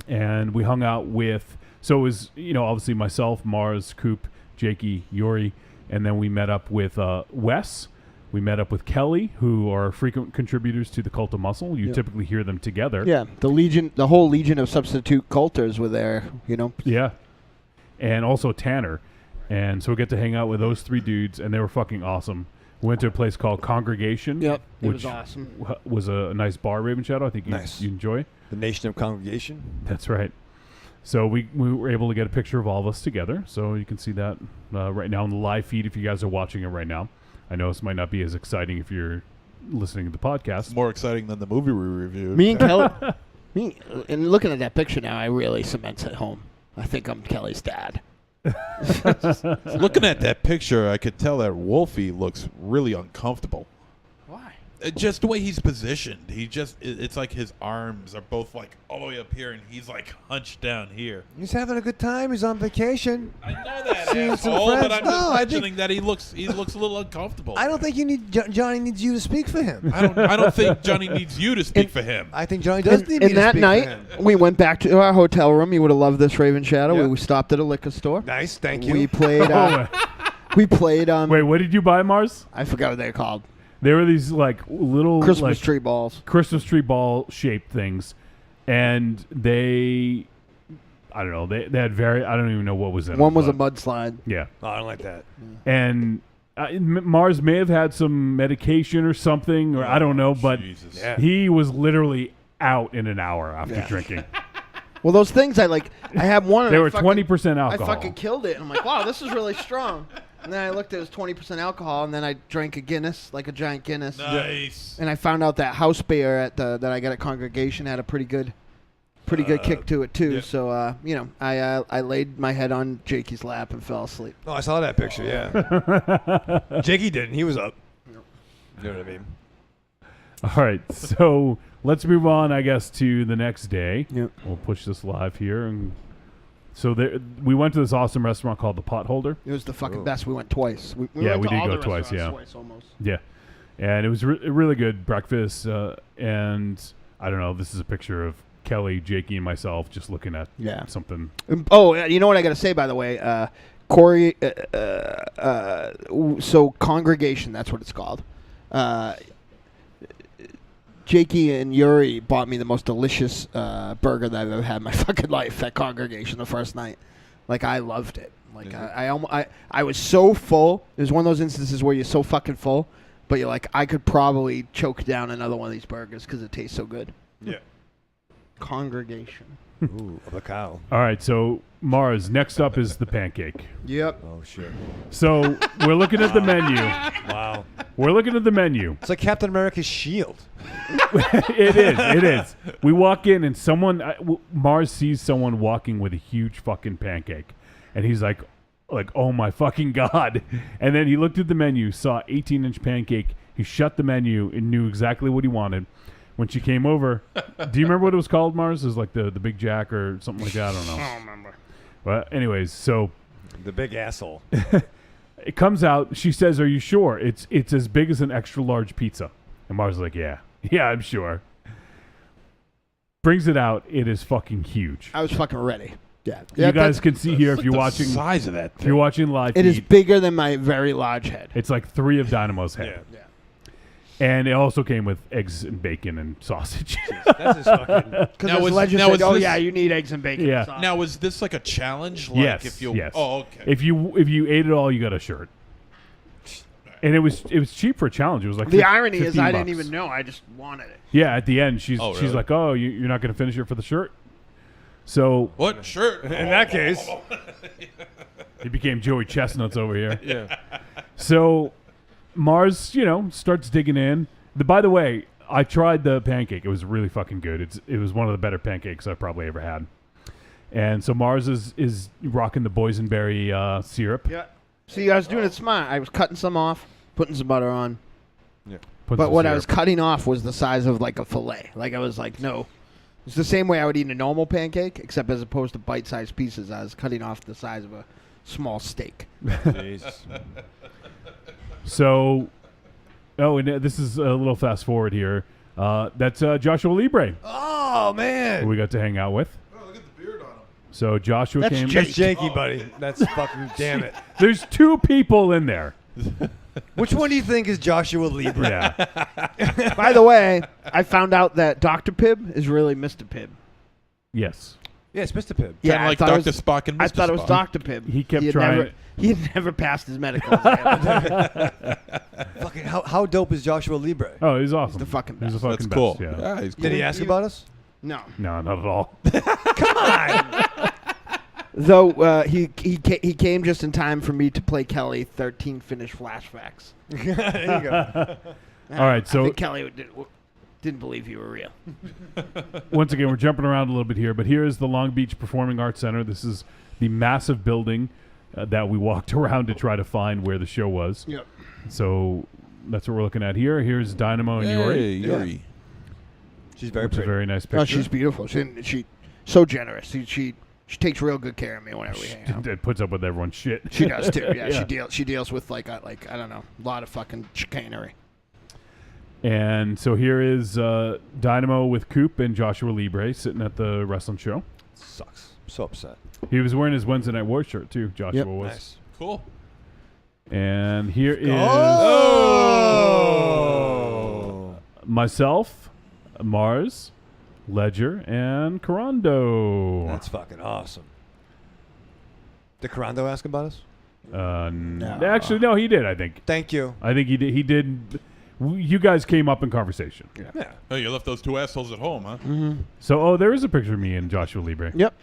And we hung out with. So it was obviously myself, Mars, Coop, Jakey, Yuri, and then we met up with Wes. We met up with Kelly, who are frequent contributors to the Cult of Muscle. You typically hear them together. Yeah, the whole legion of substitute culters were there, Yeah. And also Tanner. And so we get to hang out with those three dudes, and they were fucking awesome. We went to a place called Congregation. Yep, it which was awesome. Was a nice bar, Raven Shadow. I think you enjoy. The Nation of Congregation. That's right. So we were able to get a picture of all of us together. So you can see that right now on the live feed if you guys are watching it right now. I know this might not be as exciting if you're listening to the podcast. It's more exciting than the movie we reviewed. Me and Kelly, and looking at that picture now, I really cements it home. I think I'm Kelly's dad. Looking at that picture, I could tell that Wolfie looks really uncomfortable. Why? Just the way he's positioned. It's like his arms are both like all the way up here, and he's like hunched down here. He's having a good time. He's on vacation. I know that, Seeing some asshole, friends. but I'm No, just I mentioning think- that he looks a little uncomfortable. I don't think you need Johnny needs you to speak for him. I don't think Johnny needs you to speak for him. I think Johnny does need me And to that speak night, for him. we went back to our hotel room. You would have loved this, Raven Shadow. Yeah. We stopped at a liquor store. Nice, thank you. We played. We played. Wait, what did you buy, Mars? I forgot what they're called. They were these like little Christmas tree balls. Christmas tree ball shaped things, and they I don't know. They had I don't even know what was in One it. was a but- mudslide. Yeah. Oh, I don't like that. And Mars may have had some medication or something, or I don't know, but Yeah. he was literally out in an hour after drinking. Well, those things I had one. And They I were fucking- 20% alcohol. I fucking killed it. And I'm like, wow, this is really strong. And then I looked at it was 20% alcohol, and then I drank a Guinness, like a giant Guinness. Nice. And I found out that house beer that I got at Congregation had a pretty good kick to it too. yeah. So I laid my head on Jakey's lap and fell asleep. Oh, I saw that picture. Yeah. Jakey didn't. He was up. You know what I mean? All right, so let's move on, I guess, to the next day. Yep. We'll push this live here. And so we went to this awesome restaurant called the Potholder. It was the fucking best. We went twice. We Yeah, went we to did all go the twice, restaurants yeah. twice almost. Yeah. And it was really good breakfast. And I don't know, this is a picture of Kelly, Jakey, and myself just looking at something. Oh, you know what I got to say, by the way? Corey, so Congregation, that's what it's called. Jakey and Yuri bought me the most delicious burger that I've ever had in my fucking life at Congregation the first night. Like, I loved it. Like, I was so full. It was one of those instances where you're so fucking full, but you're like, I could probably choke down another one of these burgers because it tastes so good. Yeah. Congregation. Ooh, of a cow. All right, so Mars, next up is the pancake. Yep. Oh, shit. So we're looking at the menu. Wow. We're looking at the menu. It's like Captain America's shield. It is. We walk in and Mars sees someone walking with a huge fucking pancake. And he's like, oh my fucking God. And then he looked at the menu, saw 18-inch pancake. He shut the menu and knew exactly what he wanted. When she came over, do you remember what it was called, Mars? It was like the Big Jack or something like that. I don't know. I don't remember. Well, anyways, so The big asshole. it comes out. She says, "Are you sure? It's as big as an extra large pizza." And Mars is like, "Yeah, I'm sure." Brings it out. It is fucking huge. I was fucking ready. Yeah. You guys can see here if you're watching. Size of that. If you're watching live, It is feed, bigger than my very large head. It's like 3 of Dynamo's head. Yeah. And it also came with eggs and bacon and sausage. That's just fucking. Because Now the was- legend now said, was "Oh this- yeah, you need eggs and bacon." Yeah. and sauce." Now, is this like a challenge? Like Yes. If you, yes. Oh, okay. If you ate it all, you got a shirt. And it was cheap for a challenge. It was like the irony is, I $15. didn't even know. I just wanted it. Yeah, at the end, she's Oh, really? like, "Oh, you're not going to finish it for the shirt." So What shirt? In that case. he became Joey Chestnuts over here. Yeah. So Mars, starts digging in. By the way, I tried the pancake. It was really fucking good. It was one of the better pancakes I've probably ever had. And so Mars is rocking the boysenberry syrup. Yeah. See, I was doing it smart. I was cutting some off, putting some butter on. Yeah. Put But some what I syrup. was cutting off was the size of like a fillet. Like I was like, no. It's the same way I would eat a normal pancake, except as opposed to bite-sized pieces, I was cutting off the size of a small steak. Jesus. So, and this is a little fast forward here. That's Joshua Libre, Oh, man. who we got to hang out with. Oh, look at the beard on him. So Joshua That's came. That's Jakey, buddy. That's fucking damn it. There's 2 people in there. Which one do you think is Joshua Libre? Yeah. By the way, I found out that Dr. Pibb is really Mr. Pibb. Yes. Yeah, it's Mr. Pibb. Yeah, Kinda I like thought it Dr. was- Spock and I Mr. thought it was Spock. Dr. Pibb. He kept had trying. He had never passed his medical. Fucking how dope is Joshua Libre? Oh, he's awesome. He's the fucking He's the best. fucking That's cool. best. Yeah. he's cool. Did he ask about us? No. No, not at all. Come on. Though he came just in time for me to play Kelly 13 finished flashbacks. There you go. All right, I so think Kelly didn't believe you were real. once again, we're jumping around a little bit here, but here is the Long Beach Performing Arts Center. This is the massive building that we walked around to try to find where the show was. Yep. So that's what we're looking at here. Here's Dynamo and Yuri. Hey, Yuri. She's very Which is a pretty. very nice picture. Oh, she's beautiful. She so generous. She takes real good care of me whenever we hang out. It puts up with everyone's shit. She does too. Yeah, Yeah. she deals with like I don't know, a lot of fucking chicanery. And so here is Dynamo with Coop and Joshua Libre sitting at the wrestling show. Sucks. I'm so upset. He was wearing his Wednesday Night War shirt too. Joshua was. Nice. Cool. And here is Oh. myself, Mars, Ledger, and Carando. That's fucking awesome. Did Carando ask about us? Actually, no, he did, I think. Thank you. I think he did. He did. You guys came up in conversation. Yeah. Oh, you left those two assholes at home, huh? Mm-hmm. So, there is a picture of me and Joshua Libre. Yep.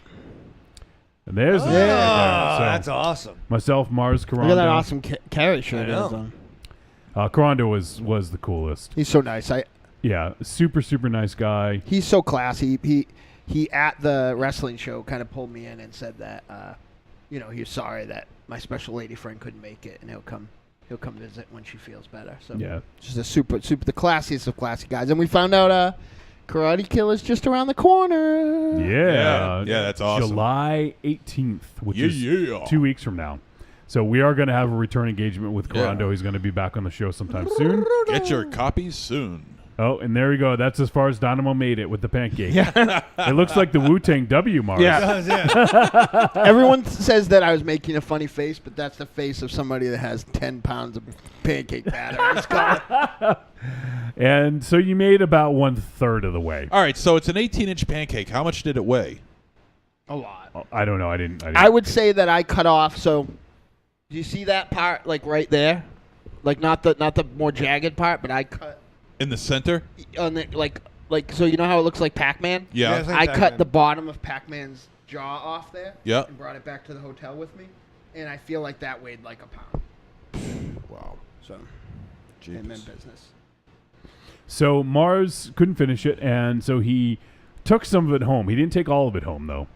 And there's the that's awesome. Myself, Mars, Carando. Look at that awesome Carrie shirt. I know. Carando was the coolest. He's so nice. Yeah, super nice guy. He's so classy. He at the wrestling show kind of pulled me in and said that he was sorry that my special lady friend couldn't make it, and he'll come visit when she feels better. So yeah, just a super the classiest of classy guys. And we found out Karate Kill is just around the corner. Yeah, that's awesome. July 18th, which is 2 weeks from now. So we are going to have a return engagement with Carando. Yeah. He's going to be back on the show sometime soon. Get your copies soon. Oh, and there we go. That's as far as Dynamo made it with the pancake. Yeah. It looks like the Wu-Tang W, Mars. Yeah. Everyone says that I was making a funny face, but that's the face of somebody that has 10 pounds of pancake batter. And so you made about 1/3 of the way. All right, so it's an 18-inch pancake. How much did it weigh? A lot. I don't know. I didn't. I would say that I cut off. So, do you see that part, like right there, like not the more jagged part, but I cut in the center on the like so you know how it looks like Pac-Man? Yeah. I cut the bottom of Pac-Man's jaw off there. Yeah. And brought it back to the hotel with me, and I feel like that weighed like a pound. Wow. So, I'm in business. So Mars couldn't finish it, and so he took some of it home. He didn't take all of it home, though.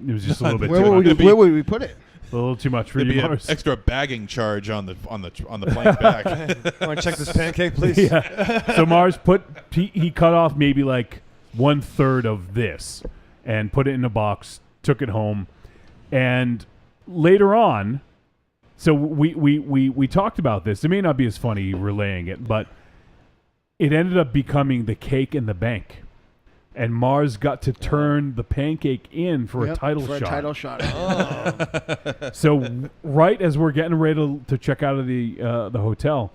It was just a little bit too much. Where would we put it? A little too much for There'd you, be Mars. an extra bagging charge on the plane back. Want to check this pancake, please? Yeah. So Mars he cut off maybe like 1/3 of this and put it in a box, took it home, and later on, so we talked about this. It may not be as funny relaying it, but it ended up becoming the cake in the bank. And Mars got to turn the pancake in for a title shot. For a title shot. So right as we're getting ready to check out of the hotel,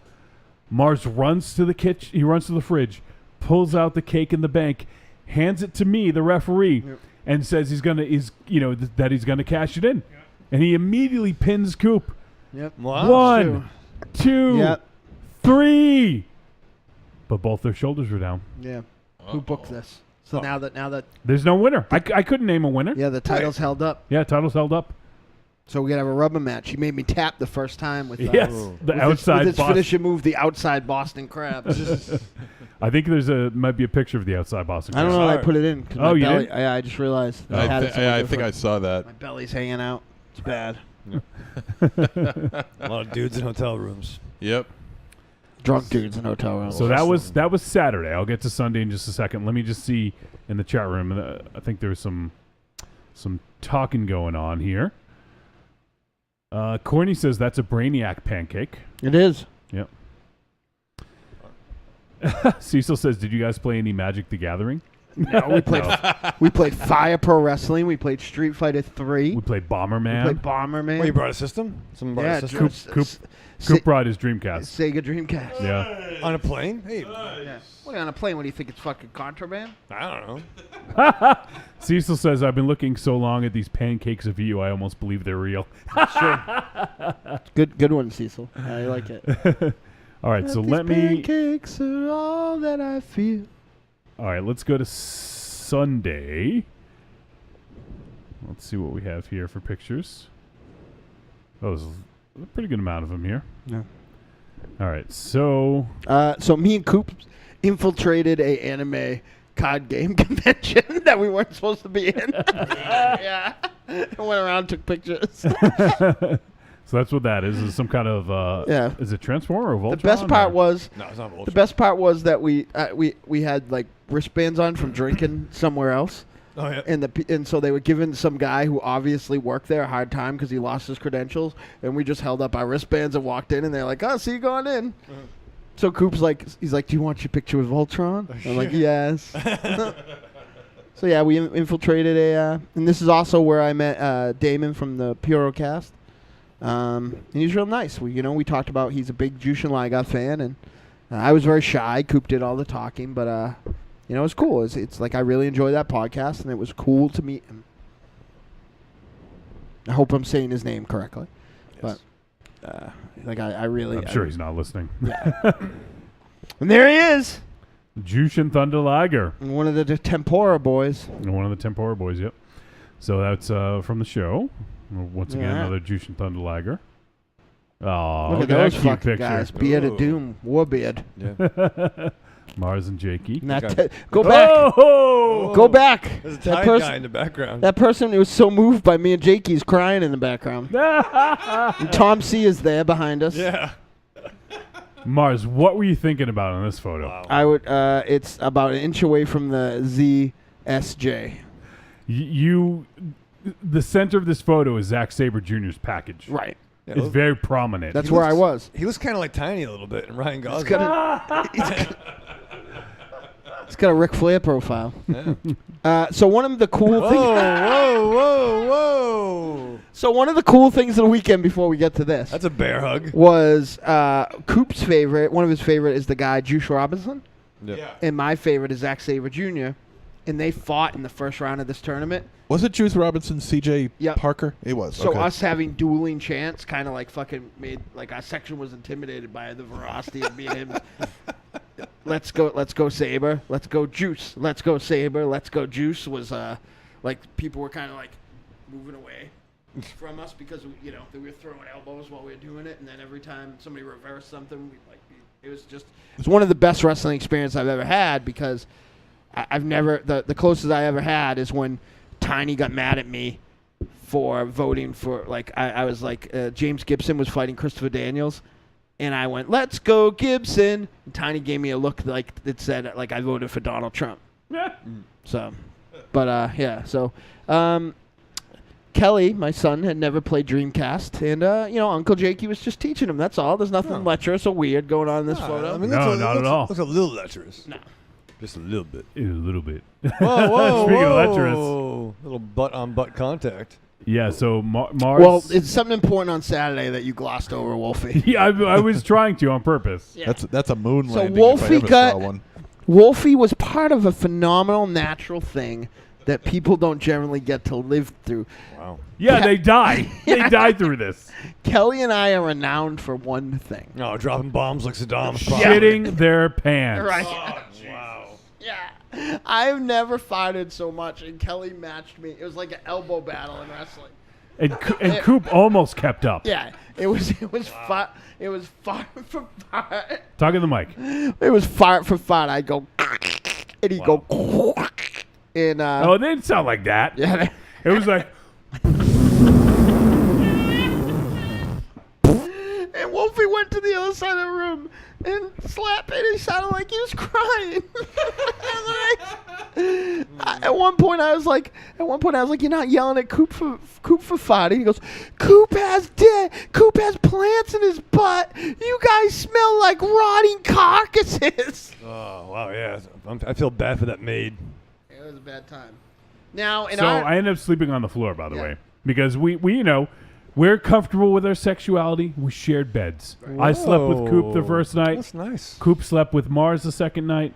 Mars runs to the kitchen. He runs to the fridge, pulls out the cake in the bank, hands it to me, the referee, and says he's gonna cash it in. And he immediately pins Coop. Yep. Wow. 1, 2, Yep. 3. But both their shoulders were down. Yeah. Who booked this? So now that There's no winner. I couldn't name a winner. the title's held up. Yeah, title's held up. So we're gonna have a rubber match. He made me tap the first time with Yes, the outside with his Boston- finishing move, the outside Boston crabs. I think might be a picture of the outside Boston. I don't know. Crab. I put it in. 'Cause Oh, my you belly, did? I just realized. I had it somewhere I think different. I saw that. My belly's hanging out. It's bad. A lot of dudes in hotel rooms. Yep. Drunk dudes in hotel rooms. So that was Saturday. I'll get to Sunday in just a second. Let me just see in the chat room. I think there's some talking going on here. Courtney says that's a Brainiac pancake. It is. Yep. Cecil says, "Did you guys play any Magic the Gathering?" No, we played Fire Pro Wrestling. We played Street Fighter 3. We played Bomberman. We played Bomberman. Well, you brought a system? Someone brought a system? Coop brought his Dreamcast. Sega Dreamcast. Yeah. On a plane? Hey. Yeah. What, on a plane? What do you think? It's fucking contraband? I don't know. Cecil says, "I've been looking so long at these pancakes of you, I almost believe they're real." Sure. Good one, Cecil. I like it. All right, so These let me. Pancakes are all that I feel. All right, let's go to Sunday. Let's see what we have here for pictures. Oh, there's a pretty good amount of them here. Yeah. All right, so So me and Coop infiltrated a anime card game convention that we weren't supposed to be in. Yeah. Went around, took pictures. so that's what that is. Is some kind of Yeah. Is it Transformer or Voltron? The best part was No, it's not Voltron. the best part was that we had like wristbands on from drinking somewhere else. Oh, yeah. And so they were giving some guy who obviously worked there a hard time because he lost his credentials, and we just held up our wristbands and walked in, and they're like, "Oh, see you going in." So Coop's like, he's like, "Do you want your picture with Voltron?" I'm like, "Yes." So yeah, we infiltrated and this is also where I met Damon from the Purocast. And he's real nice. We talked about he's a big Jushin Liga fan, and I was very shy. Coop did all the talking, but You know, it was cool. It's like I really enjoyed that podcast, and it was cool to meet him. I hope I'm saying his name correctly. Yes. But, like, I really... I'm sure he's not listening. Yeah. And there he is. Jushin Thunder Liger. One of the Tempura boys. One of the Tempura boys, yep. So that's from the show. Once again, Yeah. another Jushin Thunder Liger. Oh, Look at that those cute fucking picture. guys. Beard of Doom. Warbeard. Yeah. Mars and Jakey. Go back. Oh! Go back. There's a Thai guy in the background. That person who was so moved by me and Jakey's crying in the background. And Tom C is there behind us. Yeah. Mars, what were you thinking about in this photo? Wow. I would. It's about an inch away from the ZSJ. The center of this photo is Zack Sabre Jr.'s package. Right. Yeah, It's very prominent. That's where I was. He looks kind of like Tiny a little bit, and Ryan Gosling. It's got a Ric Flair profile. Yeah. So one of the cool things. Whoa. So one of the cool things of the weekend before we get to this. That's a bear hug. Was Coop's favorite. One of his favorite is the guy Juice Robinson. Yeah. And my favorite is Zack Sabre Jr. And they fought in the first round of this tournament. Was it Juice Robinson, C.J. Yep. Parker? It was. So okay. us having dueling chants kind of like fucking made, like, our section was intimidated by the veracity of me and him. Let's go Sabre. Let's go Juice. Let's go Sabre. Let's go Juice was like people were kind of like moving away from us because we were throwing elbows while we were doing it, and then every time somebody reversed something, it was one of the best wrestling experiences I've ever had because I've never the closest I ever had is when Tiny got mad at me for voting for I was like James Gibson was fighting Christopher Daniels. And I went, let's go, Gibson. And Tiny gave me a look like it said, like, I voted for Donald Trump. Yeah. So, but, yeah. So, Kelly, my son, had never played Dreamcast. And, Uncle Jakey was just teaching him. That's all. There's nothing lecherous or weird going on in this photo. I mean, No, not at all. Looks a little lecherous. No. Just a little bit. A little bit. Whoa. Speaking of lecherous. Little butt-on-butt contact. Yeah, so Mars... Well, it's something important on Saturday that you glossed over, Wolfie. Yeah, I was trying to on purpose. Yeah. That's a moon So landing Wolfie if I ever saw one. Wolfie was part of a phenomenal natural thing that people don't generally get to live through. Wow. Yeah, they die. They die through this. Kelly and I are renowned for one thing. Oh, dropping bombs like Saddam. Shitting their pants. Right. Wow. Yeah. I've never farted so much, and Kelly matched me. It was like an elbow battle in wrestling. And Coop almost kept up. Yeah. It was fart. It was fart for fart. Talk in the mic. It was fart for fart. I'd go, and he'd go, and Oh, it didn't sound like that. Yeah. It was like... And Wolfie went to the other side of the room and slapped it. He sounded like he was crying. At one point, I was like, "You're not yelling at Coop for farting." He goes, "Coop has plants in his butt. You guys smell like rotting carcasses." Oh, wow, yeah. I feel bad for that maid. It was a bad time. Now, So I ended up sleeping on the floor, by the way, because we we're comfortable with our sexuality. We shared beds. I slept with Coop the first night. That's nice. Coop slept with Mars the second night.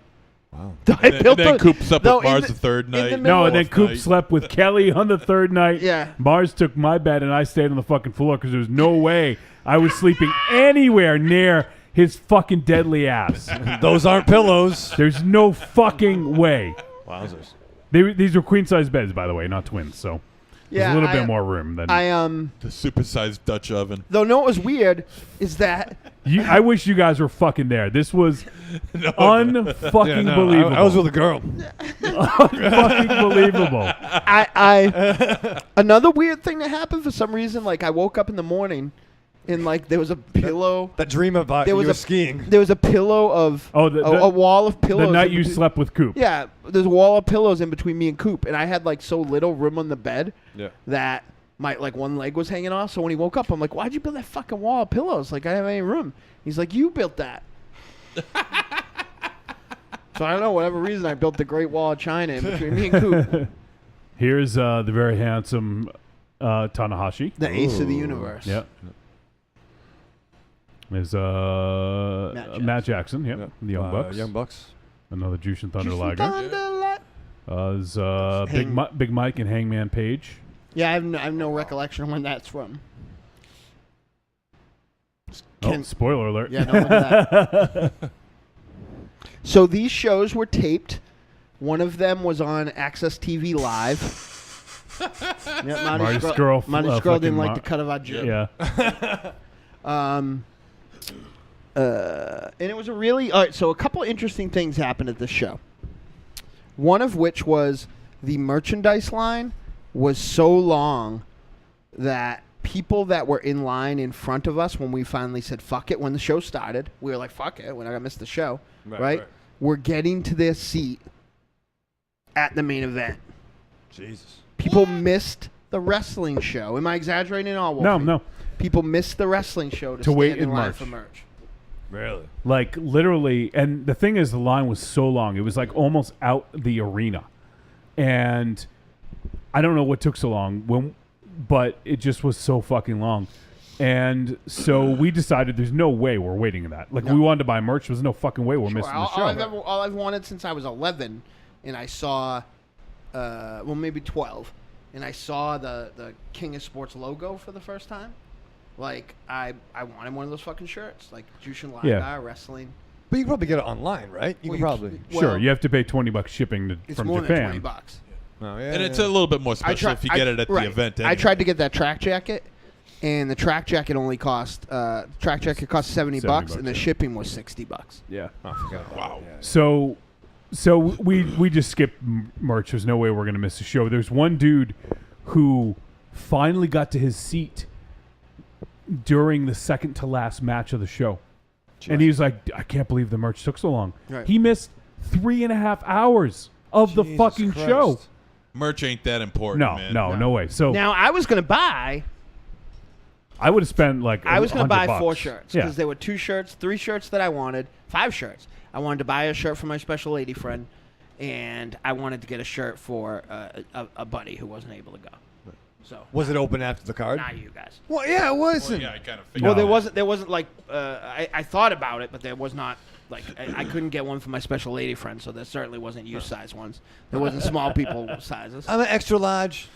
Wow. I And then Coop slept with Mars the third night. No, and then fourth Coop night. slept with Kelly on the third night. Yeah. Mars took my bed, and I stayed on the fucking floor because there was no way I was sleeping anywhere near his fucking deadly ass. Those aren't pillows. There's no fucking way. Wowzers. These were queen-size beds, by the way, not twins, so there's Yeah, a little I- bit more room than... The supersized Dutch oven. Though, no, what was weird is that I wish you guys were fucking there. This was unfucking believable. I was with a girl. Unfucking believable. I another weird thing that happened for some reason. Like I woke up in the morning, and like there was a pillow. That dream of There you was were a skiing. There was a pillow of a wall of pillows. The night in you between- slept with Coop. Yeah, there's a wall of pillows in between me and Coop, and I had like so little room on the bed Yeah. that my one leg was hanging off. So when he woke up, I'm like, "Why'd you build that fucking wall of pillows? Like I didn't have any room." He's like, "You built that." So I don't know, whatever reason, I built the Great Wall of China in between me and Coop, Here's the very handsome Tanahashi. the ace of the universe. Yep. There's Matt Jackson. Yep. The Young Bucks. Young Bucks. Another Jushin Thunder Jushin Liger. Thunder There's Big Mike and Hangman Page. Yeah, I have no recollection of when that's from. Spoiler alert. Yeah, no, look at that. So these shows were taped. One of them was on Access TV Live. Yeah, Marty Scurll. Marty Scurll didn't like the cut of our jib. Yeah. And it was a really... All right, so a couple interesting things happened at this show. One of which was the merchandise line was so long that people that were in line in front of us when we finally said fuck it when the show started, we were like fuck it, we're not going to miss the show, right? We're getting to their seat at the main event. Jesus. People missed the wrestling show. Am I exaggerating at all, Wolfie? No. People missed the wrestling show to wait stand in in line merch. for merch. Really? Like literally, and the thing is, the line was so long; it was like almost out the arena, and I don't know what took so long but it just was so fucking long, and so we decided there's no way we're waiting in that. Like we wanted to buy merch, there's no fucking way we're missing the show. All I've wanted since I was 11, and I saw, maybe 12, and I saw the King of Sports logo for the first time. Like, I wanted one of those fucking shirts. Like, Jushin Liger, wrestling. But you can probably get it online, right? You can probably. Sure, you have to pay $20 shipping It's from more Japan. than $20. Oh, yeah, And it's a little bit more special if you get it at the event. Anyway. I tried to get that track jacket, and the track jacket only cost $70, and the shipping was $60. Yeah. Oh, I forgot. Wow. So we just skipped merch. There's no way we're gonna miss the show. There's one dude who finally got to his seat during the second to last match of the show, and he was like, "I can't believe the merch took so long." Right. He missed 3.5 hours of the fucking Christ. show. Merch ain't that important, man. No way. So Now, I was going to buy... I would have spent like I was going to buy $100. 4 shirts Yeah. because there were 2 shirts, 3 shirts that I wanted, 5 shirts. I wanted to buy a shirt for my special lady friend, and I wanted to get a shirt for a buddy who wasn't able to go. So Was it open after the card? not you guys. Well, yeah, it wasn't. Yeah, I kind of Well, figured. there wasn't like I thought about it, but there was not like I couldn't get one for my special lady friend, so there certainly wasn't U size ones. There wasn't small people sizes. I'm an extra large.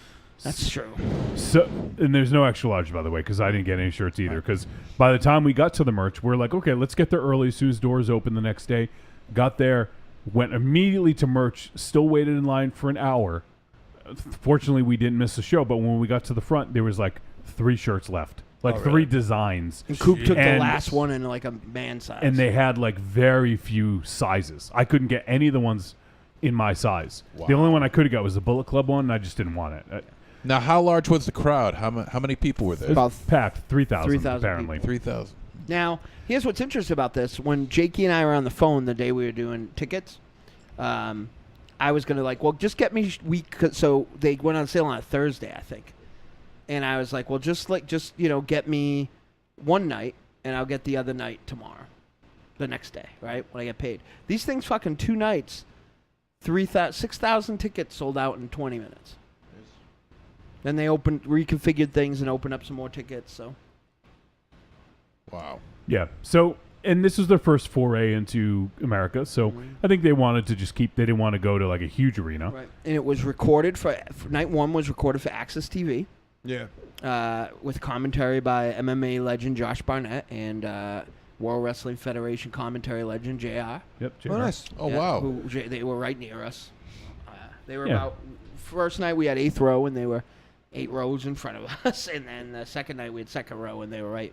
That's true. So, and there's no extra large, by the way, because I didn't get any shirts either. Because by the time we got to the merch, we're like, okay, let's get there early as soon as doors open the next day. Got there, went immediately to merch, still waited in line for an hour. Fortunately, we didn't miss the show, but when we got to the front, there was like 3 shirts left. Like 3 designs. And Coop took the And- last one in like a man size. And they had like very few sizes. I couldn't get any of the ones in my size. The only one I could have got was the Bullet Club one, and I just didn't want it. Now, how large was the crowd? How many people were there? It was packed. 3,000 3,000 apparently. 3,000. Now, here's what's interesting about this. When Jakey and I were on the phone the day we were doing tickets, I was going to like, well, just get me so they went on sale on a Thursday, I think. And I was like, well, just get me one night and I'll get the other night tomorrow. The next day, right? When I get paid. These things fucking 2 nights, 6,000 tickets sold out in 20 minutes. Then they reconfigured things and opened up some more tickets, so. Wow. Yeah. So, and this was their first foray into America, so I think they wanted to just they didn't want to go to like a huge arena. Right. And it was recorded for night 1 was recorded for Access TV. Yeah. With commentary by MMA legend Josh Barnett and World Wrestling Federation commentary legend JR. Yep. JR. Oh, nice. Oh, wow. They were right near us. They were Yeah. about first night we had 8th row and they were 8 rows in front of us, and then the second night we had 2nd row and they were right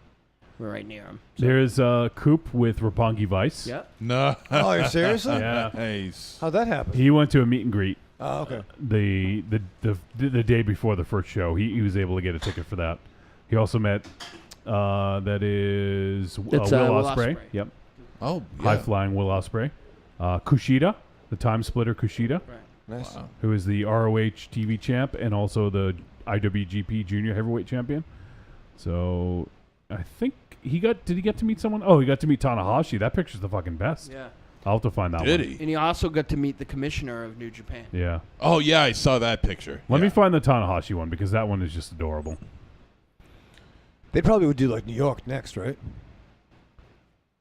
near them. There's Coop with Roppongi Vice. Yep. No. Oh, you're seriously? Yeah. Nice. How'd that happen? He went to a meet and greet. Oh, okay. The day before the first show, he was able to get a ticket for that. He also met Will Ospreay. Yep. Oh, yeah. High flying Will Ospreay. Kushida, the time splitter Kushida, Nice. who is the ROH TV champ and also the IWGP Junior Heavyweight Champion. So I think did he get to meet someone? Oh, he got to meet Tanahashi. That picture's the fucking best. Yeah. I'll have to find that Did one. he? And he also got to meet the commissioner of New Japan. Yeah. Oh, yeah, I saw that picture. Let me find the Tanahashi one because that one is just adorable. They probably would do like New York next, right?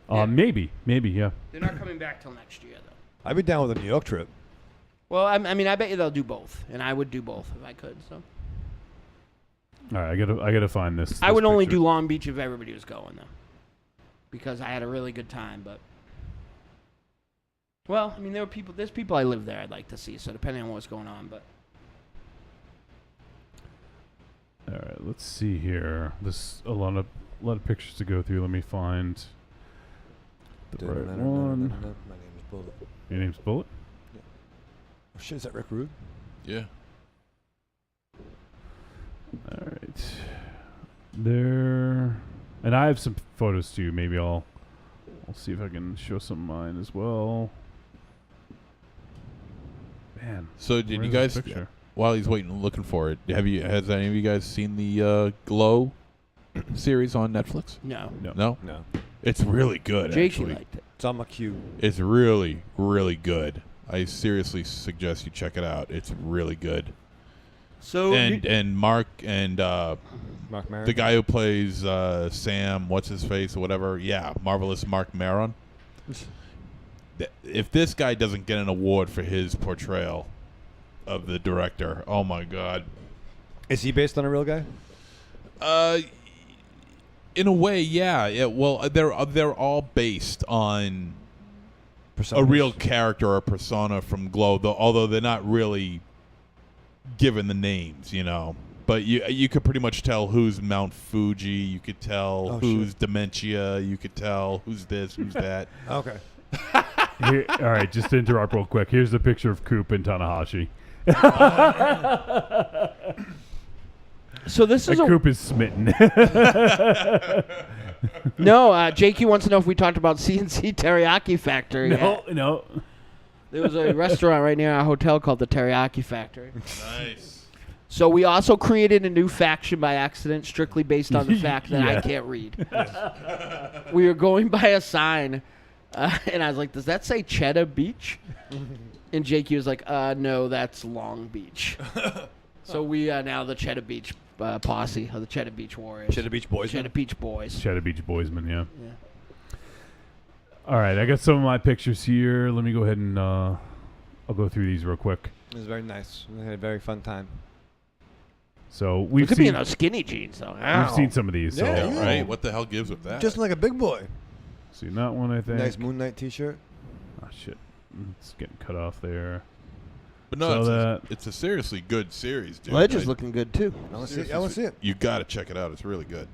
Maybe, yeah. They're not coming back till next year, though. I'd be down with a New York trip. Well, I mean, I bet you they'll do both, and I would do both if I could. So All right, I gotta find this. I would only picture. do Long Beach if everybody was going though, because I had a really good time. But well, I mean, there's people I live there I'd like to see. So depending on what's going on, but All right, let's see here. There's a lot of pictures to go through. Let me find the right one. My name is Bullet. Your name's Bullet? Yeah. Oh, shit, is that Rick Rude? Yeah. All right. There. And I have some photos too. Maybe I'll see if I can show some of mine as well. Man. So did you where's guys, the picture? while he's waiting looking for it, has any of you guys seen the Glow series on Netflix? No. No? No. It's really good, Jakey actually. liked it. It's on my queue. It's really, really good. I seriously suggest you check it out. It's really good. So and Mark and Mark Maron? the guy who plays Sam, what's his face or whatever, Marvelous Mark Maron. If this guy doesn't get an award for his portrayal of the director, oh my God. Is he based on a real guy? In a way, yeah. Well, they're all based on a real character or persona from Glow, although they're not really given the names, you know. But you could pretty much tell who's Mount Fuji. You could tell who's Dementia. You could tell who's this, who's that. Okay. Here, all right, just to interrupt real quick. Here's the picture of Coop and Tanahashi. So this is Coop is smitten. No, Jakey wants to know if we talked about CNC Teriyaki Factory. No. There was a restaurant right near our hotel called the Teriyaki Factory. Nice. So we also created a new faction by accident, strictly based on the fact that I Yeah. can't read. We were going by a sign, and I was like, "Does that say Cheddar Beach?" And Jakey was like, "No, that's Long Beach." So we are now the Cheddar Beach posse, or the Cheddar Beach Warriors. Cheddar Beach Boys. Cheddar Beach Boys. Cheddar Beach Boysman, yeah. Yeah. All right, I got some of my pictures here. Let me go ahead and I'll go through these real quick. It was very nice. We had a very fun time. So we've Could be seen in those skinny jeans, though. we've seen some of these. So Yeah, Right? What the hell gives with that? Just like a big boy. seen that one, I think. Nice Moon Knight T-shirt. Oh shit, it's getting cut off there. But no, So it's a seriously good series, dude. Ledge is looking good too. I want to see it. You got to check it out. It's really good.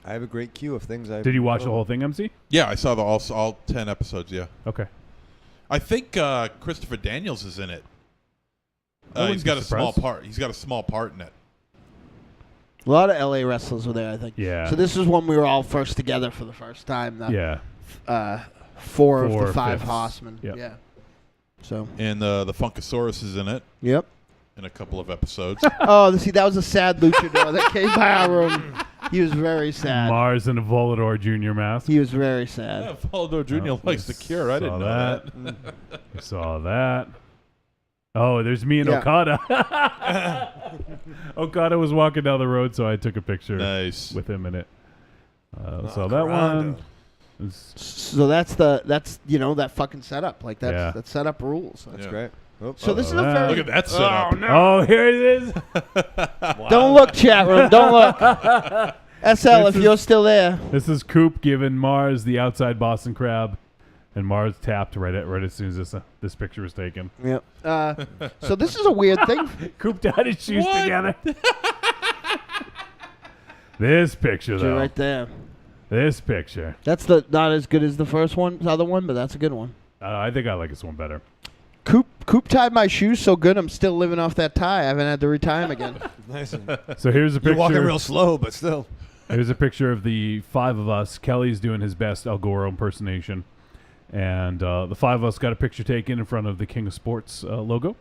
I have a great queue of things I. Did you watch the whole thing, MC? Yeah, I saw all 10 episodes. Yeah. Okay. I think Christopher Daniels is in it. I wouldn't He's be got a small surprised. part. He's got a small part in it. A lot of LA wrestlers were there, I think. Yeah. So this is when we were all first together for the first time. Yeah. Four of Four the five fifths. Horsemen. Yep. Yeah. So. And the Funkasaurus is in it. Yep. In a couple of episodes. Oh, see, that was a sad luchador that came by our room. He was very sad. Mars and a Volador Jr. mask. He was very sad. Yeah, Volador Jr. likes the Cure. I didn't know that. I saw that. Oh, there's me and Yeah. Okada. Okada was walking down the road, so I took a picture with him in it. So that one. So that's that fucking setup. Like Yeah. that setup rules. That's great. So this is a very Look at that setup. Oh, no. Oh, here it is. Don't look, chat room. Don't look. SL, if you're still there. This is Coop giving Mars the outside Boston Crab, and Mars tapped right as soon as this picture was taken. Yep. So this is a weird thing. Coop tied his shoes together. This picture, See though. right there. This picture. That's not as good as the first one, the other one, but that's a good one. I think I like this one better. Coop tied my shoes so good I'm still living off that tie. I haven't had to retie them again. Nice. So here's a picture. You're walking real slow, but still. Here's a picture of the five of us. Kelly's doing his best El Goro impersonation. And the five of us got a picture taken in front of the King of Sports logo,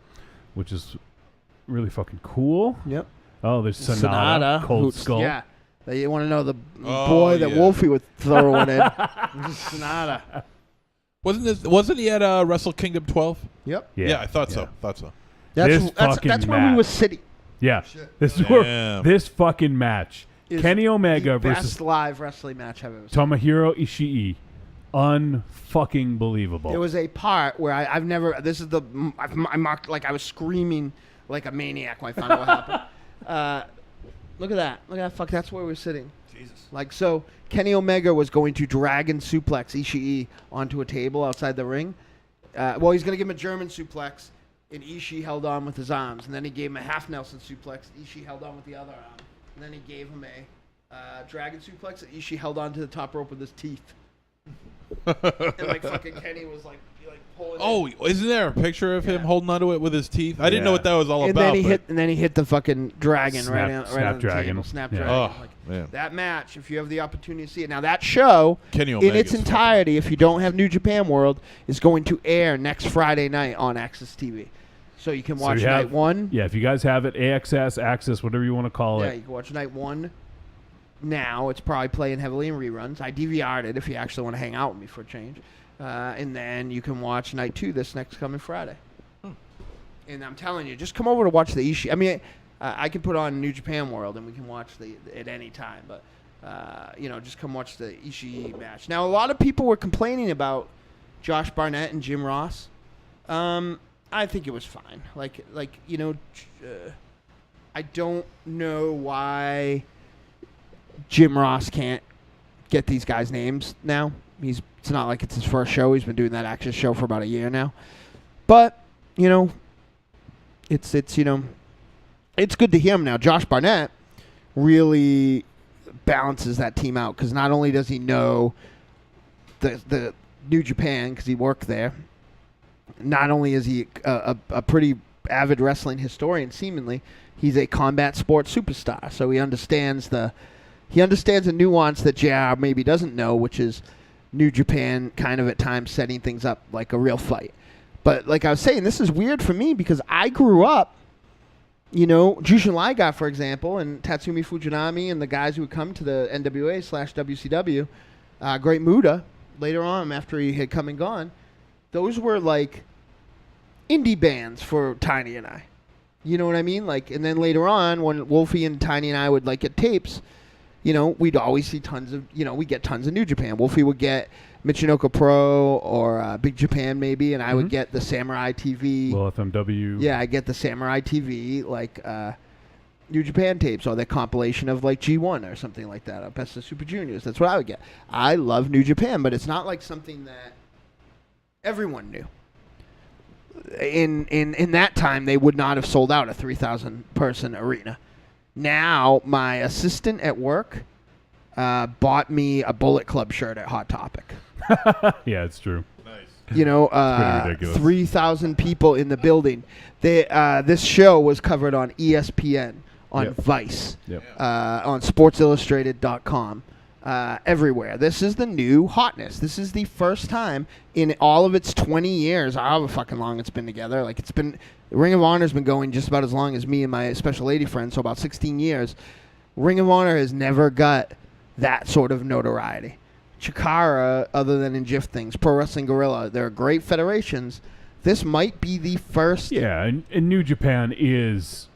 which is really fucking cool. Yep. Oh, there's Sonata, Cold Skull. Yeah. You want to know the Oh, boy that yeah. Wolfie would throw one in. Sonata. Wasn't he at Wrestle Kingdom 12? Yep. Yeah, I thought so. Thought so. That's where we were sitting. Yeah. This is where this fucking match. Is Kenny Omega the versus best live wrestling match I've ever seen. Tomohiro Ishii. unfucking believable. There was a part where I've never. This is I marked like I was screaming like a maniac when I found out what happened. Look at that. Look at that. Fuck. That's where we're sitting. Jesus. Like so, Kenny Omega was going to dragon suplex Ishii onto a table outside the ring. Well, he's going to give him a German suplex, and Ishii held on with his arms. And then he gave him a half Nelson suplex. Ishii held on with the other arm. And then he gave him a dragon suplex, and Ishii held on to the top rope with his teeth. And like fucking Kenny was like pulling. Oh, isn't there a picture of him holding onto it with his teeth? I didn't know what that was all and about. Then he hit the fucking dragon right on the Snapdragon. table. Snapdragon. Oh, Like, man. that match, if you have the opportunity to see it. Now that show, Kenny in Omega's its entirety, if you don't have New Japan World, is going to air next Friday night on Access TV. So you can watch you have- night one. Yeah, if you guys have it, AXS, Access, whatever you want to call Yeah, it. you can watch night one. Now it's probably playing heavily in reruns. I DVR'd it if you actually want to hang out with me for a change. And then you can watch night two this next coming Friday. And I'm telling you, just come over to watch the Ishii. I mean, I can put on New Japan World and we can watch it at any time. But, just come watch the Ishii match. Now, a lot of people were complaining about Josh Barnett and Jim Ross. I think it was fine. I don't know why Jim Ross can't get these guys' names now. It's not like it's his first show. He's been doing that Access show for about a year now. But, it's good to hear him now. Josh Barnett really balances that team out because not only does he know the New Japan because he worked there, not only is he a pretty avid wrestling historian, seemingly, he's a combat sports superstar. So he understands a nuance that JR maybe doesn't know, which is New Japan kind of at times setting things up like a real fight. But like I was saying, this is weird for me because I grew up, Jushin Liger, for example, and Tatsumi Fujinami and the guys who would come to the NWA/WCW, Great Muta, later on after he had come and gone, those were like indie bands for Tiny and I. You know what I mean? Like, and then later on when Wolfie and Tiny and I would like get tapes, we'd always see we get tons of New Japan. Wolfie would get Michinoku Pro or Big Japan maybe, and I would get the Samurai TV. Well, FMW. Yeah, I get the Samurai TV, New Japan tapes or the compilation of like G1 or something like that, or Best of Super Juniors. That's what I would get. I love New Japan, but it's not like something that everyone knew. In that time, they would not have sold out a 3,000 person arena. Now, my assistant at work bought me a Bullet Club shirt at Hot Topic. Yeah, it's true. Nice. It's pretty ridiculous. 3,000 people in the building. This show was covered on ESPN, on Vice, on SportsIllustrated.com, everywhere. This is the new hotness. This is the first time in all of its 20 years, however fucking long it's been together. Like Ring of Honor's been going just about as long as me and my special lady friend, so about 16 years. Ring of Honor has never got that sort of notoriety. Chikara, other than in GIF things, Pro Wrestling Guerrilla, they're great federations. This might be the first. Yeah, and New Japan is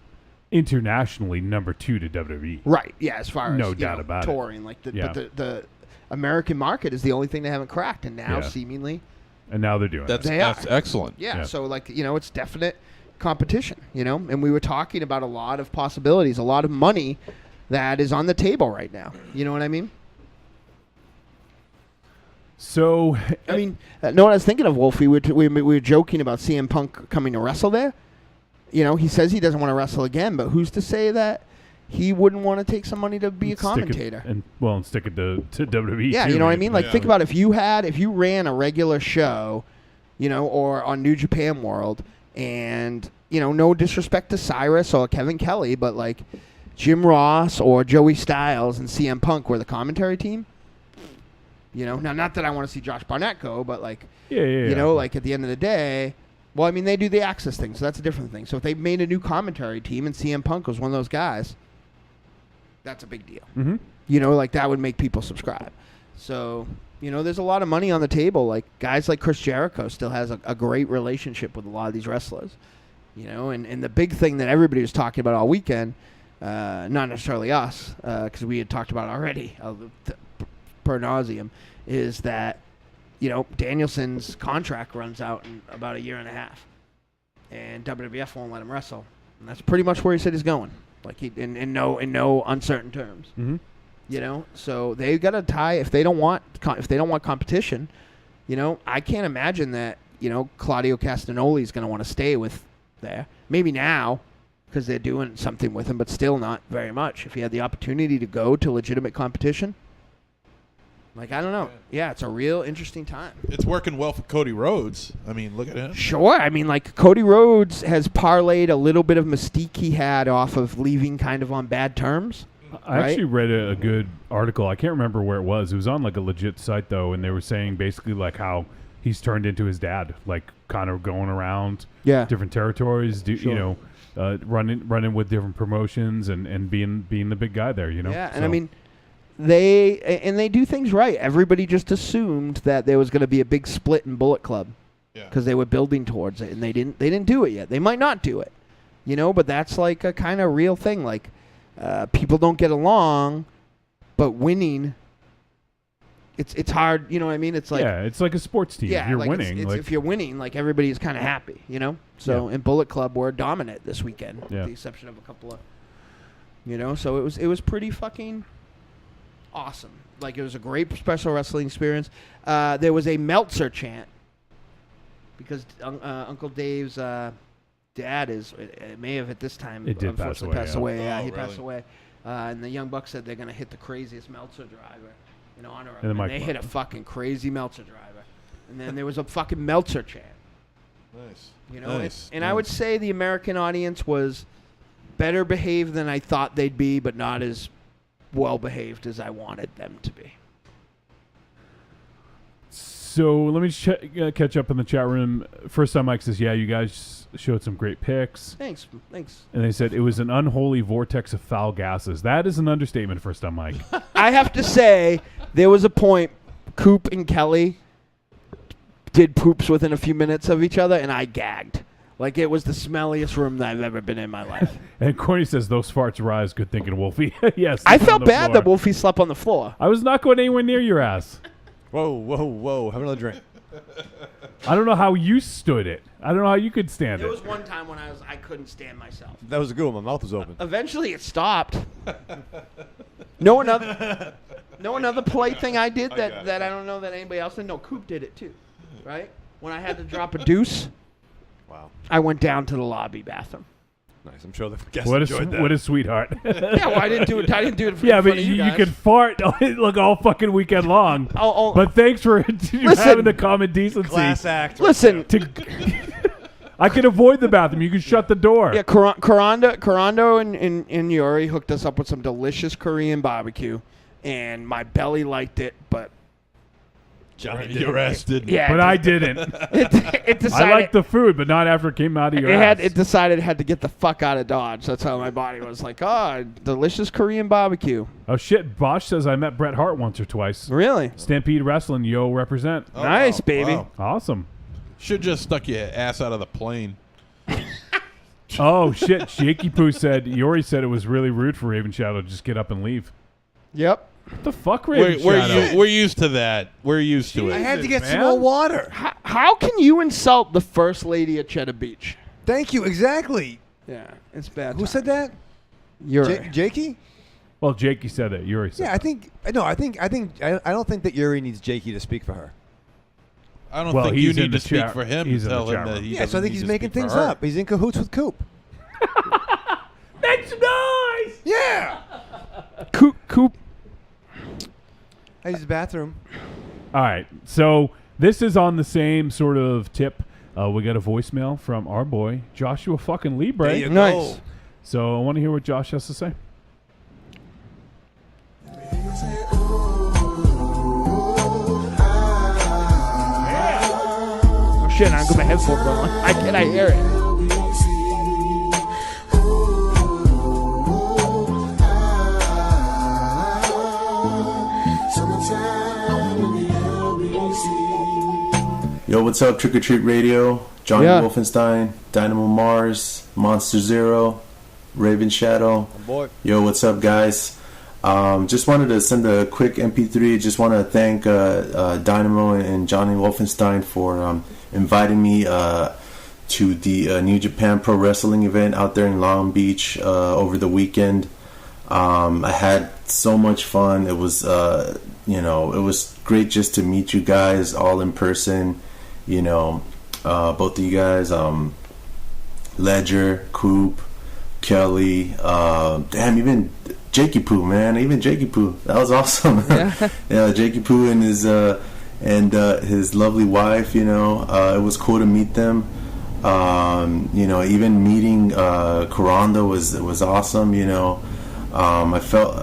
internationally number 2 to WWE. Right, yeah, as far as no doubt about touring. it. Like the American market is the only thing they haven't cracked, and now seemingly. And now they're doing it. That's excellent. Yeah, so it's definite competition, and we were talking about a lot of possibilities, a lot of money that is on the table right now. You know what I mean? So, I mean, no, I was thinking of Wolfie. We were joking about CM Punk coming to wrestle there. He says he doesn't want to wrestle again, but who's to say that he wouldn't want to take some money to be a commentator? And stick it to WWE. Yeah, too, you know what I mean? Like, Yeah. think about if you ran a regular show, or on New Japan World, and, no disrespect to Cyrus or Kevin Kelly, but like Jim Ross or Joey Styles and CM Punk were the commentary team. Now, not that I want to see Josh Barnett go, but like, like at the end of the day, well, I mean, they do the Access thing, so that's a different thing. So if they made a new commentary team and CM Punk was one of those guys, that's a big deal. Mm-hmm. Like that would make people subscribe. So, there's a lot of money on the table. Like guys like Chris Jericho still has a great relationship with a lot of these wrestlers. And the big thing that everybody was talking about all weekend, not necessarily us, because we had talked about it already, per nauseum, is that Danielson's contract runs out in about a year and a half, and WWF won't let him wrestle, and that's pretty much where he said he's going. Like in no uncertain terms. Mm-hmm. So they got to tie if they don't want competition. I can't imagine that Claudio Castagnoli is going to want to stay with there. Maybe now because they're doing something with him, but still not very much. If he had the opportunity to go to legitimate competition, like I don't know. Yeah, it's a real interesting time. It's working well for Cody Rhodes. I mean, look at him. Sure. I mean, like Cody Rhodes has parlayed a little bit of mystique he had off of leaving kind of on bad terms. I actually read a good article. I can't remember where it was. It was on like a legit site though, and they were saying basically like how he's turned into his dad, like kind of going around different territories, running with different promotions and being the big guy there, Yeah, and I mean, they do things right. Everybody just assumed that there was going to be a big split in Bullet Club because they were building towards it, and they didn't do it yet. They might not do it, but that's like a kind of real thing. Like people don't get along, but winning. It's hard, you know what I mean? It's like it's like a sports team. Yeah, if you're like winning, if you're winning, like everybody's kind of happy, So in Bullet Club, we're dominant this weekend, with the exception of a couple of, So it was pretty fucking awesome. Like it was a great special wrestling experience. There was a Meltzer chant because Uncle Dave's dad may have at this time unfortunately passed away. Yeah, he passed away. And the Young Bucks said they're gonna hit the craziest Meltzer driver. In honor of him. And they hit a fucking crazy Meltzer driver. And then there was a fucking Meltzer chant. Nice. Nice. And I would say the American audience was better behaved than I thought they'd be, but not as well behaved as I wanted them to be. So let me catch up in the chat room. First time Mike says, you guys showed some great picks. Thanks. And they said it was an unholy vortex of foul gases. That is an understatement, first time Mike. I have to say, there was a point, Coop and Kelly did poops within a few minutes of each other, and I gagged. Like, it was the smelliest room that I've ever been in my life. And Corny says, those farts rise. Good thinking, Wolfie. Yes. I felt bad that Wolfie slept on the floor. I was not going anywhere near your ass. Whoa. Have another drink. I don't know how you stood it. I don't know how you could stand it. There was one time when I couldn't stand myself. That was a good one. My mouth was open. Eventually it stopped. No another polite thing I did that I don't know that anybody else did. No, Coop did it too. Right? When I had to drop a deuce. Wow. I went down to the lobby bathroom. Nice. I'm sure the guests enjoyed that. What a sweetheart. Yeah, well, I didn't do it. I didn't do it for but you you could fart all fucking weekend long. But thanks for having the common decency. Class act. Listen. I can avoid the bathroom. You can shut the door. Yeah, Karando and Yuri hooked us up with some delicious Korean barbecue, and my belly liked it, but your ass didn't. Yeah, but I didn't. It decided, I liked the food, but not after it came out of your ass. It decided it had to get the fuck out of Dodge. That's how my body was like, delicious Korean barbecue. Oh, shit. Bosch says I met Bret Hart once or twice. Really? Stampede Wrestling, yo, represent. Oh, nice, baby. Wow. Awesome. Should just stuck your ass out of the plane. Oh, shit. Shaky Poo said, Yori said it was really rude for Raven Shadow to just get up and leave. Yep. What the fuck, Raven Shadow? We're used to that. We're used to it. I had to get some more water. How can you insult the first lady at Cheddar Beach? Thank you. Exactly. Yeah, it's bad. Who said that? Yuri. Jakey? Well, Jakey said it. Yuri said it. I don't think that Yuri needs Jakey to speak for her. I don't think you need to speak for him to tell him that he doesn't so I think need he's to making speak for things her. up. He's in cahoots with Coop. Make some noise! Yeah! Coop. I use the bathroom. All right. So this is on the same sort of tip. We got a voicemail from our boy, Joshua fucking Libre. There you nice. go. So I want to hear what Josh has to say. Oh, shit, I got my headphones on. How can I hear it? Yo, what's up, Trick or Treat Radio? Johnny Wolfenstein, Dynamo Mars, Monster Zero, Raven Shadow. Boy. Yo, what's up, guys? Just wanted to send a quick MP3. Just want to thank Dynamo and Johnny Wolfenstein for inviting me to the New Japan Pro Wrestling event out there in Long Beach over the weekend. I had so much fun. It was, it was great just to meet you guys all in person. Both of you guys, Ledger, Coop, Kelly, even Jakey Poo, man. Even Jakey Poo. That was awesome. Yeah, Jakey Poo and his lovely wife, it was cool to meet them. Even meeting Corando was awesome, I felt,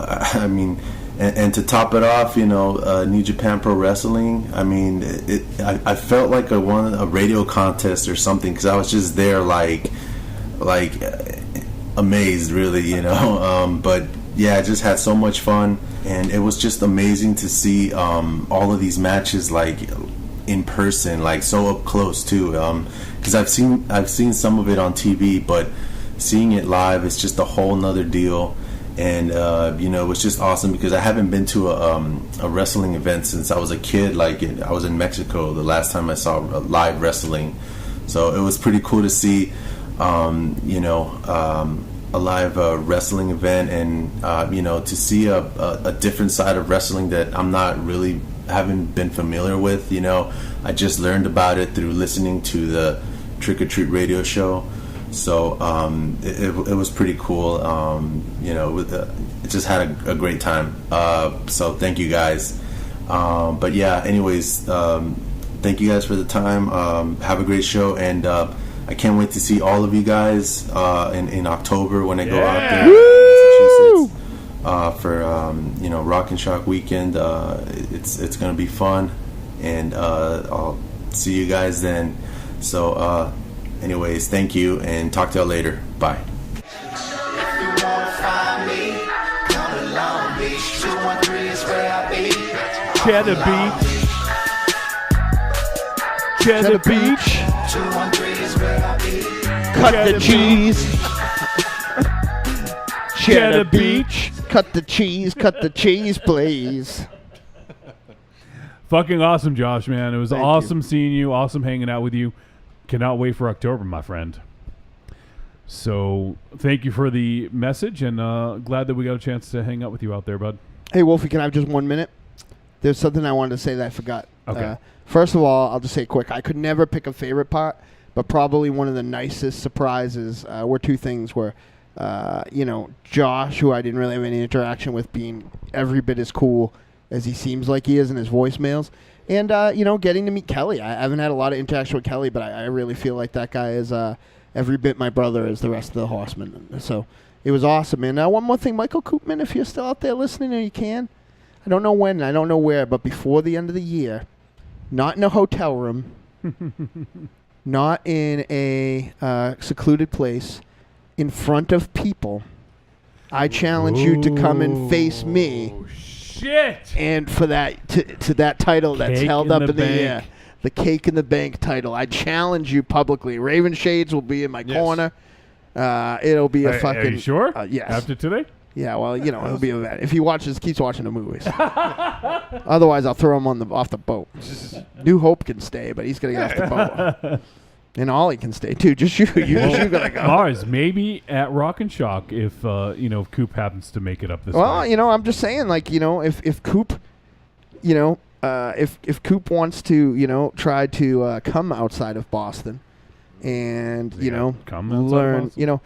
and to top it off, New Japan Pro Wrestling, I felt like I won a radio contest or something, because I was just there like amazed, really, but yeah, I just had so much fun, and it was just amazing to see all of these matches like in person, like so up close too, because I've seen some of it on TV, but seeing it live is just a whole nother deal. And it was just awesome, because I haven't been to a wrestling event since I was a kid. I was in Mexico the last time I saw live wrestling, so it was pretty cool to see a live wrestling event, and to see a different side of wrestling that I'm not really haven't been familiar with. I just learned about it through listening to the Trick or Treat radio show. So it was pretty cool. It just had a great time. So thank you guys. But yeah, anyways, thank you guys for the time. Have a great show, and I can't wait to see all of you guys in October when I go out there to Massachusetts for Rock and Shock weekend. It's gonna be fun, and I'll see you guys then. So. Anyways, thank you, and talk to y'all later. Bye. Cheddar Beach. Cheddar Beach. Cut the cheese. Cheddar Beach. Cut the cheese, please. Fucking awesome, Josh, man. It was awesome seeing you. Awesome hanging out with you. Cannot wait for October, my friend. So thank you for the message, and glad that we got a chance to hang out with you out there, bud. Hey, Wolfie, can I have just 1 minute? There's something I wanted to say that I forgot. Okay. First of all, I'll just say quick. I could never pick a favorite part, but probably one of the nicest surprises were two things were, Josh, who I didn't really have any interaction with, being every bit as cool as he seems like he is in his voicemails. And, getting to meet Kelly. I haven't had a lot of interaction with Kelly, but I really feel like that guy is every bit my brother as the rest of the Horsemen. So it was awesome. And one more thing, Michael Koopman, if you're still out there listening or you can, I don't know when, I don't know where, but before the end of the year, not in a hotel room, not in a secluded place, in front of people, I challenge you to come and face me. Shit! And for that to that title that's Cake held in up the in the air, Bank. the Cake in the Bank title. I challenge you publicly. Raven Shades will be in my corner. It'll be a fucking. Are you sure? Yes. After today? Yeah. Well, it'll be a event. If he keeps watching the movies. Otherwise, I'll throw him off the boat. New Hope can stay, but he's gonna get off the boat. And Ollie can stay too. Just you. You gotta go. Mars, maybe at Rock and Shock if if Coop happens to make it up this Well, way. I'm just saying, if Coop, if Coop wants to, try to come outside of Boston, and come outside learn, Boston?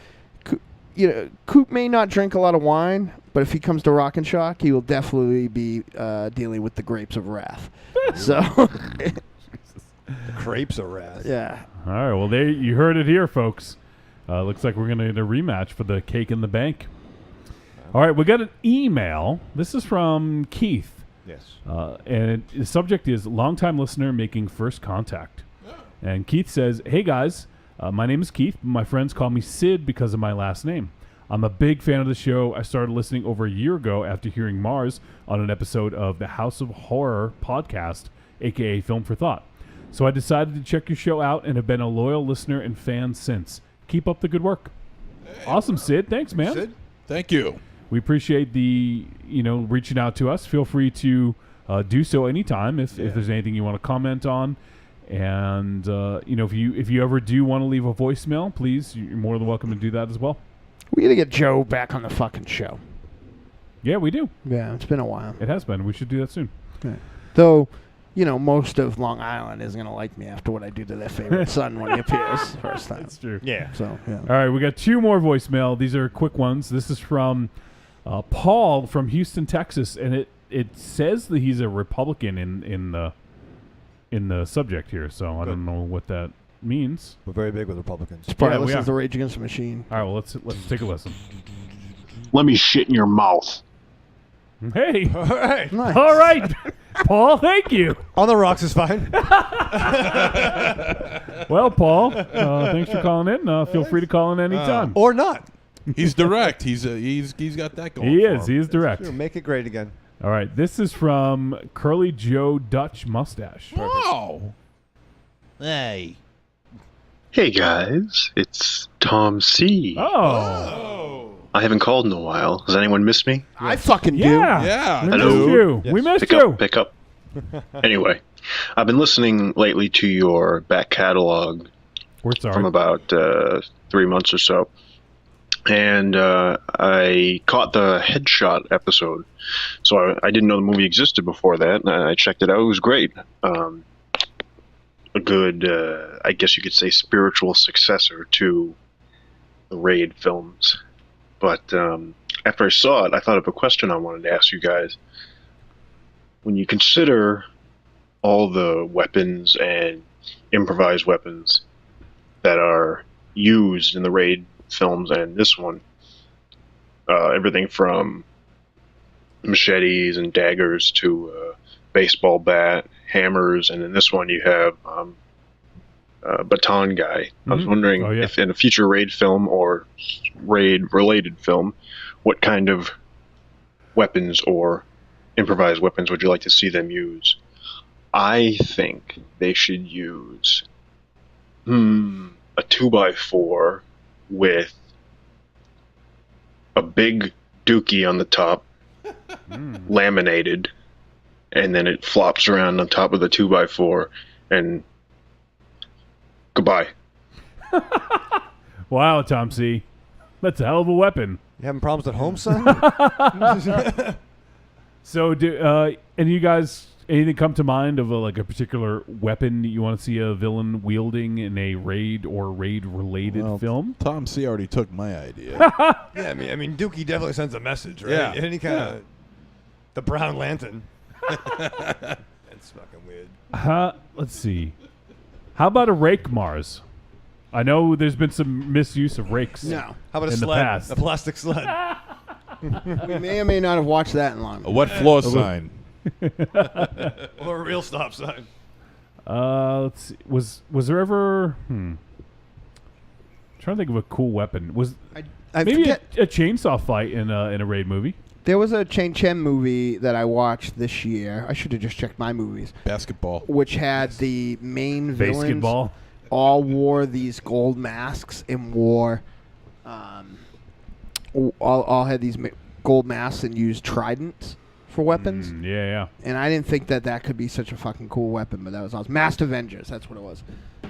Coop may not drink a lot of wine, but if he comes to Rock and Shock, he will definitely be dealing with the grapes of wrath. So. The grapes of wrath. Yeah. All right. Well, you heard it here, folks. Looks like we're going to get a rematch for the Cake in the Bank. All right. We got an email. This is from Keith. Yes. And the subject is longtime listener making first contact. And Keith says, "Hey guys, my name is Keith. My friends call me Sid because of my last name. I'm a big fan of the show. I started listening over a year ago after hearing Mars on an episode of the House of Horror podcast, aka Film for Thought. So I decided to check your show out and have been a loyal listener and fan since. Keep up the good work." Awesome, Sid. Thanks, man. Sid, thank you. we appreciate the reaching out to us. Feel free to do so anytime if there's anything you want to comment on. And if you ever do want to leave a voicemail, please, you're more than welcome to do that as well. We got to get Joe back on the fucking show. Yeah, we do. Yeah, it's been a while. It has been. We should do that soon. Okay. Though, most of Long Island isn't going to like me after what I do to their favorite son when he appears first time. That's true. Yeah. So, yeah. All right, we got 2 more voicemail. These are quick ones. This is from Paul from Houston, Texas, and it says that he's a Republican in the subject here, so I don't know what that means. We're very big with Republicans. It's probably we listens are. to Rage Against the Machine. All right, well, let's take a listen. Let me shit in your mouth. Hey. All right. Nice. All right, Paul, thank you. On the rocks is fine. Well, Paul, thanks for calling in. Feel free to call in anytime. Or not. He's direct. He's got that going. He for is. him. He is direct. Sure, make it great again. All right, this is from Curly Joe Dutch Mustache. Wow. Hey. Hey guys, it's Tom C. Oh. I haven't called in a while. Has anyone missed me? I fucking do. Yeah. We Hello? missed you. Yes. We missed Pick you. up, pick up. Anyway, I've been listening lately to your back catalog We're sorry. from about 3 months or so. And I caught the Headshot episode. So I didn't know the movie existed before that. And I checked it out. It was great. A good, I guess you could say, spiritual successor to the Raid films. But after I saw it, I thought of a question I wanted to ask you guys. When you consider all the weapons and improvised weapons that are used in the Raid films and this one, everything from machetes and daggers to baseball bat, hammers, and in this one you have Baton Guy. I was wondering if in a future Raid film or Raid-related film, what kind of weapons or improvised weapons would you like to see them use? I think they should use a 2x4 with a big dookie on the top, laminated, and then it flops around on top of the 2x4, and goodbye. Wow, Tom C. That's a hell of a weapon. You having problems at home, son? So, and you guys, anything come to mind of a particular weapon you want to see a villain wielding in a Raid or Raid-related film? Tom C. already took my idea. Yeah, I mean, Dookie definitely sends a message, right? Yeah. Any kind of the Brown Lantern. That's fucking weird. Let's see. How about a rake Mars? I know there's been some misuse of rakes. No. How about a in sled? the past. A plastic sled. We may or may not have watched that in long. A wet floor sign. Or a real stop sign. Let's see. Was there ever? Trying to think of a cool weapon. Was I maybe forget- a chainsaw fight in a Raid movie? There was a Chang Chen movie that I watched this year. I should have just checked my movies. Basketball. Which had the main villains Basketball. all wore these gold masks and wore, all had these gold masks and used tridents for weapons. Yeah. And I didn't think that could be such a fucking cool weapon, but that was awesome. Masked Avengers, that's what it was.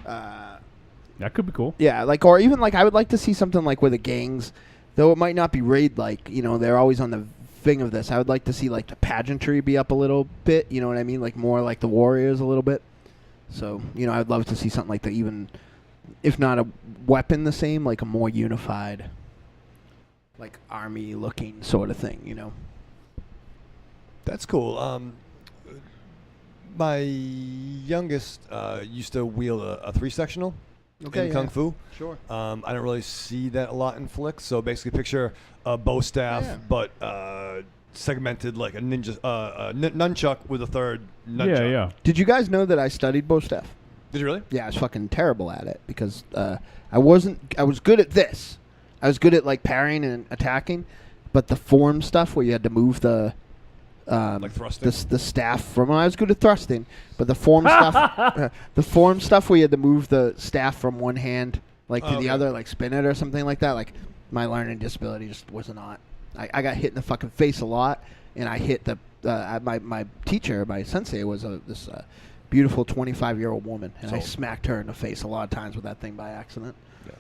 That could be cool. Yeah, or even I would like to see something like where the gangs, though it might not be Raid they're always on the thing of this. I would like to see the pageantry be up a little bit, you know what I mean? More like the Warriors a little bit. So, I'd love to see something like that, even if not a weapon the same, a more unified, army-looking sort of thing, That's cool. My youngest used to wield a three-sectional in Kung Fu. Sure. I don't really see that a lot in flicks. So basically picture a bow staff, but segmented like a ninja nunchuck with a third nunchuck. Yeah. Did you guys know that I studied bow staff? Did you really? Yeah, I was fucking terrible at it because I was good at this. I was good at parrying and attacking, but the form stuff where you had to move the thrusting? the staff from. I was good at thrusting, but the form stuff where you had to move the staff from one hand to the other, spin it or something like that. My learning disability just was not I got hit in the fucking face a lot, and I hit my teacher, my sensei was this beautiful 25-year-old woman, and I smacked her in the face a lot of times with that thing by accident. Yeah.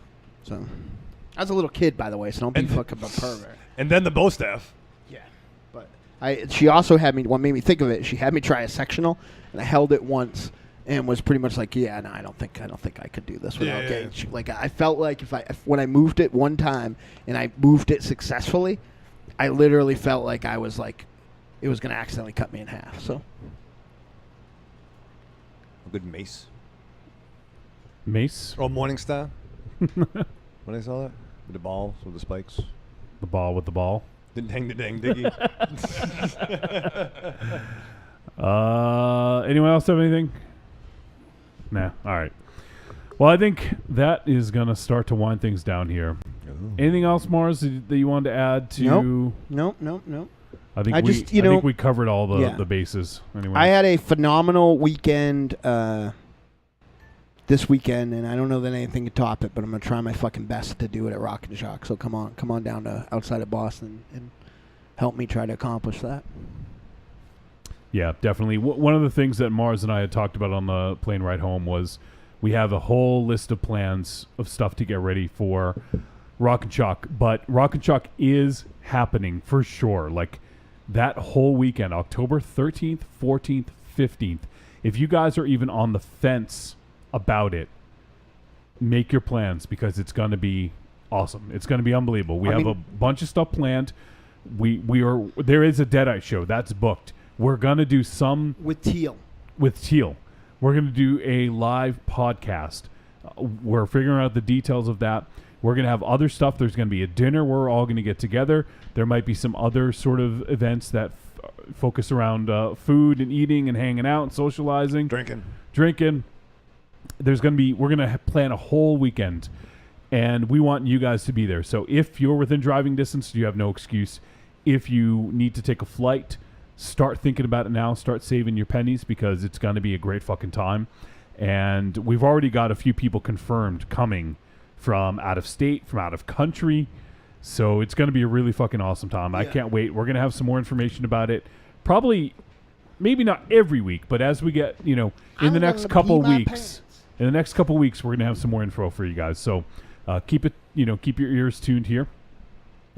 So I was a little kid, by the way, so don't be fucking a pervert. And then the bow staff. Yeah, but she also had me. What made me think of it? She had me try a sectional, and I held it once, and was pretty much like, yeah, no, I don't think I could do this without getting. Like I felt like when I moved it one time and I moved it successfully, I literally felt like I was like, it was going to accidentally cut me in half. So a good mace. Mace? Or Morningstar. When I saw that with the balls with the spikes. The ball with the ball. Didn't hang the dang diggy. Anyone else have anything? Nah. All right. Well, I think that is going to start to wind things down here. Ooh. Anything else, Mars, that you wanted to add to? Nope. I think we covered all the bases. Anyway. I had a phenomenal weekend this weekend, and I don't know that anything can top it, but I'm going to try my fucking best to do it at Rock and Shock. So come on down to outside of Boston and help me try to accomplish that. Yeah, definitely. One of the things that Mars and I had talked about on the plane ride home was we have a whole list of plans of stuff to get ready for Rock and Shock. But Rock and Shock is happening for sure. Like that whole weekend, October 13th, 14th, 15th. If you guys are even on the fence about it, make your plans because it's going to be awesome. It's going to be unbelievable. We have a bunch of stuff planned. There is a Deadite show that's booked. We're going to do some with Teal. We're going to do a live podcast. We're figuring out the details of that. We're going to have other stuff. There's going to be a dinner where we're all going to get together. There might be some other sort of events that focus around food and eating and hanging out and socializing. Drinking. We're going to plan a whole weekend, and we want you guys to be there. So if you're within driving distance, you have no excuse. If you need to take a flight, start thinking about it now. Start saving your pennies because it's going to be a great fucking time. And we've already got a few people confirmed coming from out of state, from out of country. So it's going to be a really fucking awesome time. Yeah. I can't wait. We're going to have some more information about it. Probably, maybe not every week, but as we get, in the next couple weeks. In the next couple weeks, we're going to have some more info for you guys. So keep your ears tuned here.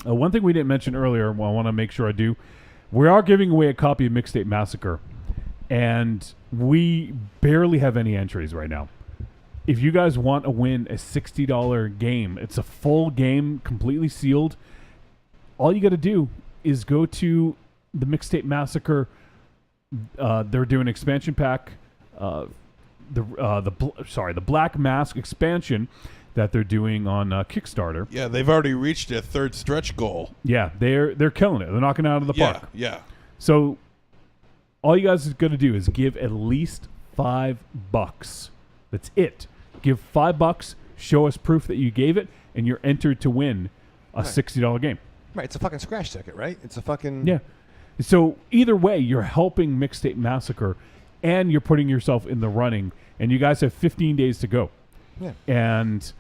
One thing we didn't mention earlier, well, I want to make sure I do. We are giving away a copy of Mixtape Massacre, and we barely have any entries right now. If you guys want to win a $60 game, it's a full game, completely sealed. All you got to do is go to the Mixtape Massacre. They're doing an expansion pack. The Black Mask expansion that they're doing on Kickstarter. Yeah, they've already reached their third stretch goal. Yeah, they're killing it. They're knocking it out of the park. Yeah. So all you guys are going to do is give at least $5. That's it. Give $5. Show us proof that you gave it, and you're entered to win a $60 game. Right. It's a fucking scratch ticket, right? It's a fucking... Yeah. So either way, you're helping Mixtape Massacre, and you're putting yourself in the running, and you guys have 15 days to go. Yeah. And...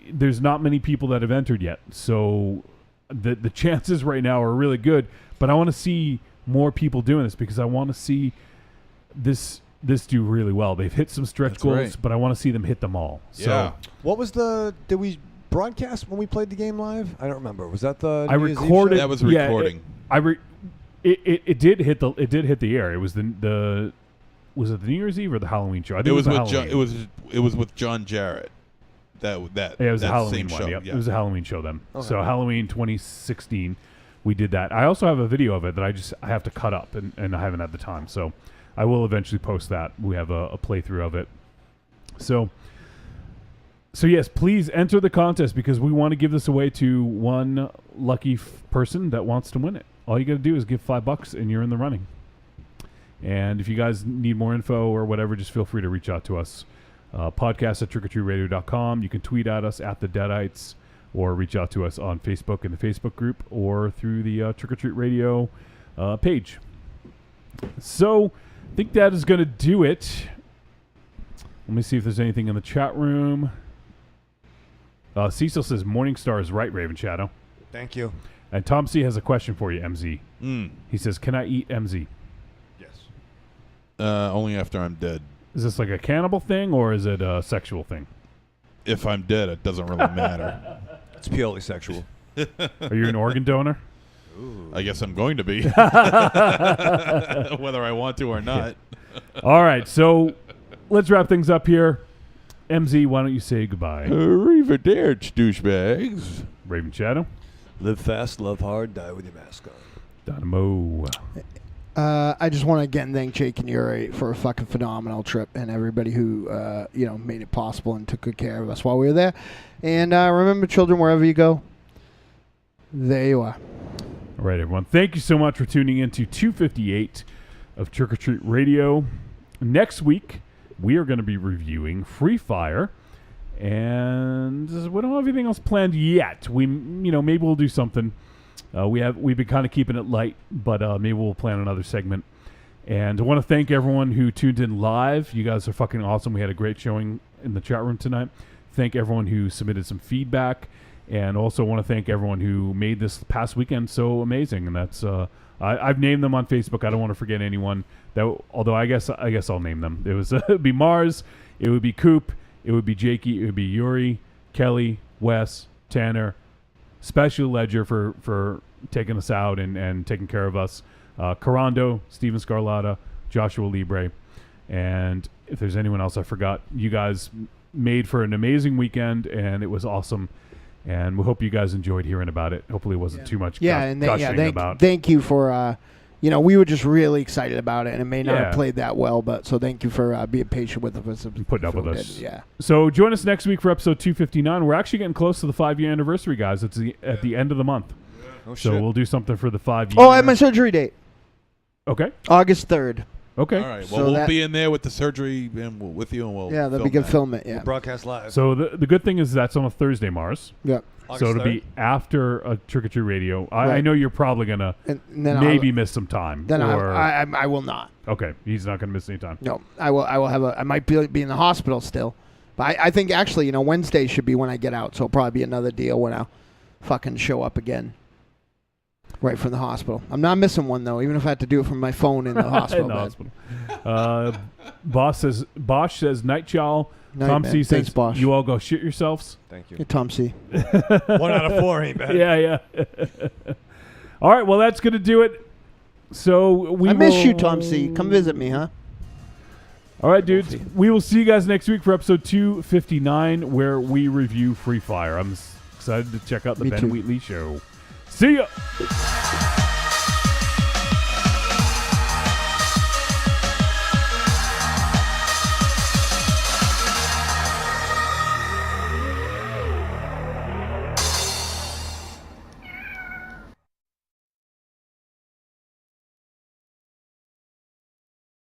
there's not many people that have entered yet, so the chances right now are really good. But I want to see more people doing this because I want to see this do really well. They've hit some stretch goals, but I want to see them hit them all. Yeah. So, what was did we broadcast when we played the game live? I don't remember. Was that the? I recorded. That was recording. It did hit the air. It was was it the New Year's Eve or the Halloween show? I think it was with John, it was with John Jarrett. It was a Halloween same one. show. Yep. Yeah. It was a Halloween show then. Okay. So Halloween 2016, we did that. I also have a video of it that I have to cut up, and I haven't had the time. So I will eventually post that. We have a playthrough of it. So yes, please enter the contest because we want to give this away to one lucky person that wants to win it. All you got to do is give $5 and you're in the running. And if you guys need more info or whatever, just feel free to reach out to us. Podcast at trickortreatradio.com. You can tweet at us at the Deadites or reach out to us on Facebook in the Facebook group or through the Trick or Treat Radio page. So I think that is going to do it. Let me see if there's anything in the chat room. Cecil says Morningstar is right, Raven Shadow. Thank you. And Tom C has a question for you, MZ. Mm. He says, "Can I eat MZ?" Yes. Only after I'm dead. Is this like a cannibal thing or is it a sexual thing? If I'm dead, it doesn't really matter. It's purely sexual. Are you an organ donor? I guess I'm going to be. Whether I want to or not. All right, so let's wrap things up here. MZ, why don't you say goodbye? Arrivederci, douchebags. Raven Shadow. Live fast, love hard, die with your mask on. Dynamo. I just want to again thank Jake and Yuri for a fucking phenomenal trip and everybody who made it possible and took good care of us while we were there. And remember, children, wherever you go, there you are. All right, everyone. Thank you so much for tuning in to 258 of Trick or Treat Radio. Next week, we are going to be reviewing Free Fire. And we don't have anything else planned yet. Maybe we'll do something. We've been kind of keeping it light, but maybe we'll plan another segment. And I want to thank everyone who tuned in live. You guys are fucking awesome. We had a great showing in the chat room tonight. Thank everyone who submitted some feedback, and also want to thank everyone who made this past weekend so amazing. And that's I've named them on Facebook. I don't want to forget anyone. Although I guess I'll name them. It would be Mars. It would be Coop. It would be Jakey. It would be Yuri, Kelly, Wes, Tanner, Special Ledger for taking us out and taking care of us, Carando, Steven Scarlatta, Joshua Libre, and if there's anyone else I forgot, you guys made for an amazing weekend, and it was awesome, and we hope you guys enjoyed hearing about it. Hopefully it wasn't too much gushing about. Thank you for... we were just really excited about it, and it may not have played that well, but so thank you for being patient with us and putting up with us. Yeah. So join us next week for episode 259. We're actually getting close to the 5-year anniversary, guys. It's at the end of the month. Oh, so shit. we'll do something for the 5 years. Oh, I have my surgery date. Okay. August 3rd. Okay. All right. Well, we'll be in there with the surgery and with you, and we'll that'd be good. Film it. Yeah. We'll broadcast live. So the good thing is that's on a Thursday, Mars. Yeah. So it'll be after a Trick or Treat Radio. I know you're probably gonna maybe miss some time. Then I will not. Okay, he's not gonna miss any time. No, I will have I might be in the hospital still, but I think actually Wednesday should be when I get out. So it'll probably be another deal when I'll fucking show up again. Right from the hospital. I'm not missing one though, even if I had to do it from my phone in the hospital. Bosch says night, y'all. Night, Tom man. C says Thanks, Bosch. you all go shit yourselves. Thank you. Hey, Tom C. 1 out of 4 ain't bad. Yeah. All right, well that's gonna do it. So I miss you, Tom C. Come visit me, huh? All right, dudes. We will see you guys next week for episode 259, where we review Free Fire. I'm excited to check out the Me Ben too. Wheatley show. See ya.